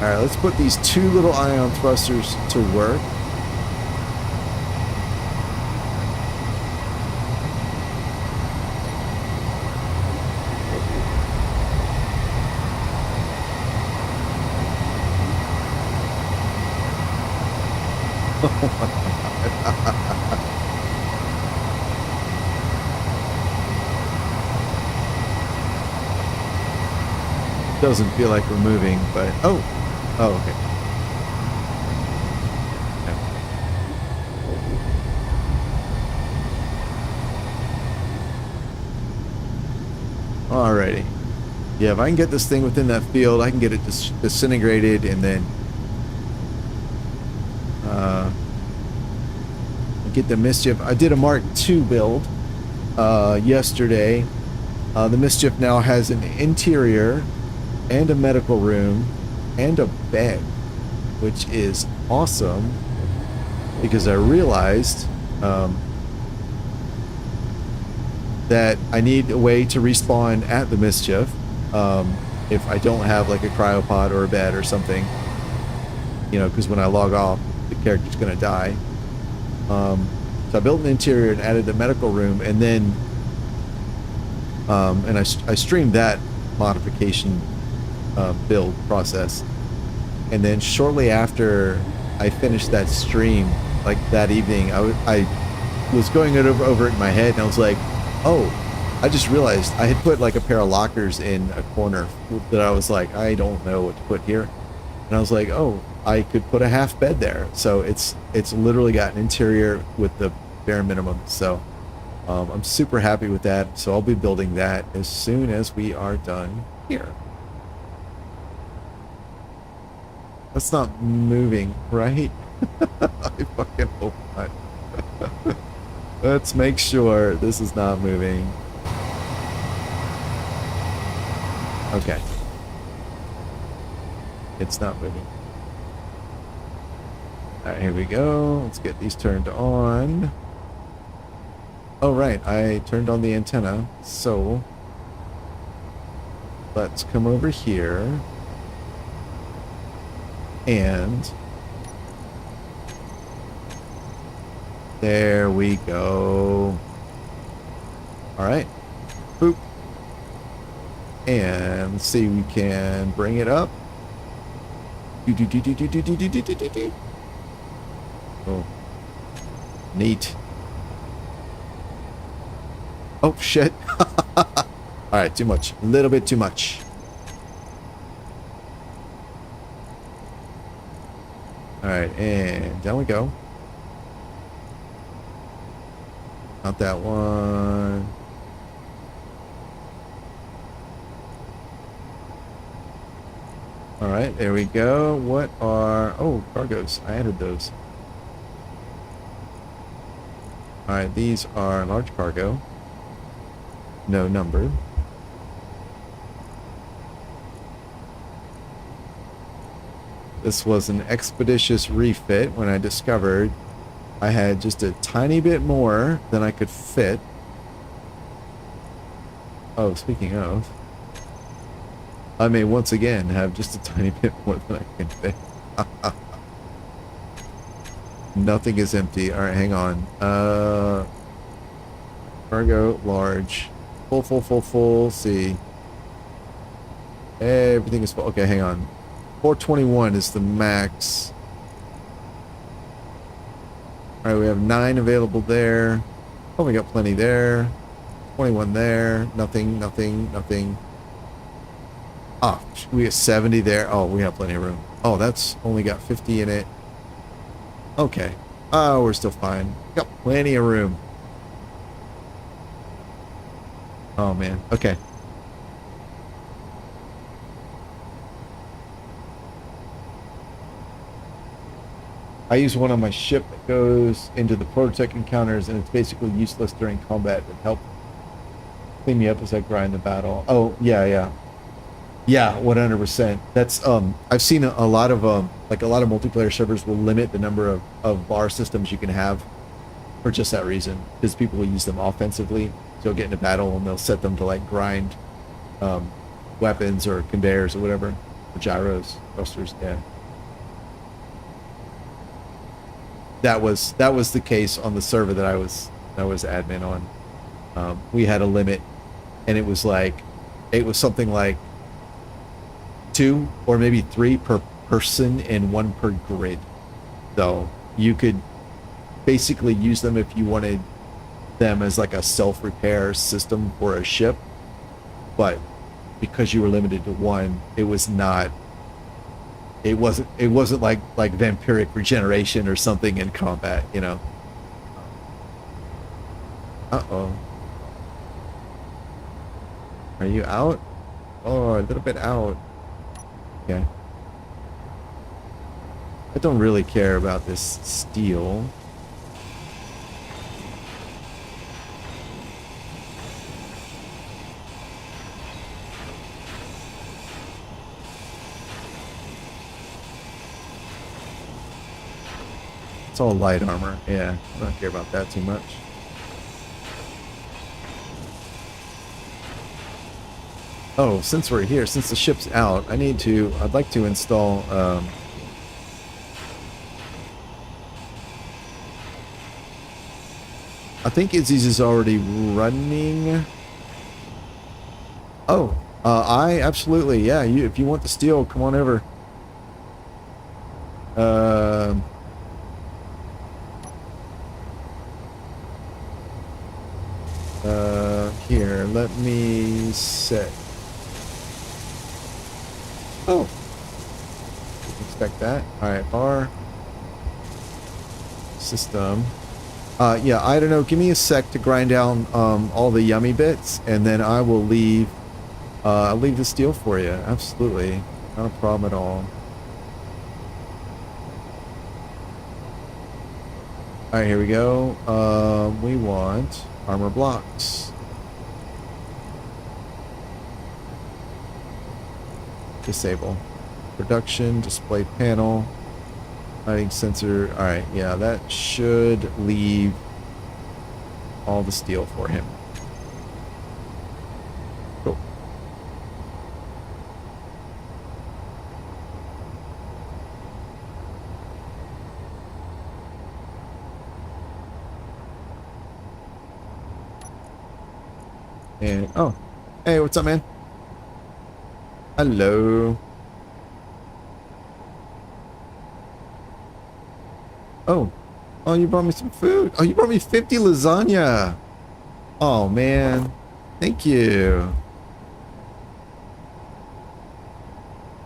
Alright, let's put these two little ion thrusters to work. Doesn't feel like we're moving, but oh, okay. Alrighty. Yeah, if I can get this thing within that field, I can get it disintegrated, and then get the Mischief. I did a Mark II build yesterday. The Mischief now has an interior and a medical room and a bed, which is awesome because I realized that I need a way to respawn at the Mischief if I don't have like a cryopod or a bed or something, you know, because when I log off, the character's gonna die. So I built an interior and added the medical room, and then and I streamed that modification build process, and then shortly after I finished that stream, like that evening, I was going over it in my head, and I was like, oh, I just realized I had put like a pair of lockers in a corner that I was like, I don't know what to put here, and I was like, oh, I could put a half bed there. So it's literally got an interior with the bare minimum. So I'm super happy with that. So I'll be building that as soon as we are done here. That's not moving, right? I fucking hope not. Let's make sure this is not moving. Okay. It's not moving. Alright, here we go. Let's get these turned on. Oh, right. I turned on the antenna. So, let's come over here. And there we go. Alright. Boop. And let's see, we can bring it up. Oh, neat. Oh, shit. Alright, too much. A little bit too much. Alright, and down we go. Not that one. All right, there we go. What are... Oh, cargoes. I added those. All right, these are large cargo. No number. This was an expeditious refit when I discovered I had just a tiny bit more than I could fit. Oh, speaking of, I may once again have just a tiny bit more than I can fit. Nothing is empty. All right, hang on. Cargo, large. Full, full, full, full. See. Everything is full. Okay, hang on. 421 is the max. All right, we have 9 available there. Oh, we got plenty there. 21 there. Nothing, nothing, nothing. Oh, we got 70 there. Oh, we have plenty of room. Oh, that's only got 50 in it. Okay. Oh, we're still fine. Got plenty of room. Oh, man. Okay. I use one on my ship that goes into the prototech encounters, and it's basically useless during combat. It helps clean me up as I grind the battle. Oh, yeah, yeah. Yeah, 100%. That's I've seen a lot of like a lot of multiplayer servers will limit the number of bar systems you can have for just that reason, because people will use them offensively. So they'll get into battle and they'll set them to like grind weapons or conveyors or whatever, or gyros, thrusters. Yeah, that was the case on the server that I was admin on. We had a limit, and it was something like 2 or maybe 3 per person and 1 per grid. So you could basically use them if you wanted them as like a self-repair system for a ship, but because you were limited to 1, it wasn't like vampiric regeneration or something in combat, you know. Uh-oh. Are you out? Oh, a little bit out. Okay. I don't really care about this steel. It's all light armor. Yeah, I don't care about that too much. Oh, since we're here, since the ship's out, I'd like to install, I think Izzy's is already running. Oh, absolutely, yeah, if you want the steel, come on over. Here, let me set. Oh, didn't expect that. All right, bar system. Yeah, I don't know. Give me a sec to grind down all the yummy bits, and then I will leave. I'll leave the steel for you. Absolutely, not a problem at all. All right, here we go. We want armor blocks. Disable. Production, display panel, lighting sensor. All right, yeah, that should leave all the steel for him. Cool. And, oh, hey, what's up, man? Hello. Oh. Oh, you brought me some food. Oh, you brought me 50 lasagna. Oh, man. Thank you.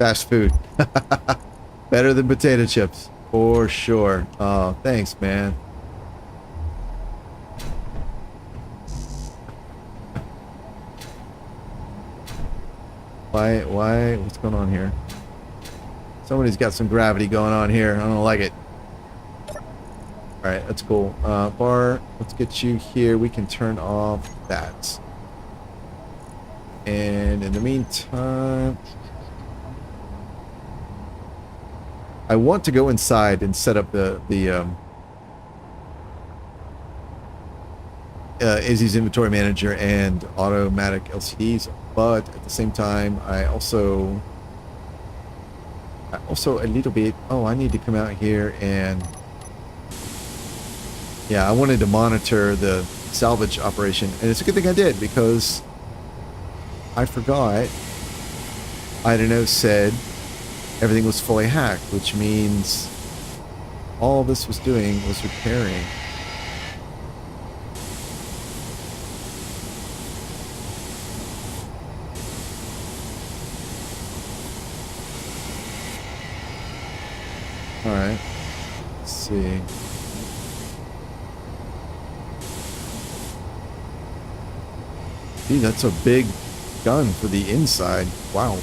Fast food. Better than potato chips. For sure. Oh, thanks, man. Why? What's going on here? Somebody's got some gravity going on here. I don't like it. Alright, that's cool. Bar, let's get you here. We can turn off that. And in the meantime, I want to go inside and set up the Izzy's inventory manager and automatic LCDs, but at the same time, I also a little bit. Oh, I need to come out here and yeah, I wanted to monitor the salvage operation, and it's a good thing I did because I forgot. EyeDunno said everything was fully hacked, which means all this was doing was repairing. Alright. Let's see. Gee, that's a big gun for the inside. Wow.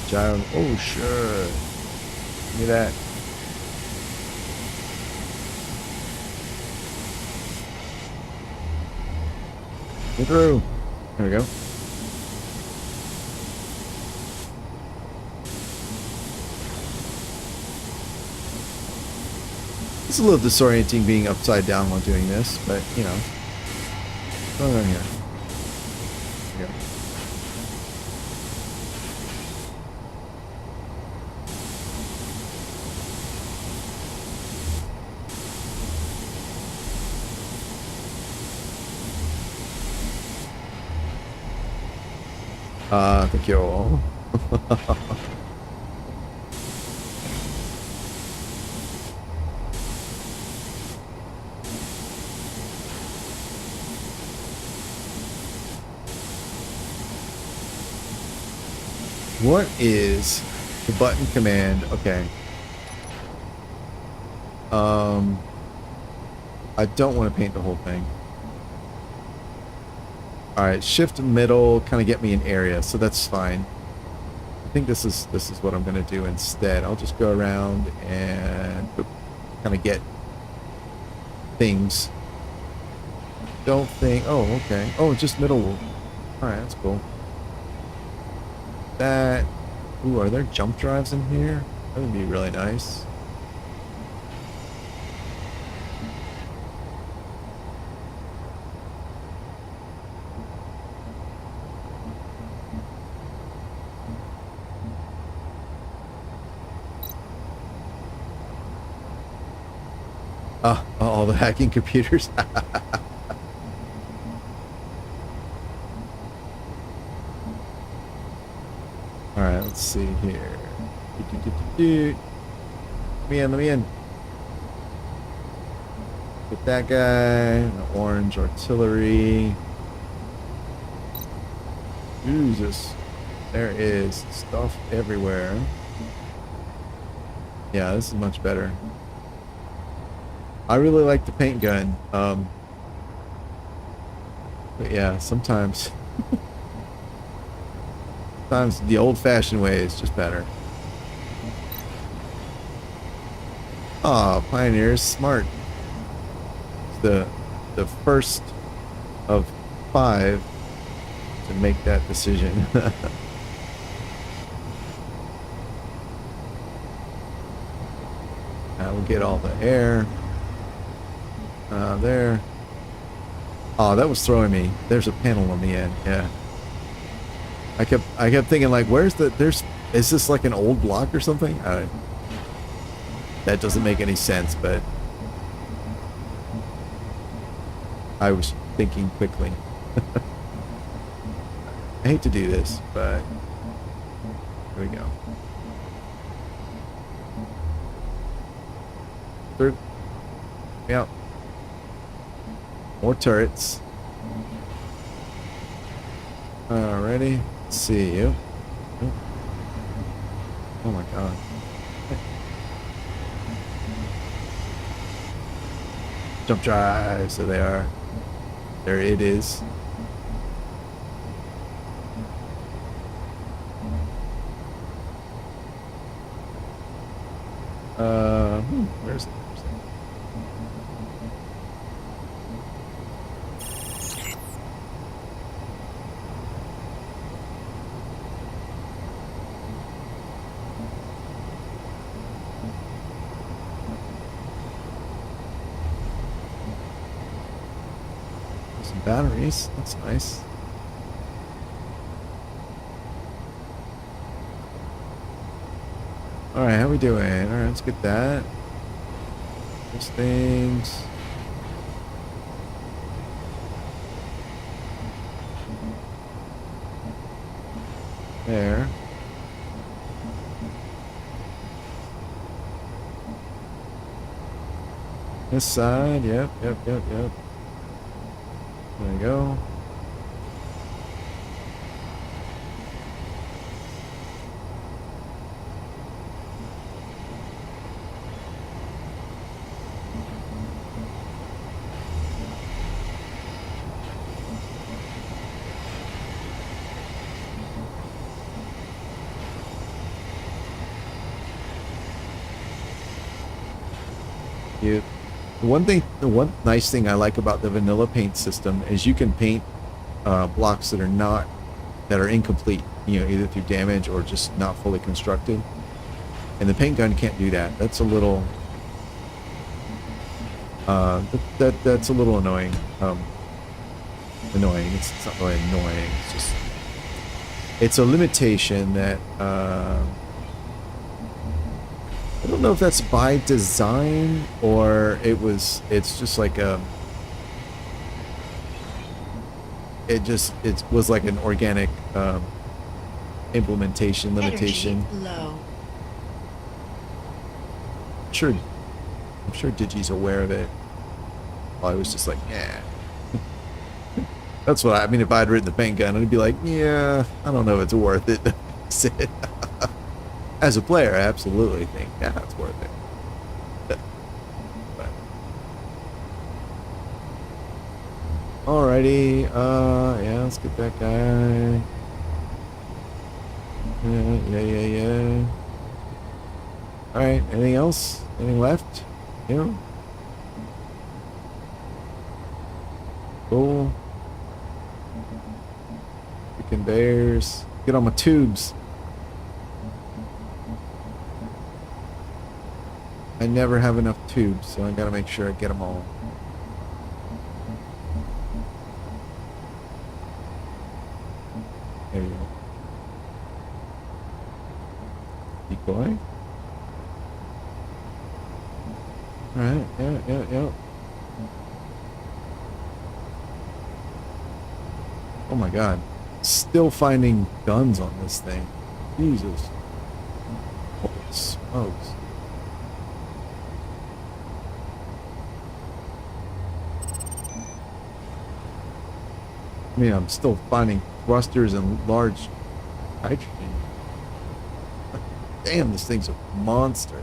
Gyro. Oh, sure. Give me that. Get through. There we go. It's a little disorienting being upside down while doing this, but you know. What's going on here? There we go. Thank you all. What is the button command? Okay. I don't want to paint the whole thing. Alright, shift middle, kind of get me an area, so that's fine. I think this is what I'm going to do instead. I'll just go around and kind of get things. Don't think... Oh, okay. Oh, just middle. Alright, that's cool. That... Ooh, are there jump drives in here? That would be really nice. All the hacking computers. Alright, let's see here. Let me in. Get that guy. The orange artillery. Jesus. There is stuff everywhere. Yeah, this is much better. I really like the paint gun. But yeah, sometimes the old-fashioned way is just better. Aw, Pioneer's smart. It's the first of 5 to make that decision. We'll get all the air. There. Oh, that was throwing me. There's a panel on the end. Yeah. I kept thinking like, is this like an old block or something? That doesn't make any sense, but I was thinking quickly. I hate to do this, but here we go. Through. Yep. More turrets. Alrighty. See you. Oh my god. Jump drive. So they are. There it is. Where's it? Some batteries. That's nice. Alright, how we doing? Alright, let's get that. Those things. There. This side, yep. There we go. Cute. The one nice thing I like about the vanilla paint system is you can paint blocks that are incomplete, you know, either through damage or just not fully constructed. And the paint gun can't do that. That's a little that's a little annoying. Annoying. It's not really annoying. It's just it's a limitation that I don't know if that's by design or it's just like it was like an organic implementation limitation. Energy low. I'm sure Digi's aware of it. Well, I was just like, yeah. That's what I mean. If I'd written the paint gun, I'd be like, yeah, I don't know if it's worth it. As a player, I absolutely think, yeah, it's worth it. But. Alrighty, yeah, let's get that guy. Yeah. Alright, anything else? Anything left? Yeah. Cool. Conveyors. Get on my tubes. I never have enough tubes, so I gotta make sure I get them all. There you go. Decoy. Alright, yeah. Oh my god. Still finding guns on this thing. Jesus. Holy smokes. I mean, I'm still finding thrusters and large hydrogen. Damn, this thing's a monster.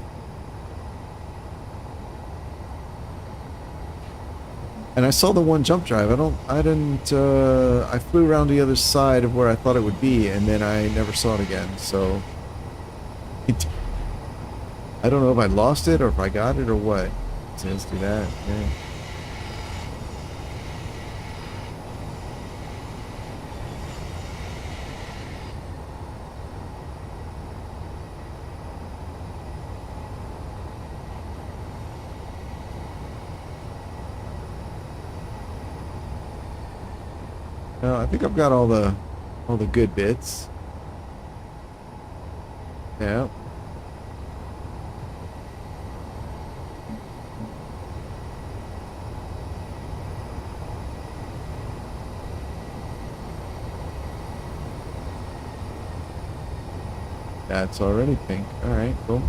And I saw the one jump drive. I flew around the other side of where I thought it would be, and then I never saw it again, so. I don't know if I lost it or if I got it or what. So let's do that, yeah. No, I think I've got all the good bits. Yeah. That's already pink. Alright, cool.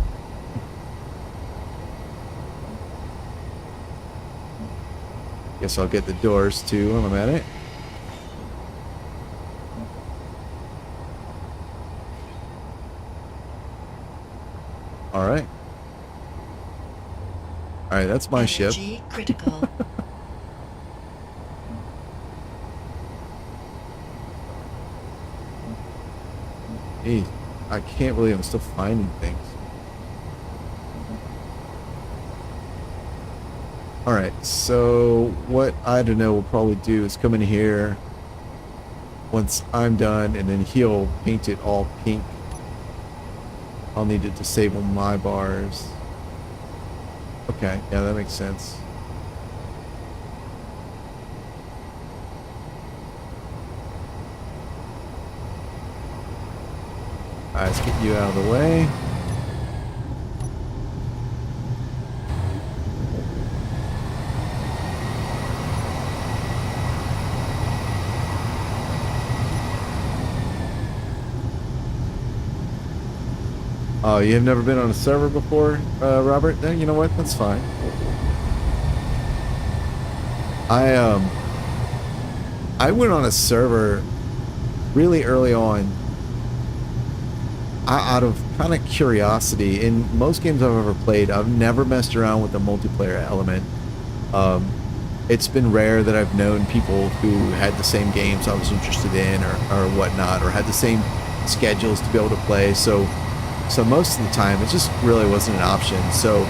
Guess I'll get the doors too while I'm at it. Alright. Alright, that's my ship. Energy critical. Hey, I can't believe I'm still finding things. Alright, so what EyeDunno will probably do is come in here once I'm done, and then he'll paint it all pink. I'll need to disable my bars. Okay, yeah, that makes sense. Alright, let's get you out of the way. Oh, you have never been on a server before, Robert? Then you know what? That's fine. I went on a server really early on, out of kind of curiosity. In most games I've ever played, I've never messed around with the multiplayer element. It's been rare that I've known people who had the same games I was interested in, or whatnot, or had the same schedules to be able to play. So most of the time, it just really wasn't an option. So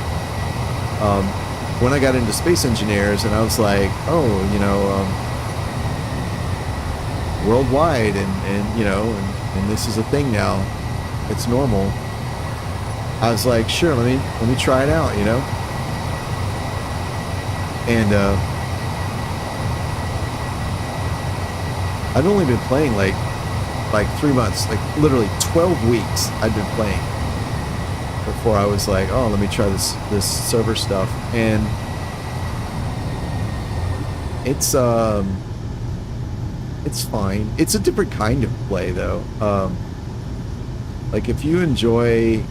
when I got into space engineers, and I was like, oh, you know, worldwide, and you know, and this is a thing now. It's normal. I was like, sure, let me try it out, you know. And I'd only been playing like 3 months, like literally 12 weeks I'd been playing before I was like, oh, let me try this server stuff. And it's fine. It's a different kind of play though. Like if you enjoy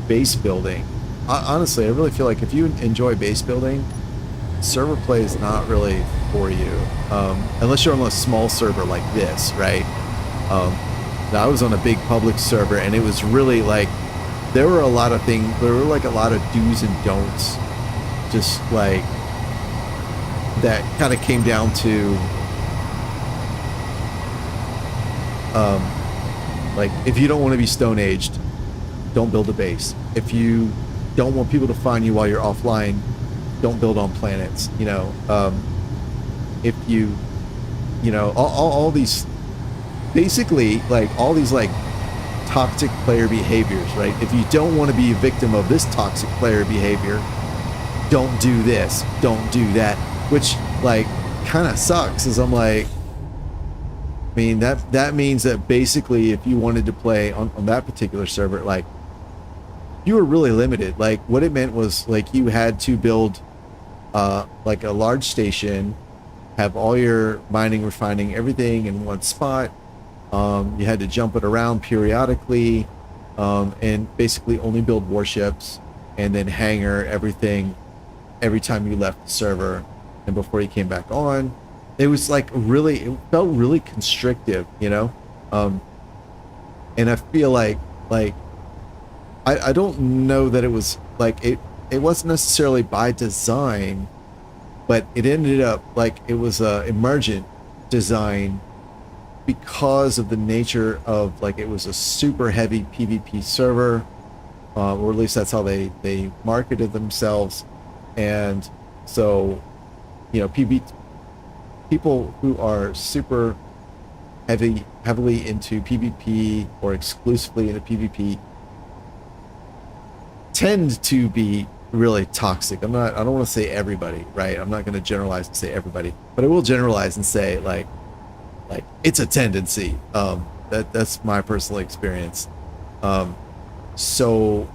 base building, honestly, I really feel like if you enjoy base building, server play is not really for you, unless you're on a small server like this, right? I was on a big public server, and it was really like there were a lot of things. There were like a lot of do's and don'ts, just like that kind of came down to like if you don't want to be stone aged, don't build a base. If you don't want people to find you while you're offline, don't build on planets. You know, if you know all these. Basically, like all these like toxic player behaviors, right? If you don't want to be a victim of this toxic player behavior, don't do this, don't do that, which like kind of sucks. Is I'm like, I mean that means that basically if you wanted to play on that particular server, like you were really limited. Like what it meant was like you had to build like a large station, have all your mining, refining, everything in one spot. You had to jump it around periodically, and basically only build warships, and then hangar everything every time you left the server and before you came back on. It was like really, it felt really constrictive, you know? And I feel like I don't know that it was like, it wasn't necessarily by design, but it ended up like it was a emergent design because of the nature of like it was a super heavy PvP server, or at least that's how they marketed themselves. And so, you know, people who are super heavily into PvP or exclusively into PvP tend to be really toxic. I don't want to say everybody, right? I'm not going to generalize and say everybody, but I will generalize and say like it's a tendency. That's my personal experience. So,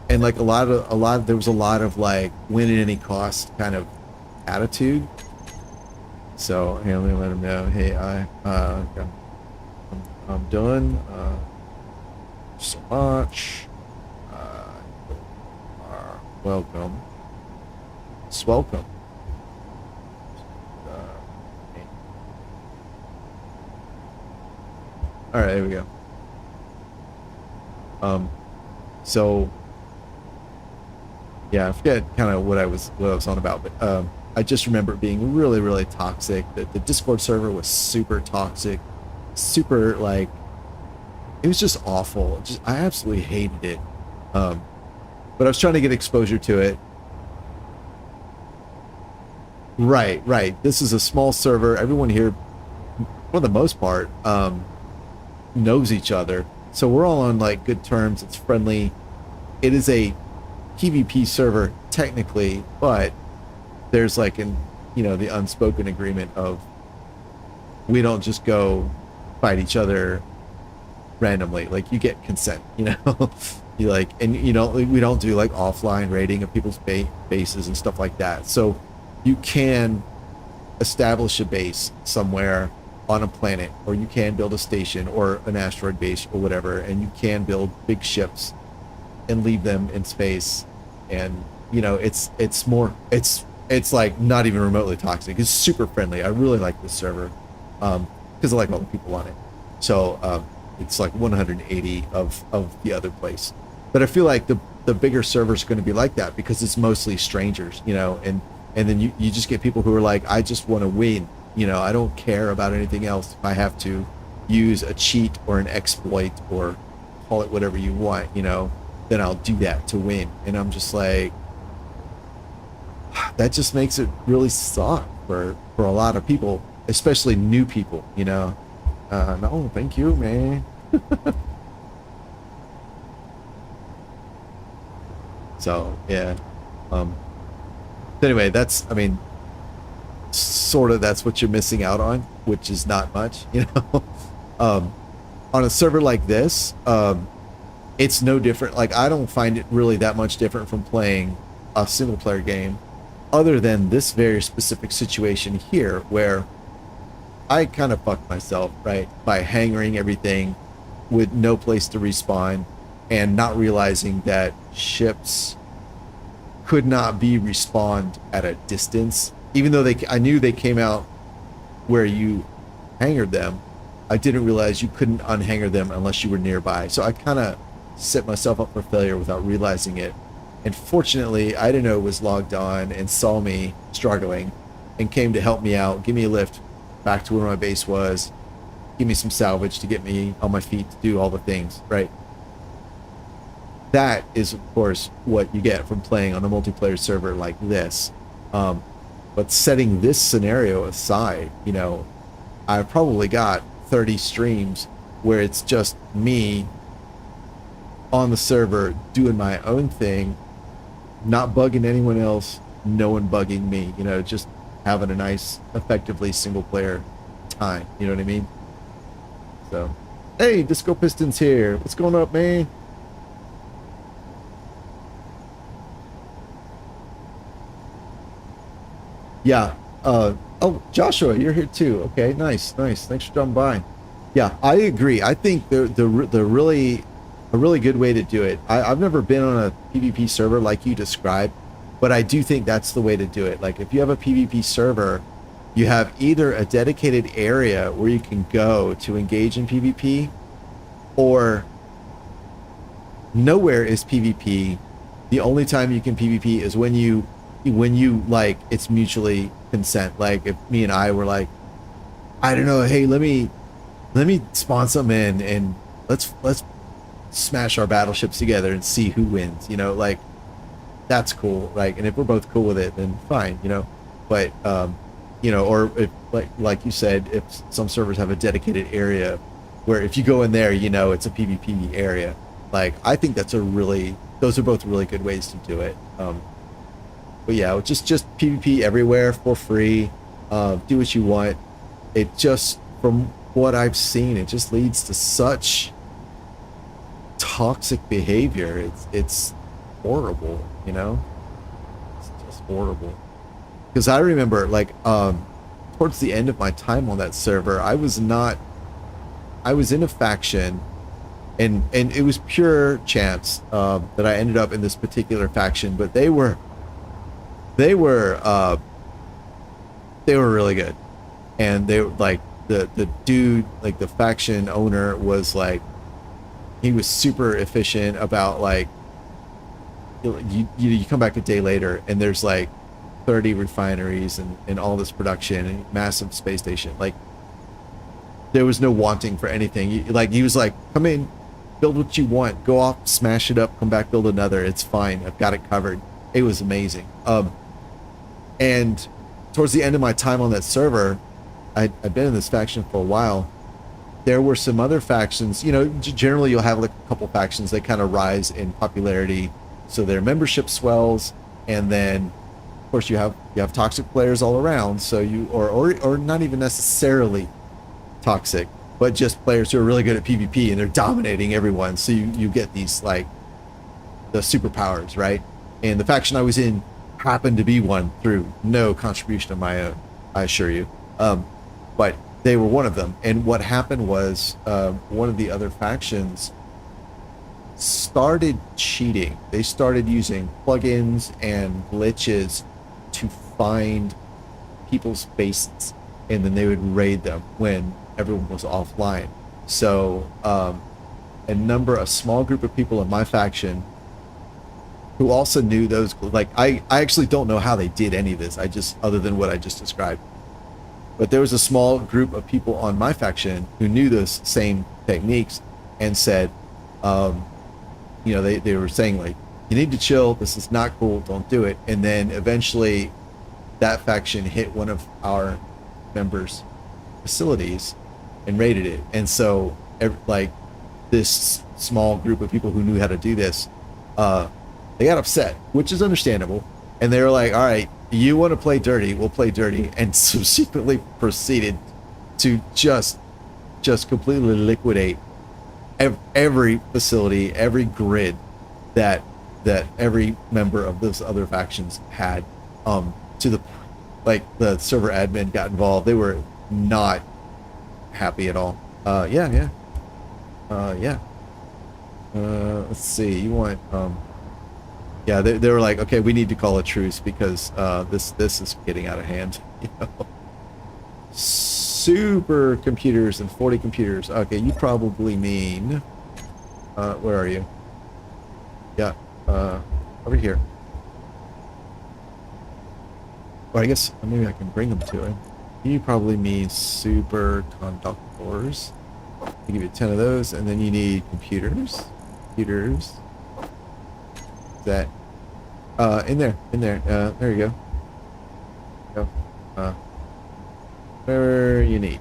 and like there was a lot of like win at any cost kind of attitude. So hey, let me let him know. Hey, I'm done. so much. You are welcome. Swelcome. All right, there we go. So yeah, I forget kind of what I was on about, but I just remember it being really, really toxic. That the Discord server was super toxic, super like it was just awful. Just I absolutely hated it. But I was trying to get exposure to it. Right, right. This is a small server. Everyone here, for the most part, knows each other. So we're all on like good terms. It's friendly. It is a PvP server technically, but there's like the unspoken agreement of we don't just go fight each other randomly. Like you get consent, you like, and we don't do like offline raiding of people's bases and stuff like that. So you can establish a base somewhere on a planet, or you can build a station or an asteroid base or whatever, and you can build big ships and leave them in space. And it's like not even remotely toxic. It's super friendly. I really like this server because I like all the people on it. So it's like 180 of the other place. But I feel like the bigger servers are going to be like that because it's mostly strangers, and then you just get people who are like, I just want to win. I don't care about anything else. If I have to use a cheat or an exploit or call it whatever you want, then I'll do that to win. And I'm just like, that just makes it really suck for a lot of people, especially new people, no, thank you, man. So, yeah. Anyway, that's sort of that's what you're missing out on, which is not much, on a server like this. It's no different. Like, I don't find it really that much different from playing a single player game, other than this very specific situation here where I kind of fucked myself, right, by hangering everything with no place to respawn and not realizing that ships could not be respawned at a distance. Even though I knew they came out where you hangered them, I didn't realize you couldn't unhanger them unless you were nearby. So I kind of set myself up for failure without realizing it. And fortunately, EyeDunno was logged on and saw me struggling and came to help me out, give me a lift back to where my base was, give me some salvage to get me on my feet to do all the things, right? That is, of course, what you get from playing on a multiplayer server like this. But setting this scenario aside, I've probably got 30 streams where it's just me on the server doing my own thing, not bugging anyone else, no one bugging me, just having a nice, effectively single player time. You know what I mean? So, hey, Disco Piston's here. What's going up, man? Yeah. Oh, Joshua, you're here too. Okay, nice, nice. Thanks for dropping by. Yeah, I agree. I think the really a really good way to do it. I've never been on a PvP server like you described, but I do think that's the way to do it. Like, if you have a PvP server, you have either a dedicated area where you can go to engage in PvP, or nowhere is PvP. The only time you can PvP is when you like, it's mutually consent. Like, if me and I were like, I don't know, hey, let me spawn some in and let's smash our battleships together and see who wins, like, that's cool. Like, and if we're both cool with it, then fine, but or if, like you said, if some servers have a dedicated area where if you go in there, it's a PvP area. Like, I think those are both really good ways to do it. But yeah, just PvP everywhere for free. Do what you want. It just, from what I've seen, it just leads to such toxic behavior. It's horrible, It's just horrible. Because I remember, like, towards the end of my time on that server, I was in a faction, and it was pure chance that I ended up in this particular faction. But they were really good, and they were like the dude, like the faction owner was like, he was super efficient about like, you come back a day later and there's like 30 refineries and all this production and massive space station. Like there was no wanting for anything. Like he was like, come in, build what you want, go off, smash it up, come back, build another. It's fine. I've got it covered. It was amazing. And towards the end of my time on that server, I've been in this faction for a while. There were some other factions, you know, generally you'll have like a couple factions that kind of rise in popularity. So their membership swells, and then of course you have toxic players all around. So you, or not even necessarily toxic, but just players who are really good at PvP and they're dominating everyone. So you get these like the superpowers, right? And the faction I was in happened to be one through no contribution of my own, I assure you. But they were one of them. And what happened was one of the other factions started cheating. They started using plugins and glitches to find people's bases, and then they would raid them when everyone was offline. So a small group of people in my faction who also knew those, like I actually don't know how they did any of this, I just, other than what I just described, but there was a small group of people on my faction who knew those same techniques and said, you know, they were saying like, you need to chill, this is not cool, don't do it. And then eventually that faction hit one of our members' facilities and raided it. And so like this small group of people who knew how to do this, they got upset, which is understandable. And they were like, all right, you want to play dirty, we'll play dirty. And subsequently proceeded to just completely liquidate every facility, every grid that every member of those other factions had, to the, like the server admin got involved. They were not happy at all. Yeah. Let's see, you want, yeah, they were like, okay, we need to call a truce because this is getting out of hand. You know? Super computers and 40 computers. Okay, you probably mean, where are you? Yeah, over here. Or I guess maybe I can bring them to it. You probably mean superconductors. I'll give you 10 of those, and then you need computers. That in there, there you go. Whatever you need.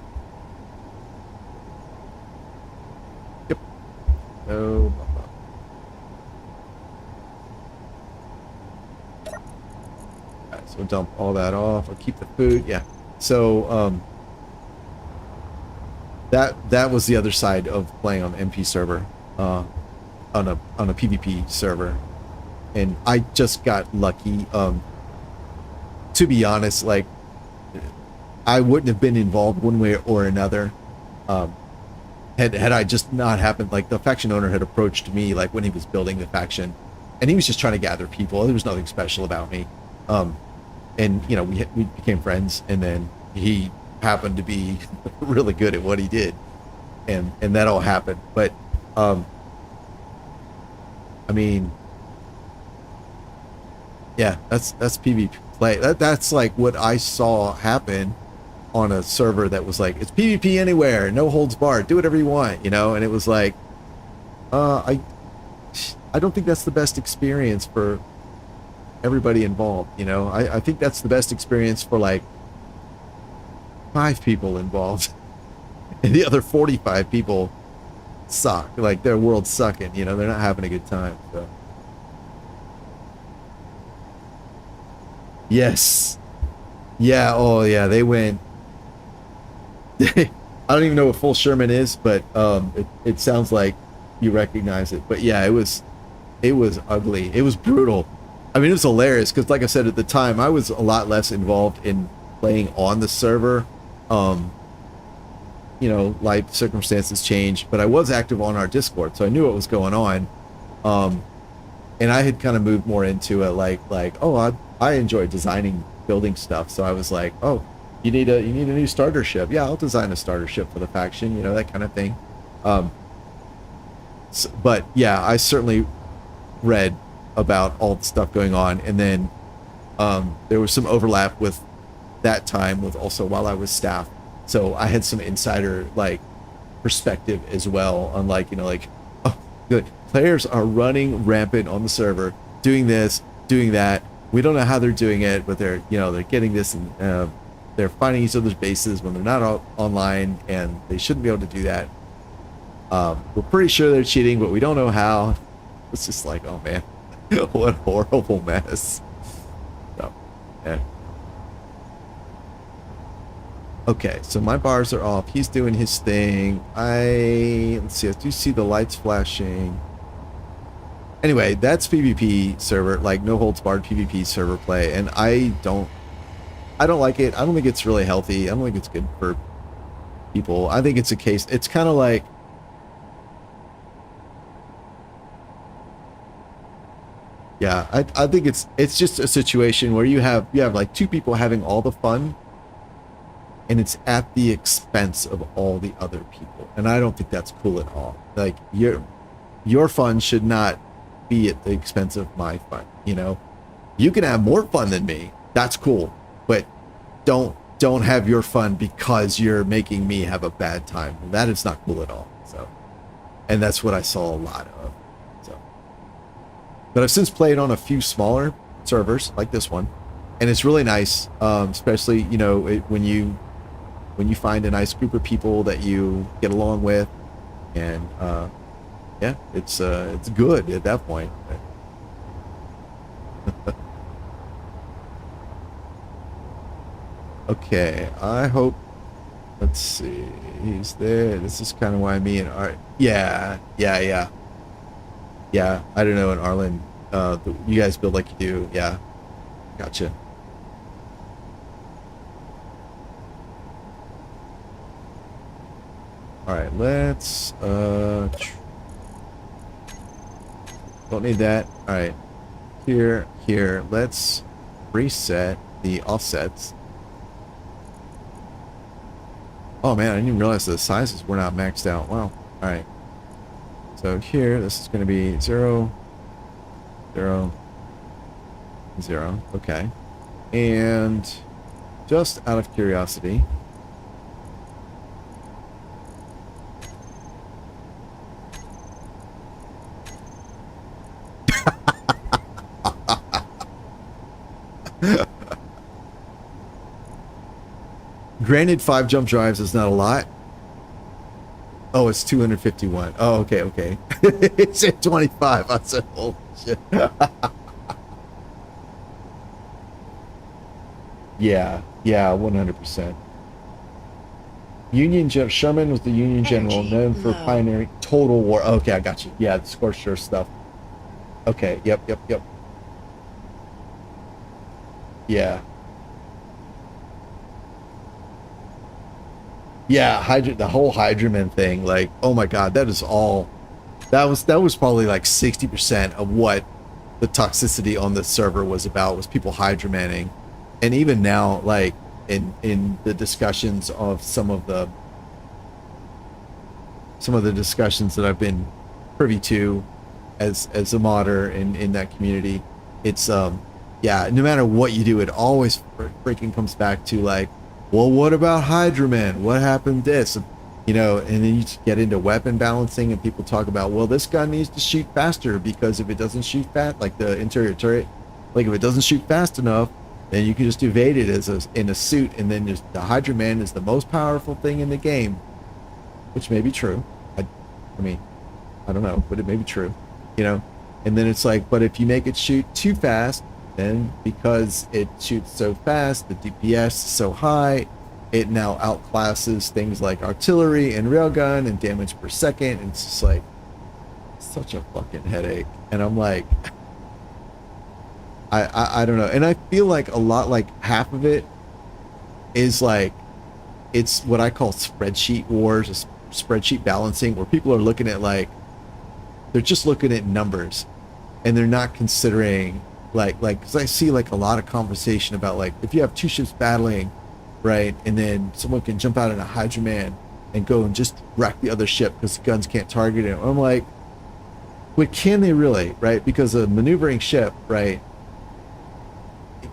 Yep. No. Alright, so we'll dump all that off. I'll keep the food. Yeah. So that was the other side of playing on MP server, on a PvP server, and I just got lucky. To be honest, like I wouldn't have been involved one way or another had I just not happened. Like the faction owner had approached me like when he was building the faction, and he was just trying to gather people. There was nothing special about me, and you know, we became friends, and then he happened to be really good at what he did, and that all happened. But I mean, yeah, that's PvP play. That's like what I saw happen on a server that was like, it's PvP anywhere, no holds barred, do whatever you want, you know. And it was like, I don't think that's the best experience for everybody involved, you know. I think that's the best experience for like 5 people involved, and the other 45 people suck, like their world's sucking, you know, they're not having a good time. So yes, yeah, oh yeah, they went I don't even know what full Sherman is, but it sounds like you recognize it. But yeah, it was ugly, it was brutal. I mean, it was hilarious because, like I said, at the time I was a lot less involved in playing on the server, you know, life circumstances changed, but I was active on our Discord, so I knew what was going on. And I had kind of moved more into it, like, oh, I enjoy designing, building stuff. So I was like, oh, you need a new starter ship. Yeah, I'll design a starter ship for the faction, you know, that kind of thing. But yeah, I certainly read about all the stuff going on, and then there was some overlap with that time with also while I was staff, so I had some insider like perspective as well on, like, you know, like, oh, good, players are running rampant on the server, doing this, doing that. We don't know how they're doing it, but they're, you know, they're getting this, and they're finding each other's bases when they're not online, and they shouldn't be able to do that. We're pretty sure they're cheating, but we don't know how. It's just like, oh man, what a horrible mess. So, yeah. Okay, so my bars are off. He's doing his thing. Let's see, I do see the lights flashing. Anyway, that's PvP server, like no holds barred PvP server play, and I don't like it. I don't think it's really healthy. I don't think it's good for people. I think it's a case, it's kind of like, yeah, I think it's just a situation where you have like two people having all the fun, and it's at the expense of all the other people. And I don't think that's cool at all. Like, your fun should not be at the expense of my fun, you know? You can have more fun than me. That's cool. But don't have your fun because you're making me have a bad time. That is not cool at all. So, and that's what I saw a lot of. So, but I've since played on a few smaller servers like this one, and it's really nice, especially, you know, when you find a nice group of people that you get along with, and yeah, it's good at that point. Okay, I hope, let's see, he's there. This is kind of why me and Art, yeah, I don't know, and Arlen, you guys build like you do. Yeah, gotcha. All right, let's don't need that. All right, here, let's reset the offsets. Oh man, I didn't even realize the sizes were not maxed out. Wow. All right, so here, this is going to be 0, 0, 0. Okay, and just out of curiosity, granted, 5 jump drives is not a lot. Oh, it's 251. Oh, okay. It said 25. I said, oh shit. Yeah, 100%. Sherman was the Union general known for pioneering total war. Okay, I got you. Yeah, the scorched earth stuff. Okay, yep. Yeah. Yeah, the whole Hydroman thing, like, oh my god, that was probably like 60% of what the toxicity on the server was about, was people Hydromanning. And even now, like, in the discussions of some of the discussions that I've been privy to as a modder in that community, it's yeah, no matter what you do, it always freaking comes back to, like, well, what about Hydroman? What happened to this? You know, and then you get into weapon balancing, and people talk about, well, this gun needs to shoot faster, because if it doesn't shoot fast, like the interior turret, like if it doesn't shoot fast enough, then you can just evade it in a suit, and then just the Hydroman is the most powerful thing in the game, which may be true. I mean, I don't know, but it may be true, you know. And then it's like, but if you make it shoot too fast, then because it shoots so fast, the DPS is so high, it now outclasses things like artillery and railgun and damage per second. And it's just like such a fucking headache. And I'm like, I don't know. And I feel like a lot, like half of it is like it's what I call spreadsheet wars, spreadsheet balancing, where people are looking at like, they're just looking at numbers and they're not considering because I see like a lot of conversation about like, if you have two ships battling, right, and then someone can jump out in a Hydroman and go and just wreck the other ship because the guns can't target it. I'm like, but can they really, right? Because a maneuvering ship, right,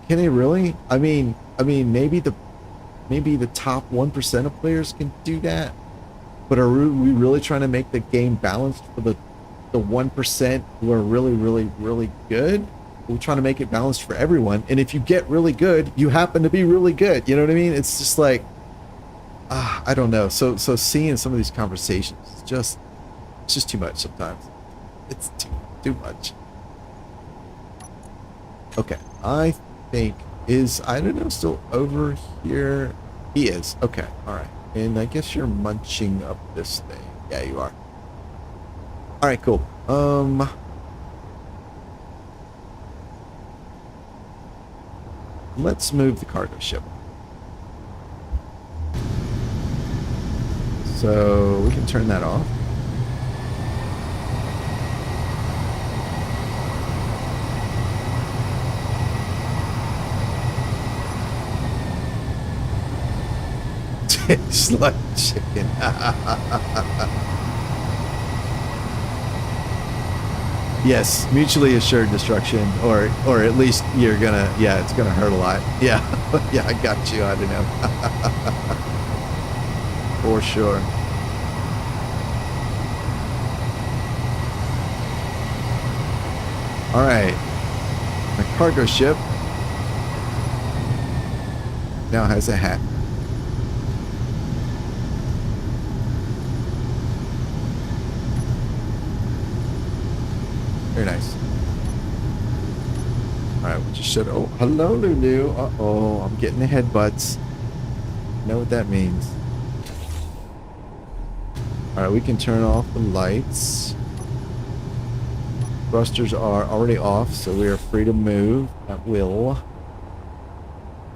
can they really? I mean maybe the top 1% of players can do that, but are we really trying to make the game balanced for the 1% who are really, really, really good? We're trying to make it balanced for everyone. And if you get really good, you happen to be really good. You know what I mean? It's just like, I don't know. So seeing some of these conversations, it's just too much sometimes. It's too much. Okay, I think EyeDunno still over here? He is. Okay, all right. And I guess you're munching up this thing. Yeah, you are. All right, cool. Let's move the cargo ship. So we can turn that off. Tastes like chicken. Yes, mutually assured destruction, or at least you're gonna, yeah, it's gonna hurt a lot. Yeah, yeah, I got you. I don't know. For sure. All right, the cargo ship now has a hat. Very nice. All right, we just should. Oh, hello, Lulu. Uh-oh, I'm getting the headbutts. You know what that means. All right, we can turn off the lights. Thrusters are already off, so we are free to move at will. All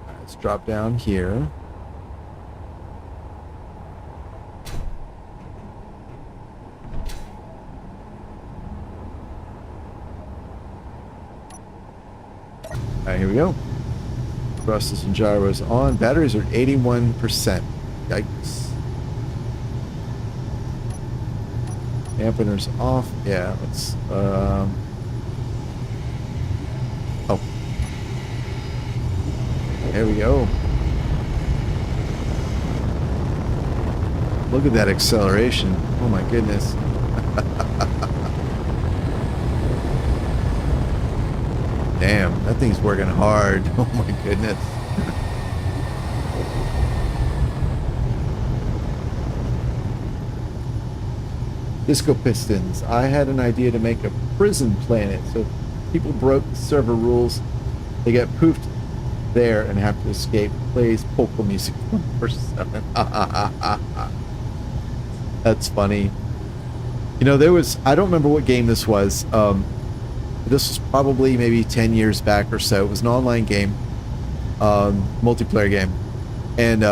right, let's drop down here. All right, here we go. Thrusters and gyros on. Batteries are 81%. Yikes. Dampeners off. Yeah, let's oh. There we go. Look at that acceleration. Oh my goodness. Damn, that thing's working hard. Oh my goodness. Disco Pistons. I had an idea to make a prison planet. So if people broke the server rules, they get poofed there and have to escape. Plays polka music 24/7. That's funny. You know, there was, I don't remember what game this was. This was probably maybe 10 years back or so. It was an online game, multiplayer game. And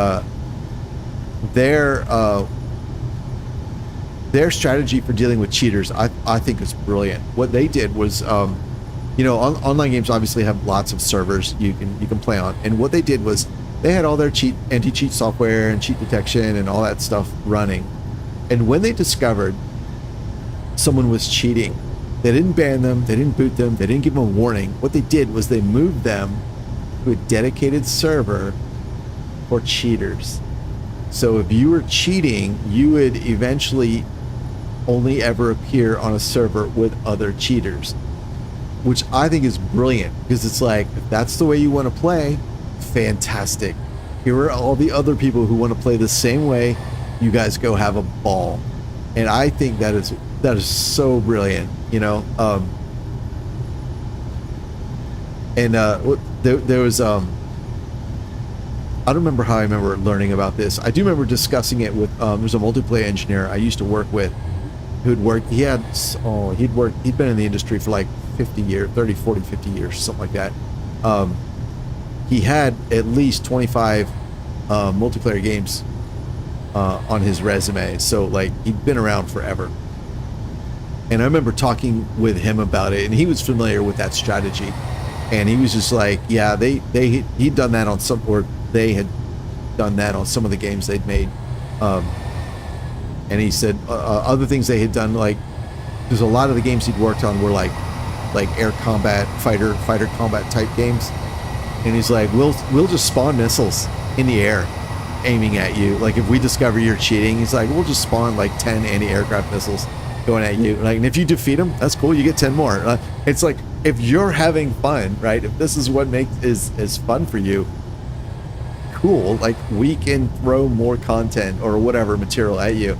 their strategy for dealing with cheaters, I think, is brilliant. What they did was, you know, online games obviously have lots of servers you can play on. And what they did was they had all their anti-cheat software and cheat detection and all that stuff running. And when they discovered someone was cheating, they didn't ban them, they didn't boot them, they didn't give them a warning. What they did was they moved them to a dedicated server for cheaters. So if you were cheating, you would eventually only ever appear on a server with other cheaters, which I think is brilliant, because it's like, if that's the way you want to play, fantastic. Here are all the other people who want to play the same way. You guys go have a ball. And I think that is so brilliant, you know. There was I don't remember how I remember learning about this. I do remember discussing it with there's a multiplayer engineer I used to work with who'd worked, he'd been in the industry for like 50 years, 30, 40, 50 years, something like that. He had at least 25 multiplayer games on his resume. So like he'd been around forever. And I remember talking with him about it, and he was familiar with that strategy. And he was just like, yeah, he'd done that on some, or they had done that on some of the games they'd made. And he said other things they had done, like, because a lot of the games he'd worked on were like air combat, fighter combat type games. And he's like, we'll just spawn missiles in the air aiming at you. Like if we discover you're cheating, he's like, we'll just spawn like 10 anti-aircraft missiles going at you. Like, and if you defeat them, that's cool. You get 10 more. It's like, if you're having fun, right? If this is what is fun for you, cool. Like we can throw more content or whatever material at you.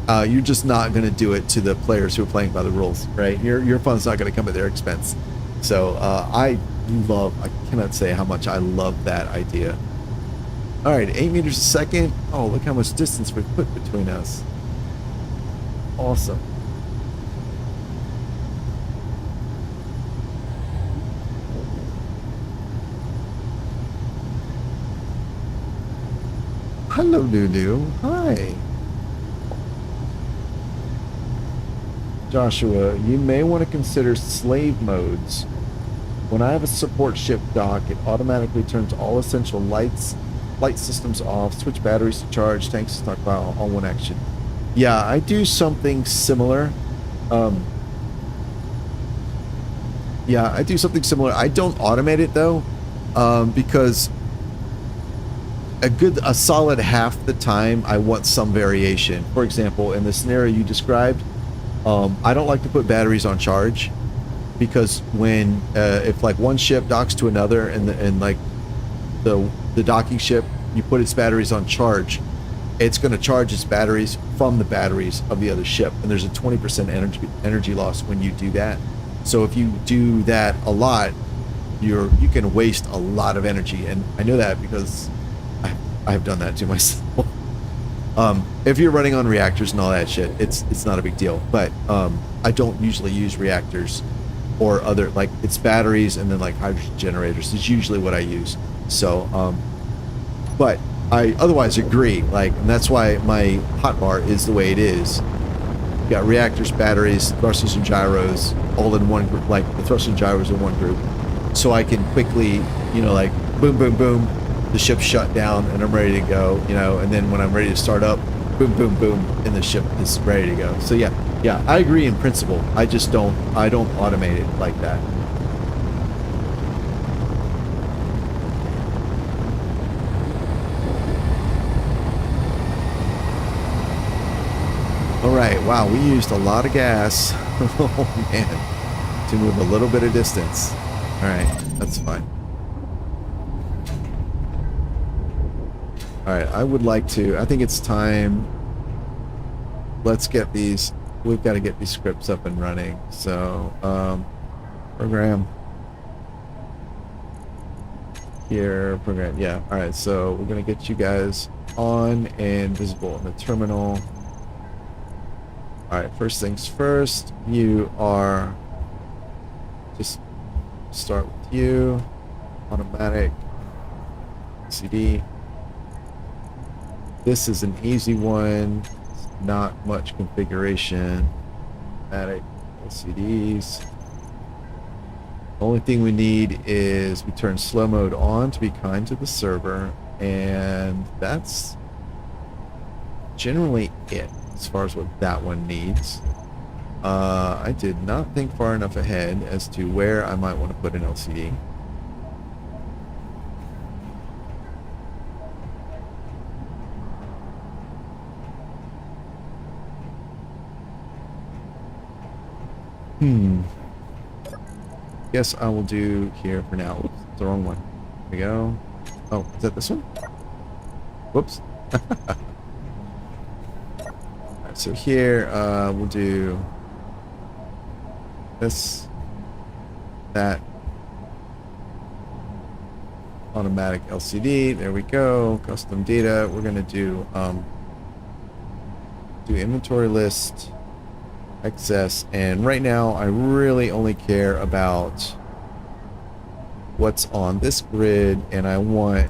You're just not going to do it to the players who are playing by the rules, right? Your fun's not going to come at their expense. So I cannot say how much I love that idea. All right, 8 meters a second. Oh, look how much distance we've put between us. Awesome. Hello, Lulu. Hi. Joshua, you may want to consider slave modes. When I have a support ship dock, it automatically turns all essential light systems off, switch batteries to charge, tanks to stockpile, all one action. Yeah, I do something similar. Yeah, I do something similar. I don't automate it though, because a solid half the time I want some variation. For example, in the scenario you described, I don't like to put batteries on charge, because when if like one ship docks to another and like the docking ship, you put its batteries on charge, it's going to charge its batteries from the batteries of the other ship, and there's a 20% energy loss when you do that. So if you do that a lot, you can waste a lot of energy, and I know that because I've done that to myself. If you're running on reactors and all that shit, it's not a big deal. But I don't usually use reactors or other, like, it's batteries and then like hydrogen generators is usually what I use. So, but I otherwise agree. Like, and that's why my hotbar is the way it is. You got reactors, batteries, thrusters and gyros all in one group. Like the thrusters and gyros in one group, so I can quickly, you know, like boom, boom, boom. The ship's shut down and I'm ready to go, you know, and then when I'm ready to start up, boom, boom, boom, and the ship is ready to go. So yeah, I agree in principle. I just don't automate it like that. All right, wow, we used a lot of gas, oh man, to move a little bit of distance. All right, that's fine. All right, I would like to, I think it's time, let's get these, we've got to get these scripts up and running. So, program, here, program, yeah. All right, so we're going to get you guys on and visible in the terminal. All right, first things first, you are, just start with you, automatic, CD. This is an easy one, not much configuration, automatic LCDs. The only thing we need is we turn slow mode on to be kind to the server, and that's generally it as far as what that one needs. I did not think far enough ahead as to where I might want to put an LCD. Guess I will do here for now. Oops, it's the wrong one. There we go. Oh, is that this one? Whoops. Alright, so here we'll do this, that, automatic LCD. There we go. Custom data. We're gonna do inventory list. Excess, and right now I really only care about what's on this grid, and I want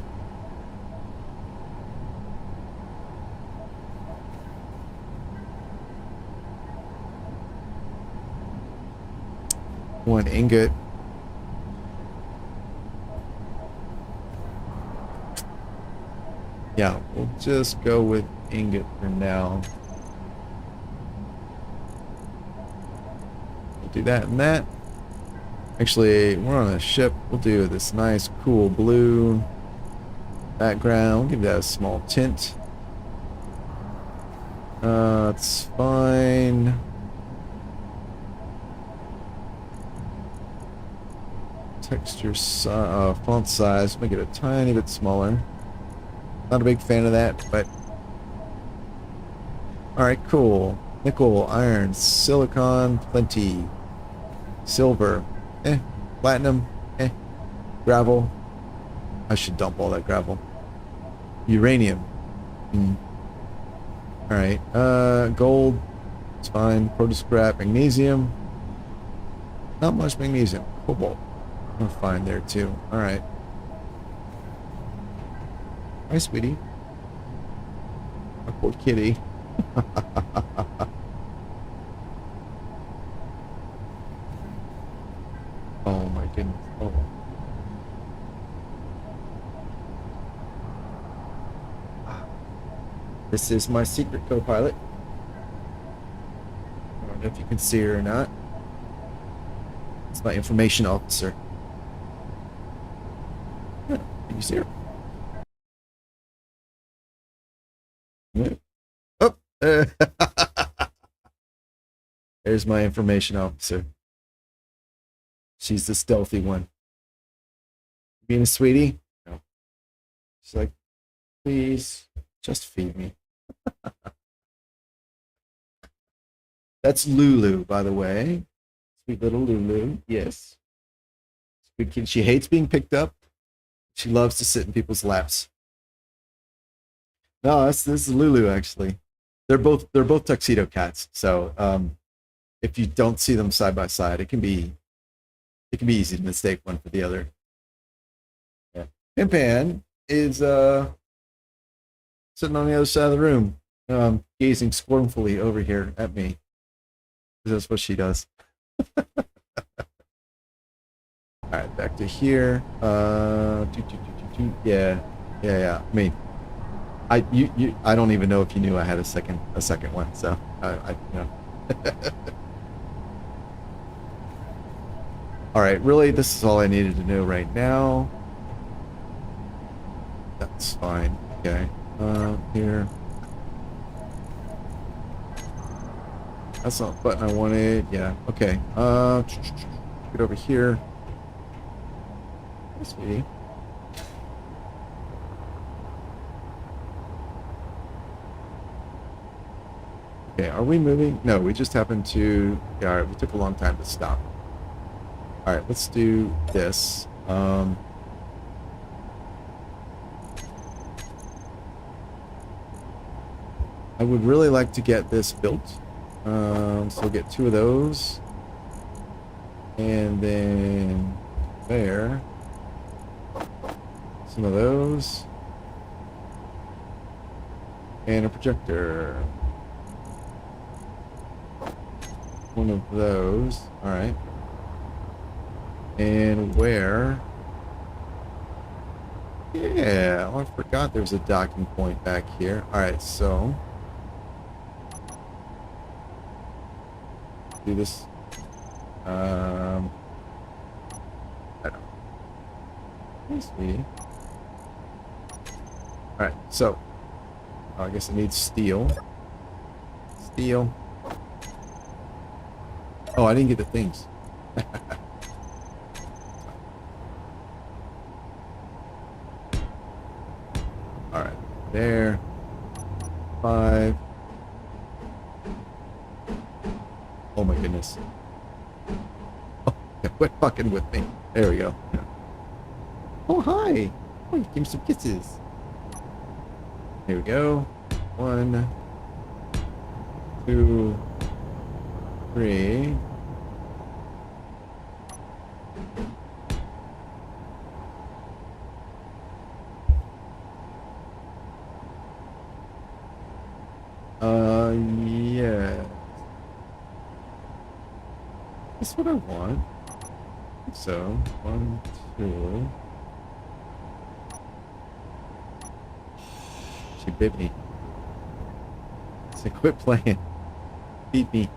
One ingot. Yeah, we'll just go with ingot for now. We'll do that and that. Actually, we're on a ship. We'll do this nice, cool blue background. Give that a small tint. It's fine. Texture font size, make it a tiny bit smaller. Not a big fan of that, but alright, cool. Nickel, iron, silicon, plenty. Silver, platinum, gravel. I should dump all that gravel. Uranium. Alright, gold, it's fine. Proto scrap, magnesium. Not much magnesium. Cobalt. We're fine there too. Alright. Hi, sweetie. My poor kitty. Oh my goodness. Oh. This is my secret co-pilot. I don't know if you can see her or not. It's my information officer. Yeah, can you see her? Oh, there's my information officer. She's the stealthy one. Being a sweetie? No. She's like, please, just feed me. That's Lulu, by the way. Sweet little Lulu. Yes. Good kid. She hates being picked up. She loves to sit in people's laps. No, this is Lulu actually. They're both tuxedo cats. So if you don't see them side by side, it can be easy to mistake one for the other. Yeah. Pimpan is sitting on the other side of the room, gazing scornfully over here at me. That's what she does. All right, back to here. Yeah. I mean, I don't even know if you knew I had a second one. So I you know. All right, really, this is all I needed to know right now. That's fine. Okay. Here. That's not the button I wanted. Yeah. Okay. Get over here. Hey, sweetie. Okay, are we moving? No, we just happened to... Yeah, alright, we took a long time to stop. Alright, let's do this. I would really like to get this built. So we'll get 2 of those. And then... there. Some of those. And a projector. One of those. Alright. And where? Yeah, oh, I forgot there was a docking point back here. Alright, so do this. I don't know. Hey, sweetie. Alright, so I guess it needs steel. Steel. Oh, I didn't get the things. Alright, there. 5. Oh my goodness. Oh, quit fucking with me. There we go. Oh, hi. Oh, you gave me some kisses. Here we go. 1, 2, 3. Yeah. That's what I want. So, 1, 2. She bit me. I said, quit playing. Beat me.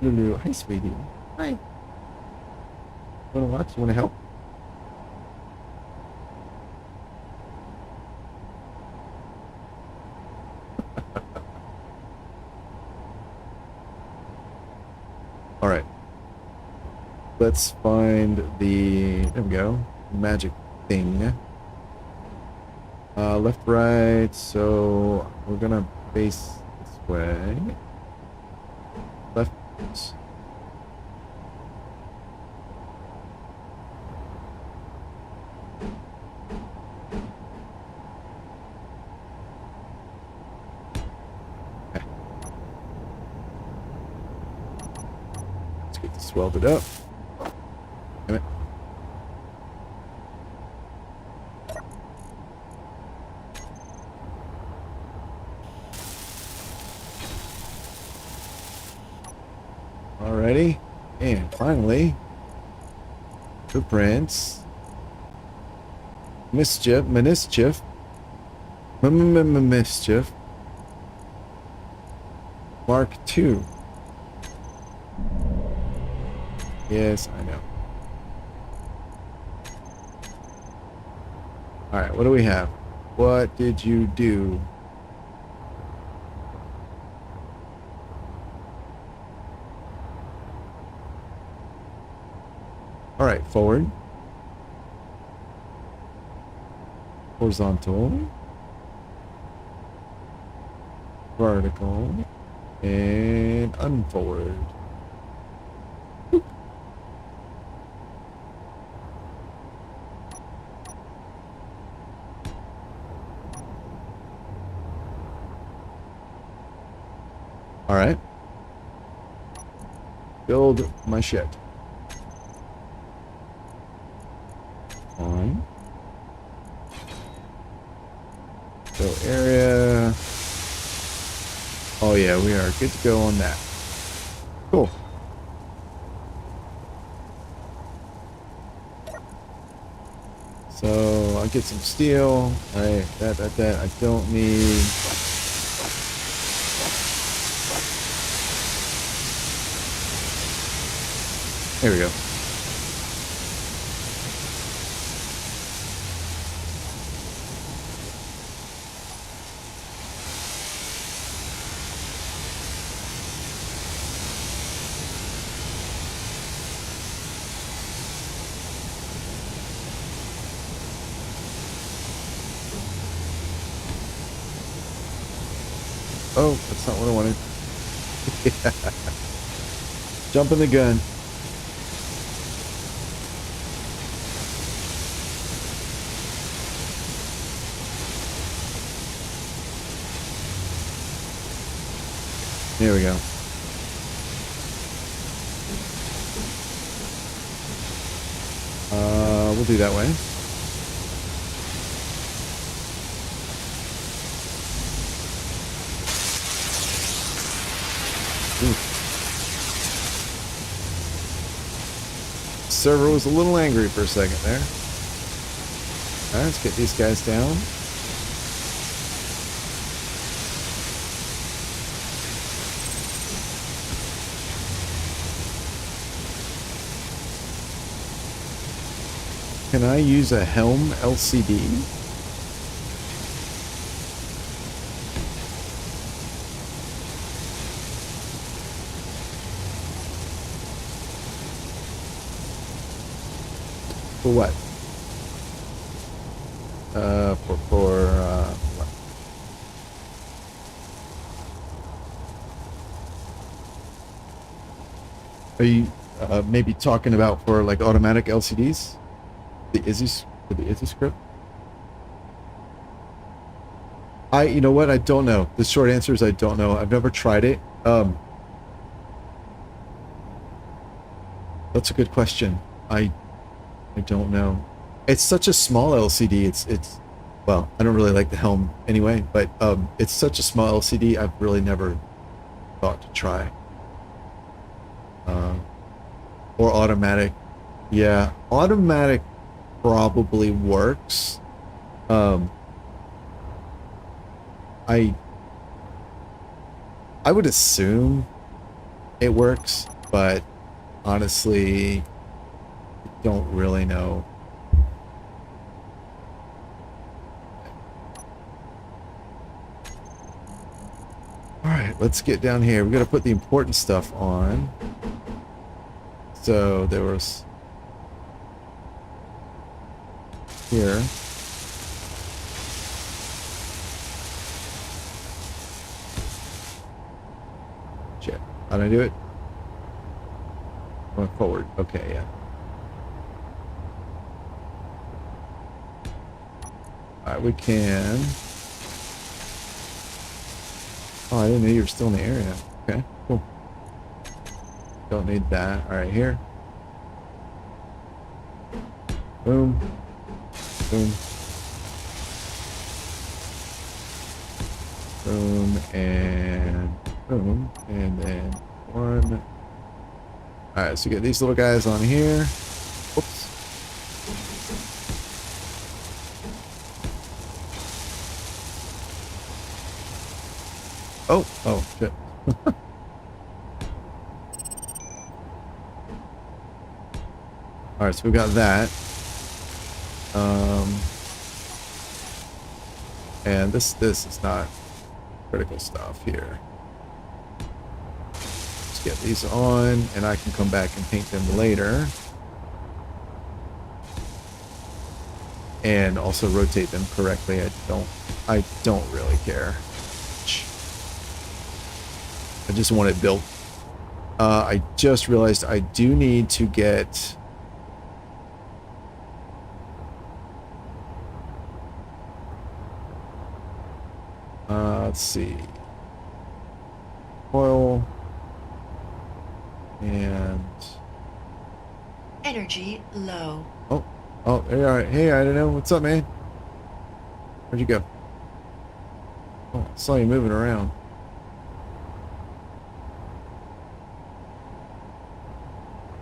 Lulu, hi, sweetie. Hi. Wanna watch? You wanna help? All right. Let's find the, there we go, magic thing. Left, right, so we're gonna face this way. Left. Okay. Let's get this welded up. Damn it. Alrighty, and finally, footprints. Mischief. Mischief. Mark II. Yes, I know. Alright, what do we have? What did you do? Alright, forward. Horizontal. Vertical. And unforward. Boop. Alright. Build my ship. On. So area. Oh yeah, we are good to go on that. Cool. So I'll get some steel. Right, that I don't need. There we go. Oh, that's not what I wanted. Jumping the gun. There we go. We'll do that way. Ooh. Server was a little angry for a second there. Alright, let's get these guys down. Can I use a helm LCD? For what? What? Are you maybe talking about for like automatic LCDs? The Izzy script? You know what? I don't know. The short answer is I don't know. I've never tried it. That's a good question. I don't know. It's such a small LCD. It's well, I don't really like the helm anyway, but it's such a small LCD. I've really never thought to try. Or automatic. Yeah, automatic probably works. Um, I I would assume it works, but honestly, don't really know. All right, let's get down here. We got to put the important stuff on. So there was here. Shit. How do I do it? Going forward. Okay, yeah. Alright, we can. Oh, I didn't know you were still in the area. Okay, cool. Don't need that. Alright, here. Boom. Boom. Boom. And boom. And then one. Alright, so get these little guys on here. Whoops. Oh, shit. Alright, so we got that. And this is not critical stuff here. Let's get these on, and I can come back and paint them later. And also rotate them correctly. I don't really care. I just want it built. I just realized I do need to get let's see. Oil and Energy low. Oh, there you are. Hey, I don't know. What's up, man? Where'd you go? Oh, I saw you moving around.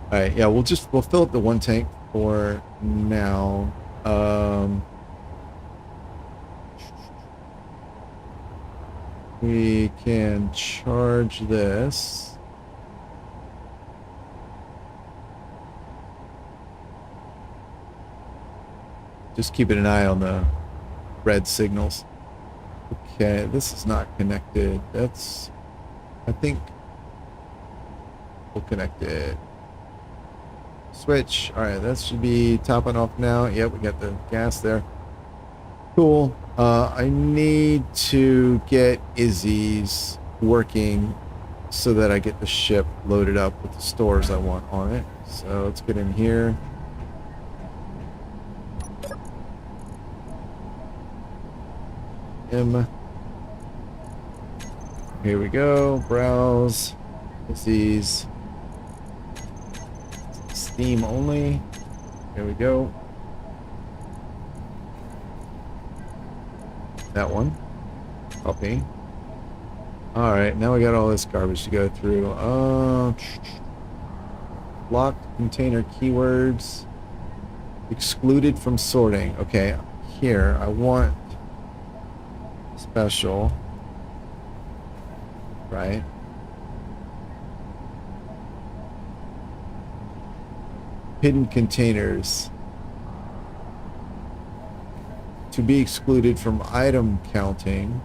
Alright, yeah, we'll fill up the one tank for now. We can charge this. Just keeping an eye on the red signals. Okay, this is not connected. That's, I think we'll connect it. Switch. All right, that should be topping off now. Yep, we got the gas there. Cool. I need to get Izzy's working so that I get the ship loaded up with the stores I want on it. So let's get in here. Here we go. Browse. Izzy's. Steam only. There we go. That one. Copy. Alright, now we got all this garbage to go through. Locked container keywords. Excluded from sorting. Okay, here, I want special. Right? Hidden containers. To be excluded from item counting.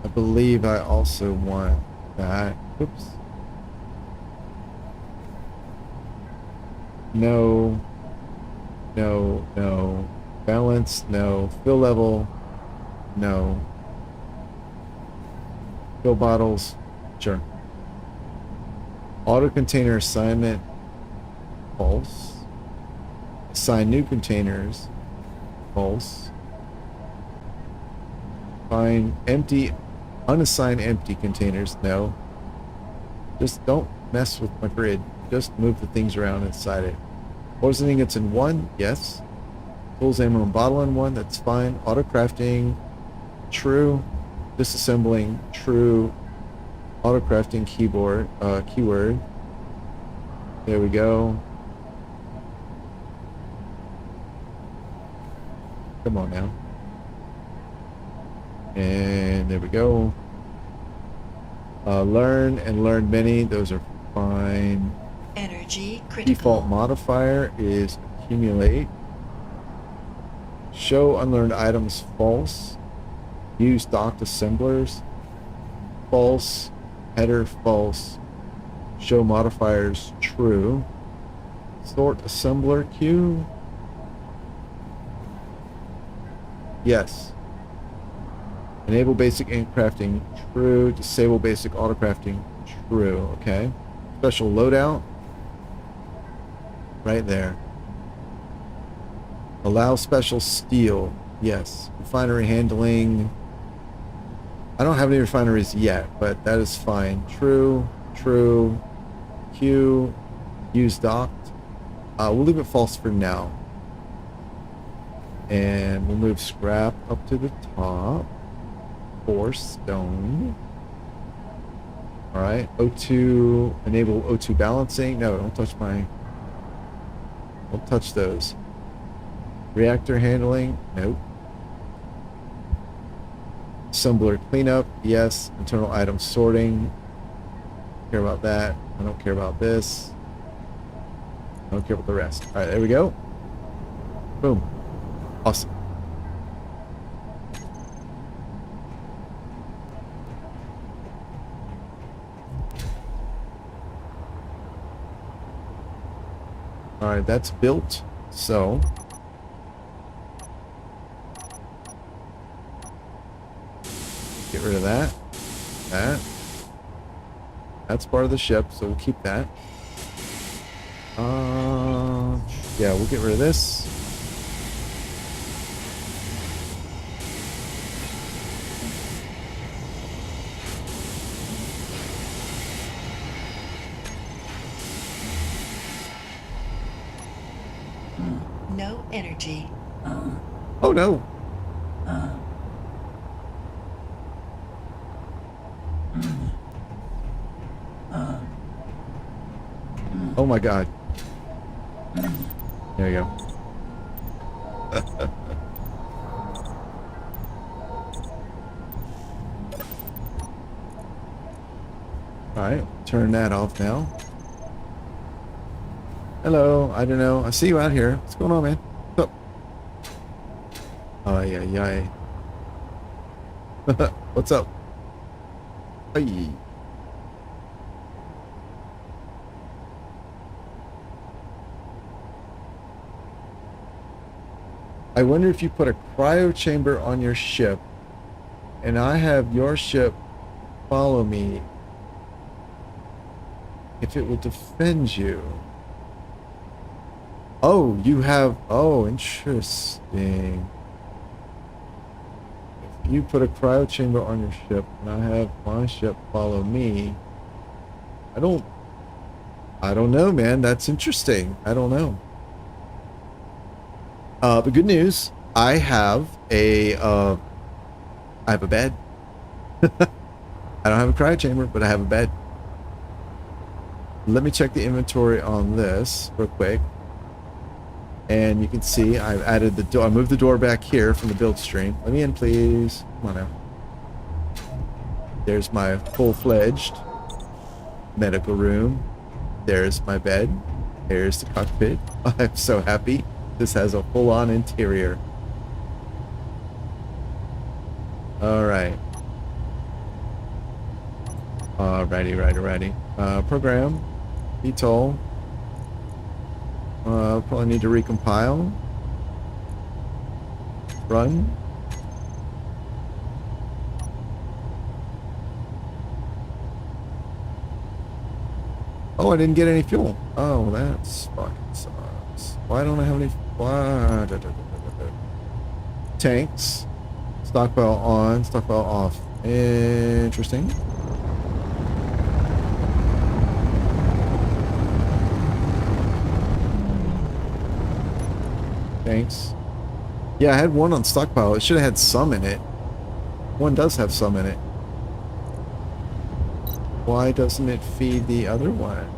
I believe I also want that. Oops. No. No. No. Balance. No. Fill level. No. Fill bottles. Sure. Auto container assignment. False. Assign new containers. False. Find empty, unassigned empty containers. No. Just don't mess with my grid. Just move the things around inside it. Poisoning it's in 1. Yes. Tools, ammo, and bottle in 1. That's fine. Auto crafting. True. Disassembling. True. Auto crafting keyword. There we go. Come on now. And there we go. Learn and learn many. Those are fine. Energy critical. Default modifier is accumulate. Show unlearned items false. Use docked assemblers false. Header false. Show modifiers true. Sort assembler queue. Yes. Enable basic ink crafting true. Disable basic auto crafting true. Okay. Special loadout. Right there. Allow special steel. Yes. Refinery handling. I don't have any refineries yet, but that is fine. True. True. Q. Use docked. We'll leave it false for now. And we'll move scrap up to the top. 4 stone. Alright. O2. Enable O2 balancing. No, don't touch my... Don't touch those. Reactor handling. Nope. Assembler cleanup. Yes. Internal item sorting. Care about that. I don't care about this. I don't care about the rest. Alright, there we go. Boom. Awesome. Alright, that's built. So get rid of that. That's part of the ship, so we'll keep that. Yeah, we'll get rid of this. No energy. Oh no. Oh my god. There you go. Alright, turn that off now. Hello, I don't know. I see you out here. What's going on, man? What's up? Oh, yeah. What's up? Hey. I wonder if you put a cryo chamber on your ship and I have your ship follow me, if it will defend you. Oh, you have... Oh, interesting. If you put a cryo chamber on your ship and I have my ship follow me, I don't know, man. That's interesting. I don't know. But good news, I have a bed. I don't have a cryo chamber, but I have a bed. Let me check the inventory on this real quick. And you can see I've added the door. I moved the door back here from the build stream. Let me in, please. Come on now. There's my full-fledged medical room. There's my bed. There's the cockpit. I'm so happy. This has a full-on interior. Alright. Righty. Program. VTOL. Probably need to recompile. Run. Oh, I didn't get any fuel. Oh, that's fucking sucks. Why don't I have any... Why? Tanks. Stockpile on, stockpile off. Interesting. Tanks. Yeah, I had one on stockpile. It should have had some in it. One does have some in it. Why doesn't it feed the other one?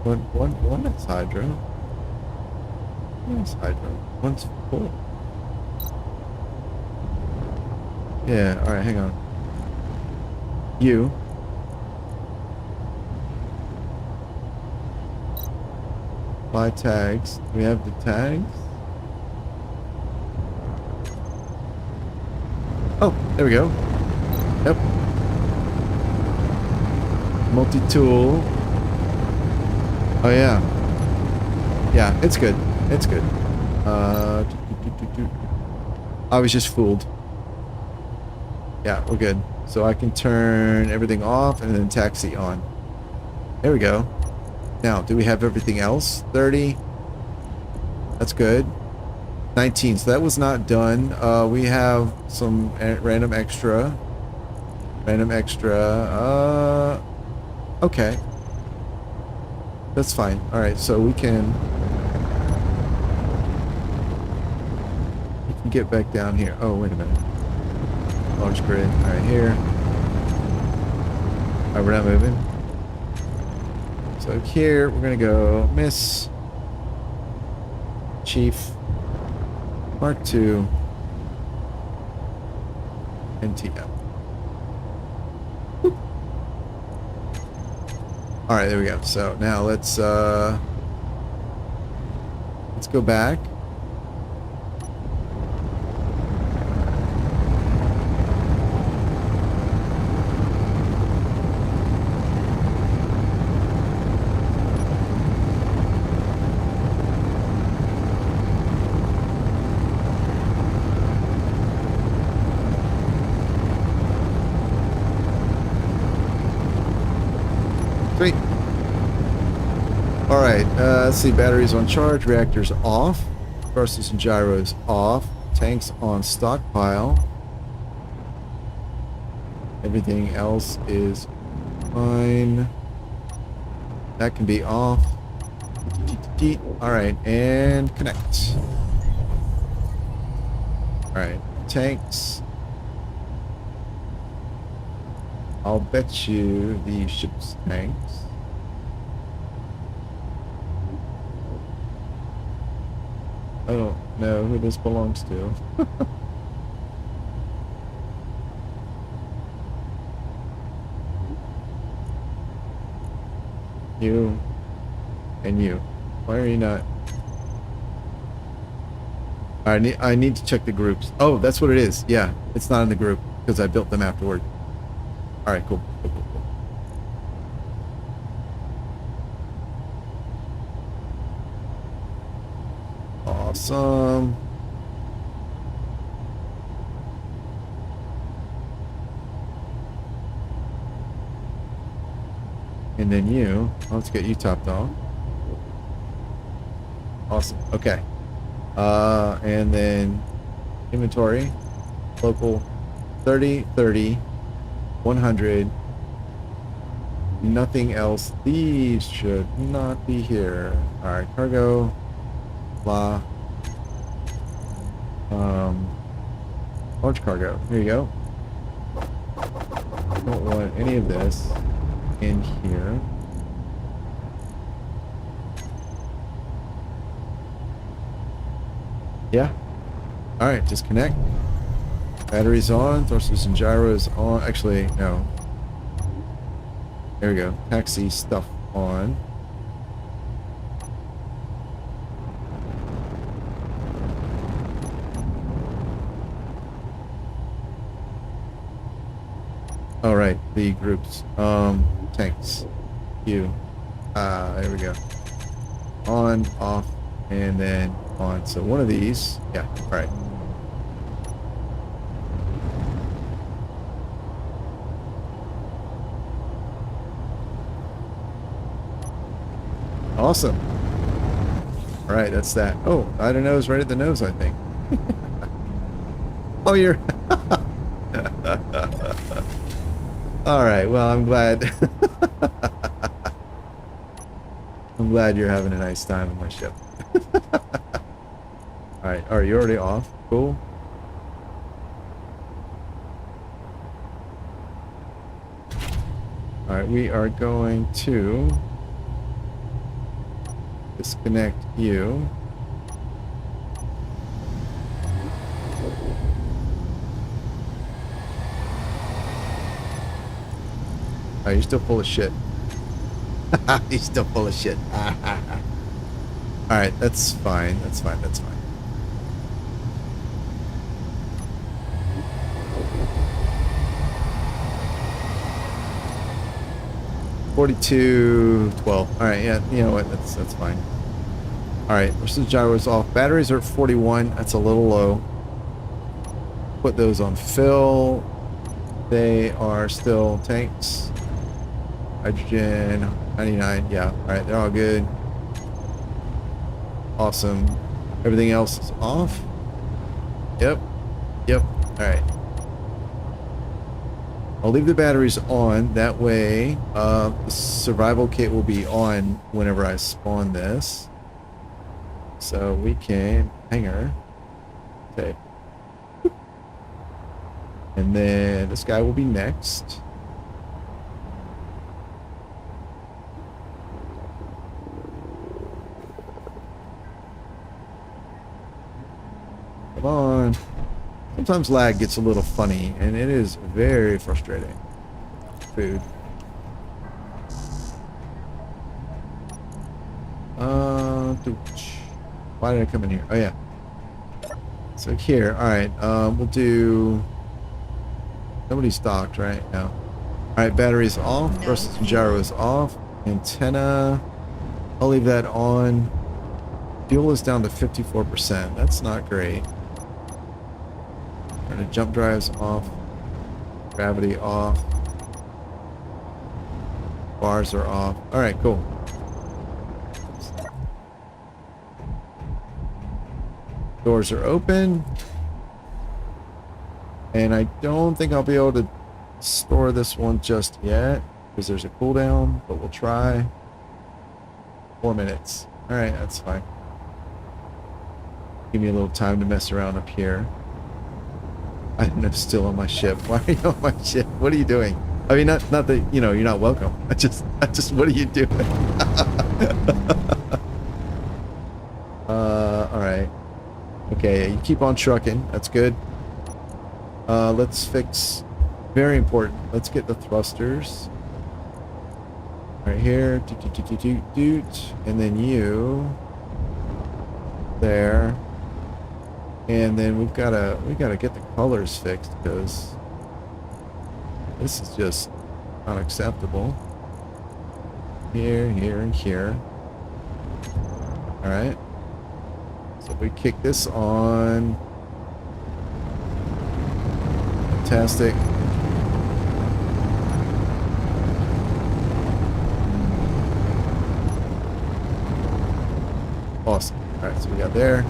One is hydro. One is hydro. One's full. Yeah, alright, hang on. You. Apply tags. We have the tags. Oh, there we go. Yep. Multi-tool. Oh yeah. Yeah, it's good. It's good. I was just fooled. Yeah, we're good. So I can turn everything off and then taxi on. There we go. Now, do we have everything else? 30. That's good. 19. So that was not done. We have some random extra. Random extra. Okay. That's fine. Alright, so we can get back down here. Oh, wait a minute. Launch grid. Alright, here. Alright, we're not moving. So here, we're going to go Mischief Mk NTM. Alright, there we go. So now let's go back. Sweet. Alright, let's see. Batteries on charge, reactors off, thrusters and gyros off, tanks on stockpile. Everything else is fine. That can be off. Alright, and connect. Alright, tanks. I'll bet you the ship's tanks. I don't know who this belongs to. You and you. Why are you not? I need to check the groups. Oh, that's what it is. Yeah, it's not in the group because I built them afterward. All right, cool. Awesome. And then you, let's get you topped off. Awesome. Okay. And then inventory, local 30, 30, 100. Nothing else. These should not be here. All right, cargo, blah. Large cargo. Here you go. Don't want any of this in here. Yeah. All right, just connect. Batteries on, thrusters and gyros on. Actually, no. There we go. Taxi stuff on. All right, the groups. Tanks. You. There we go. On, off, and then on. So one of these. Yeah. All right. Awesome. All right, that's that. Oh, EyeDunno is right at the nose, I think. Oh, you're... All right, well, I'm glad. I'm glad you're having a nice time on my ship. All right, are you already off? Cool. All right, we are going to Disconnect you. Oh, you're still full of shit. He's still full of shit. Alright, that's fine. That's fine. That's fine. $42.12. Alright, yeah, you know what? That's fine. Alright, versus gyros off. Batteries are at 41. That's a little low. Put those on fill. They are still tanks. Hydrogen 99. Yeah, alright, they're all good. Awesome. Everything else is off. Yep. Yep. Alright. I'll leave the batteries on. That way, the survival kit will be on whenever I spawn this. So we can hangar. Okay. And then this guy will be next. Come on. Sometimes lag gets a little funny, and it is very frustrating. Food. Why did I come in here? Oh, yeah. So here, alright, we'll do... Nobody's docked, right? No. Alright, batteries off. No. Thrusters and gyros off. Antenna. I'll leave that on. Fuel is down to 54%. That's not great. And the jump drives off. Gravity off. Bars are off. Alright, cool. Doors are open. And I don't think I'll be able to store this one just yet because there's a cooldown, but we'll try. 4 minutes. Alright, that's fine. Give me a little time to mess around up here. I'm still on my ship. Why are you on my ship? What are you doing? I mean, not that, you know, you're not welcome. I just, what are you doing? Alright. Okay, you keep on trucking. That's good. Let's fix, very important. Let's get the thrusters. Right here. Doot. And then you. There. And then we gotta get the colors fixed because this is just unacceptable. Here, here, and here. Alright. So if we kick this on. Fantastic. Awesome. Alright, so we got there.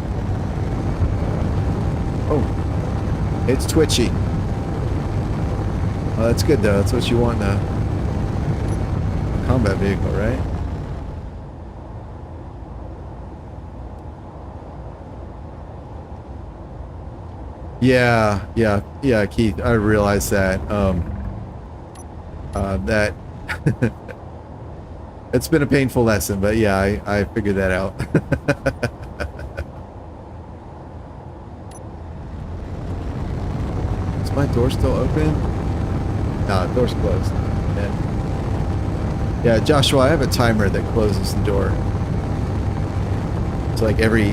Oh, it's twitchy. Oh, that's good though. That's what you want in a combat vehicle, right? Yeah, Keith. I realized that. That it's been a painful lesson, but yeah, I figured that out. Is my door still open? No, the door's closed. Yeah, Joshua, I have a timer that closes the door. It's like every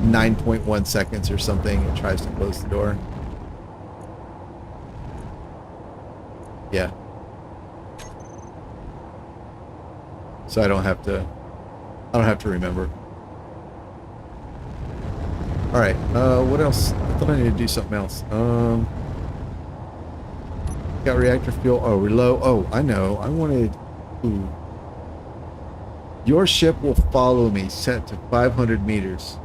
9.1 seconds or something, it tries to close the door. Yeah. So I don't have to remember. Alright, what else? I thought I needed to do something else. Got reactor fuel. Oh, reload. Oh, I know. I wanted... Ooh. Your ship will follow me, set to 500 meters.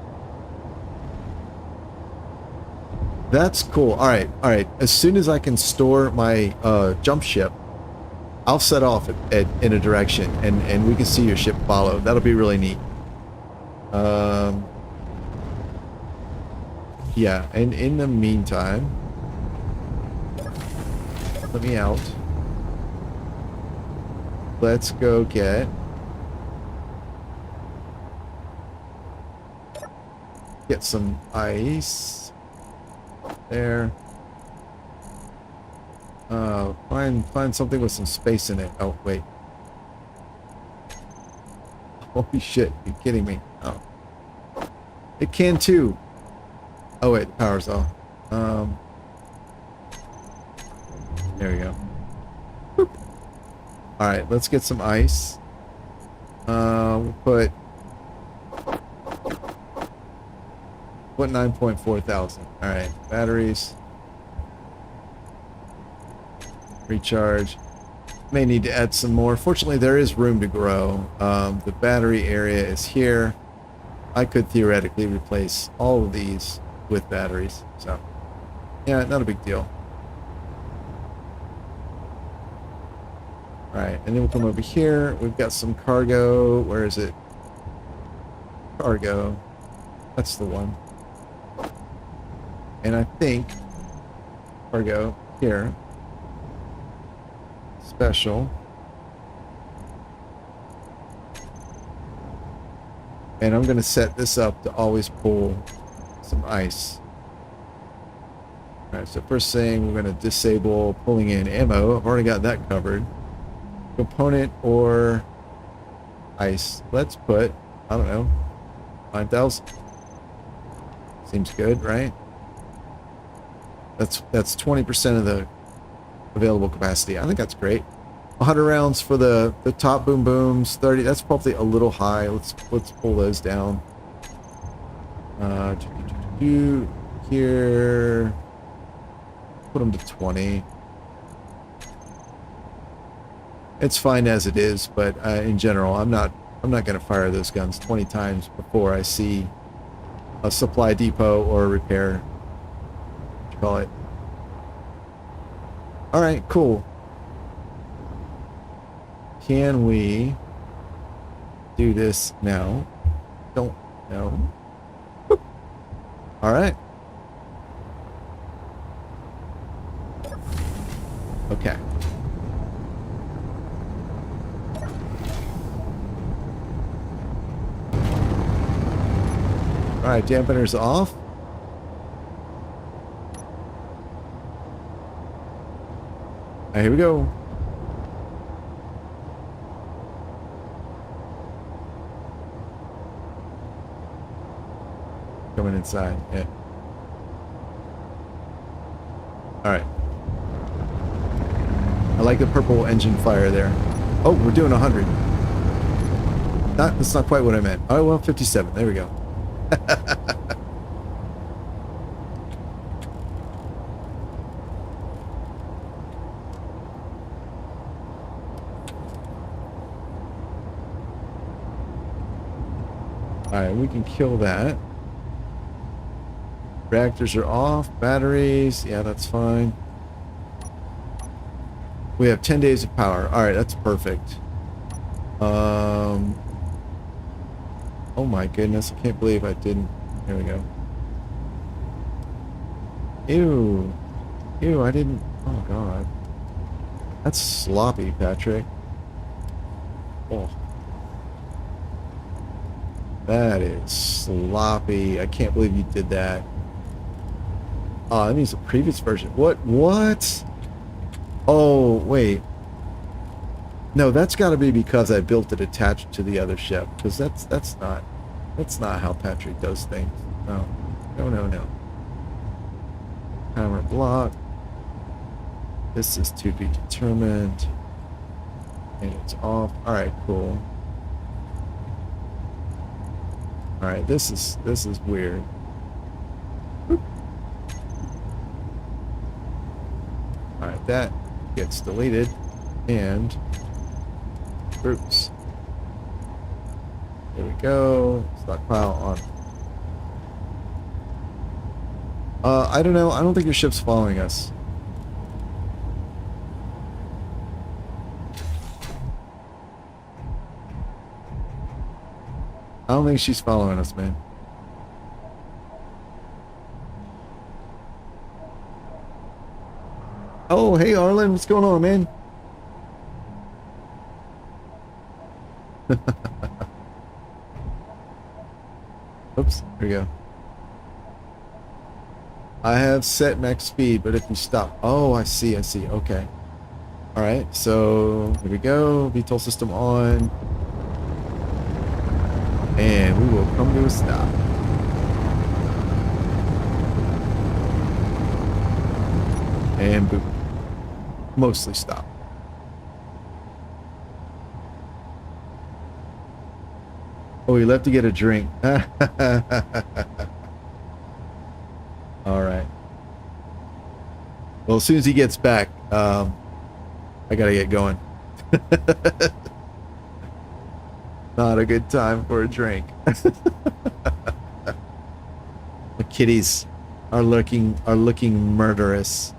That's cool. Alright, alright. As soon as I can store my jump ship, I'll set off in a direction and we can see your ship follow. That'll be really neat. Yeah, and in the meantime, let me out. Let's go get Get some ice. There. Find something with some space in it. Oh, wait. Holy shit, you're kidding me. Oh. It can too. Oh wait, the power's off. There we go. Boop. All right, let's get some ice. We'll put 9.4 thousand. All right, batteries. Recharge. May need to add some more. Fortunately, there is room to grow. The battery area is here. I could theoretically replace all of these with batteries. So, yeah, not a big deal. Alright, and then we'll come over here. We've got some cargo. Where is it? Cargo. That's the one. And I think cargo here. Special. And I'm going to set this up to always pull some ice. Alright, so first thing, we're going to disable pulling in ammo. I've already got that covered. Component or ice. Let's put, I don't know, 9,000. Seems good, right? That's 20% of the available capacity. I think that's great. 100 rounds for the top boom booms. 30. That's probably a little high. Let's pull those down. Here. Put them to 20. It's fine as it is, but in general, I'm not going to fire those guns 20 times before I see a supply depot or a repair. What you call it? All right, cool. Can we do this now? Don't know. All right. Okay. All right, dampeners off. All right, here we go. Coming inside, yeah. All right. I like the purple engine fire there. Oh, we're doing 100. That's not quite what I meant. Oh, well, 57. There we go. Alright, we can kill that. Reactors are off. Batteries. Yeah, that's fine. We have 10 days of power. Alright, that's perfect. Oh my goodness, I can't believe I didn't. Here we go. Ew. Ew, I didn't. Oh god. That's sloppy, Patrick. Oh. That is sloppy. I can't believe you did that. Oh, that means the previous version. What? Oh, wait. No, that's got to be because I built it attached to the other ship. Because that's not how Patrick does things. No. No. Timer block. This is to be determined. And it's off. Alright, cool. Alright, this is weird. Alright, that gets deleted. And groups. There we go. Stockpile on. I don't know. I don't think your ship's following us. I don't think she's following us, man. Oh, hey, Arlen. What's going on, man? Oops. Here we go. I have set max speed, but if you stop... Oh, I see, I see. Okay. All right, so here we go. VTOL system on. And we will come to a stop. And boop. Mostly stop. Oh, he left to get a drink. All right. Well, as soon as he gets back, I gotta get going. Not a good time for a drink. The kitties are looking murderous.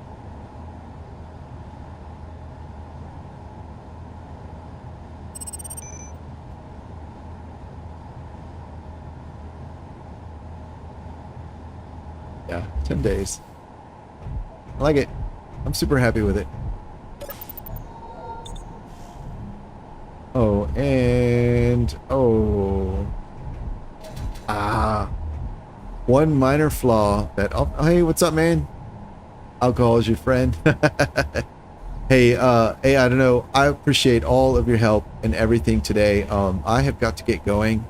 Yeah, 10 days. I like it. I'm super happy with it. Oh, and one minor flaw that hey, what's up, man? Alcohol is your friend. Hey, I don't know. I appreciate all of your help and everything today. I have got to get going.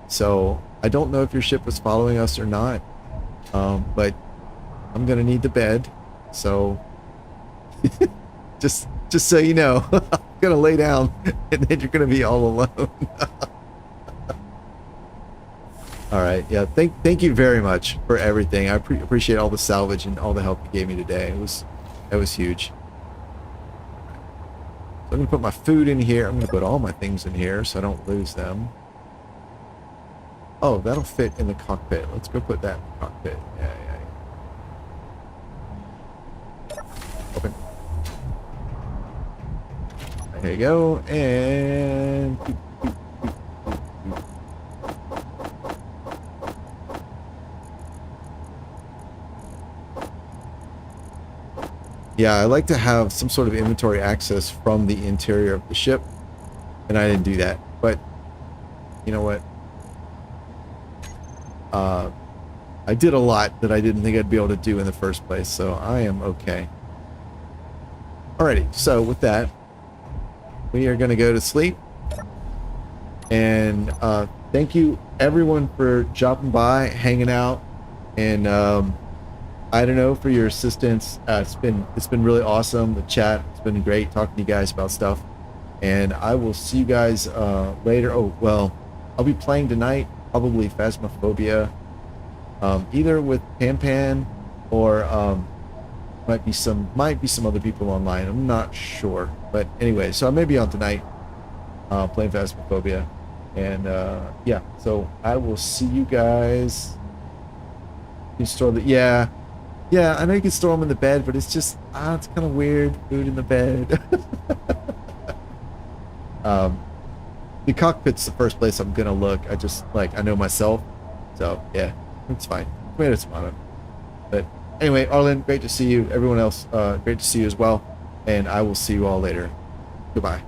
So I don't know if your ship was following us or not. But I'm gonna need the bed. So just so you know, I'm gonna lay down and then you're gonna be all alone. All right, yeah. Thank you very much for everything. I appreciate all the salvage and all the help you gave me today. It was huge. So I'm gonna put my food in here. I'm gonna put all my things in here so I don't lose them. Oh, that'll fit in the cockpit. Let's go put that in the cockpit. Yeah. Open. There you go, and yeah, I like to have some sort of inventory access from the interior of the ship, and I didn't do that. But you know what? I did a lot that I didn't think I'd be able to do in the first place, so I am okay. Alrighty, so with that, we are going to go to sleep. And thank you everyone for dropping by, hanging out, and I don't know, for your assistance. It's been really awesome. The chat, it's been great talking to you guys about stuff. And I will see you guys later. Oh well, I'll be playing tonight, probably Phasmophobia, either with Pan or might be some other people online. I'm not sure, but anyway, so I may be on tonight playing Phasmophobia, and yeah. So I will see you guys. You can store the yeah. I know you can store them in the bed, but it's just it's kind of weird. Food in the bed. The cockpit's the first place I'm gonna look. I know myself, so yeah, it's fine. Tomatoes. But anyway, Arlen, great to see you. Everyone else, great to see you as well. And I will see you all later. Goodbye.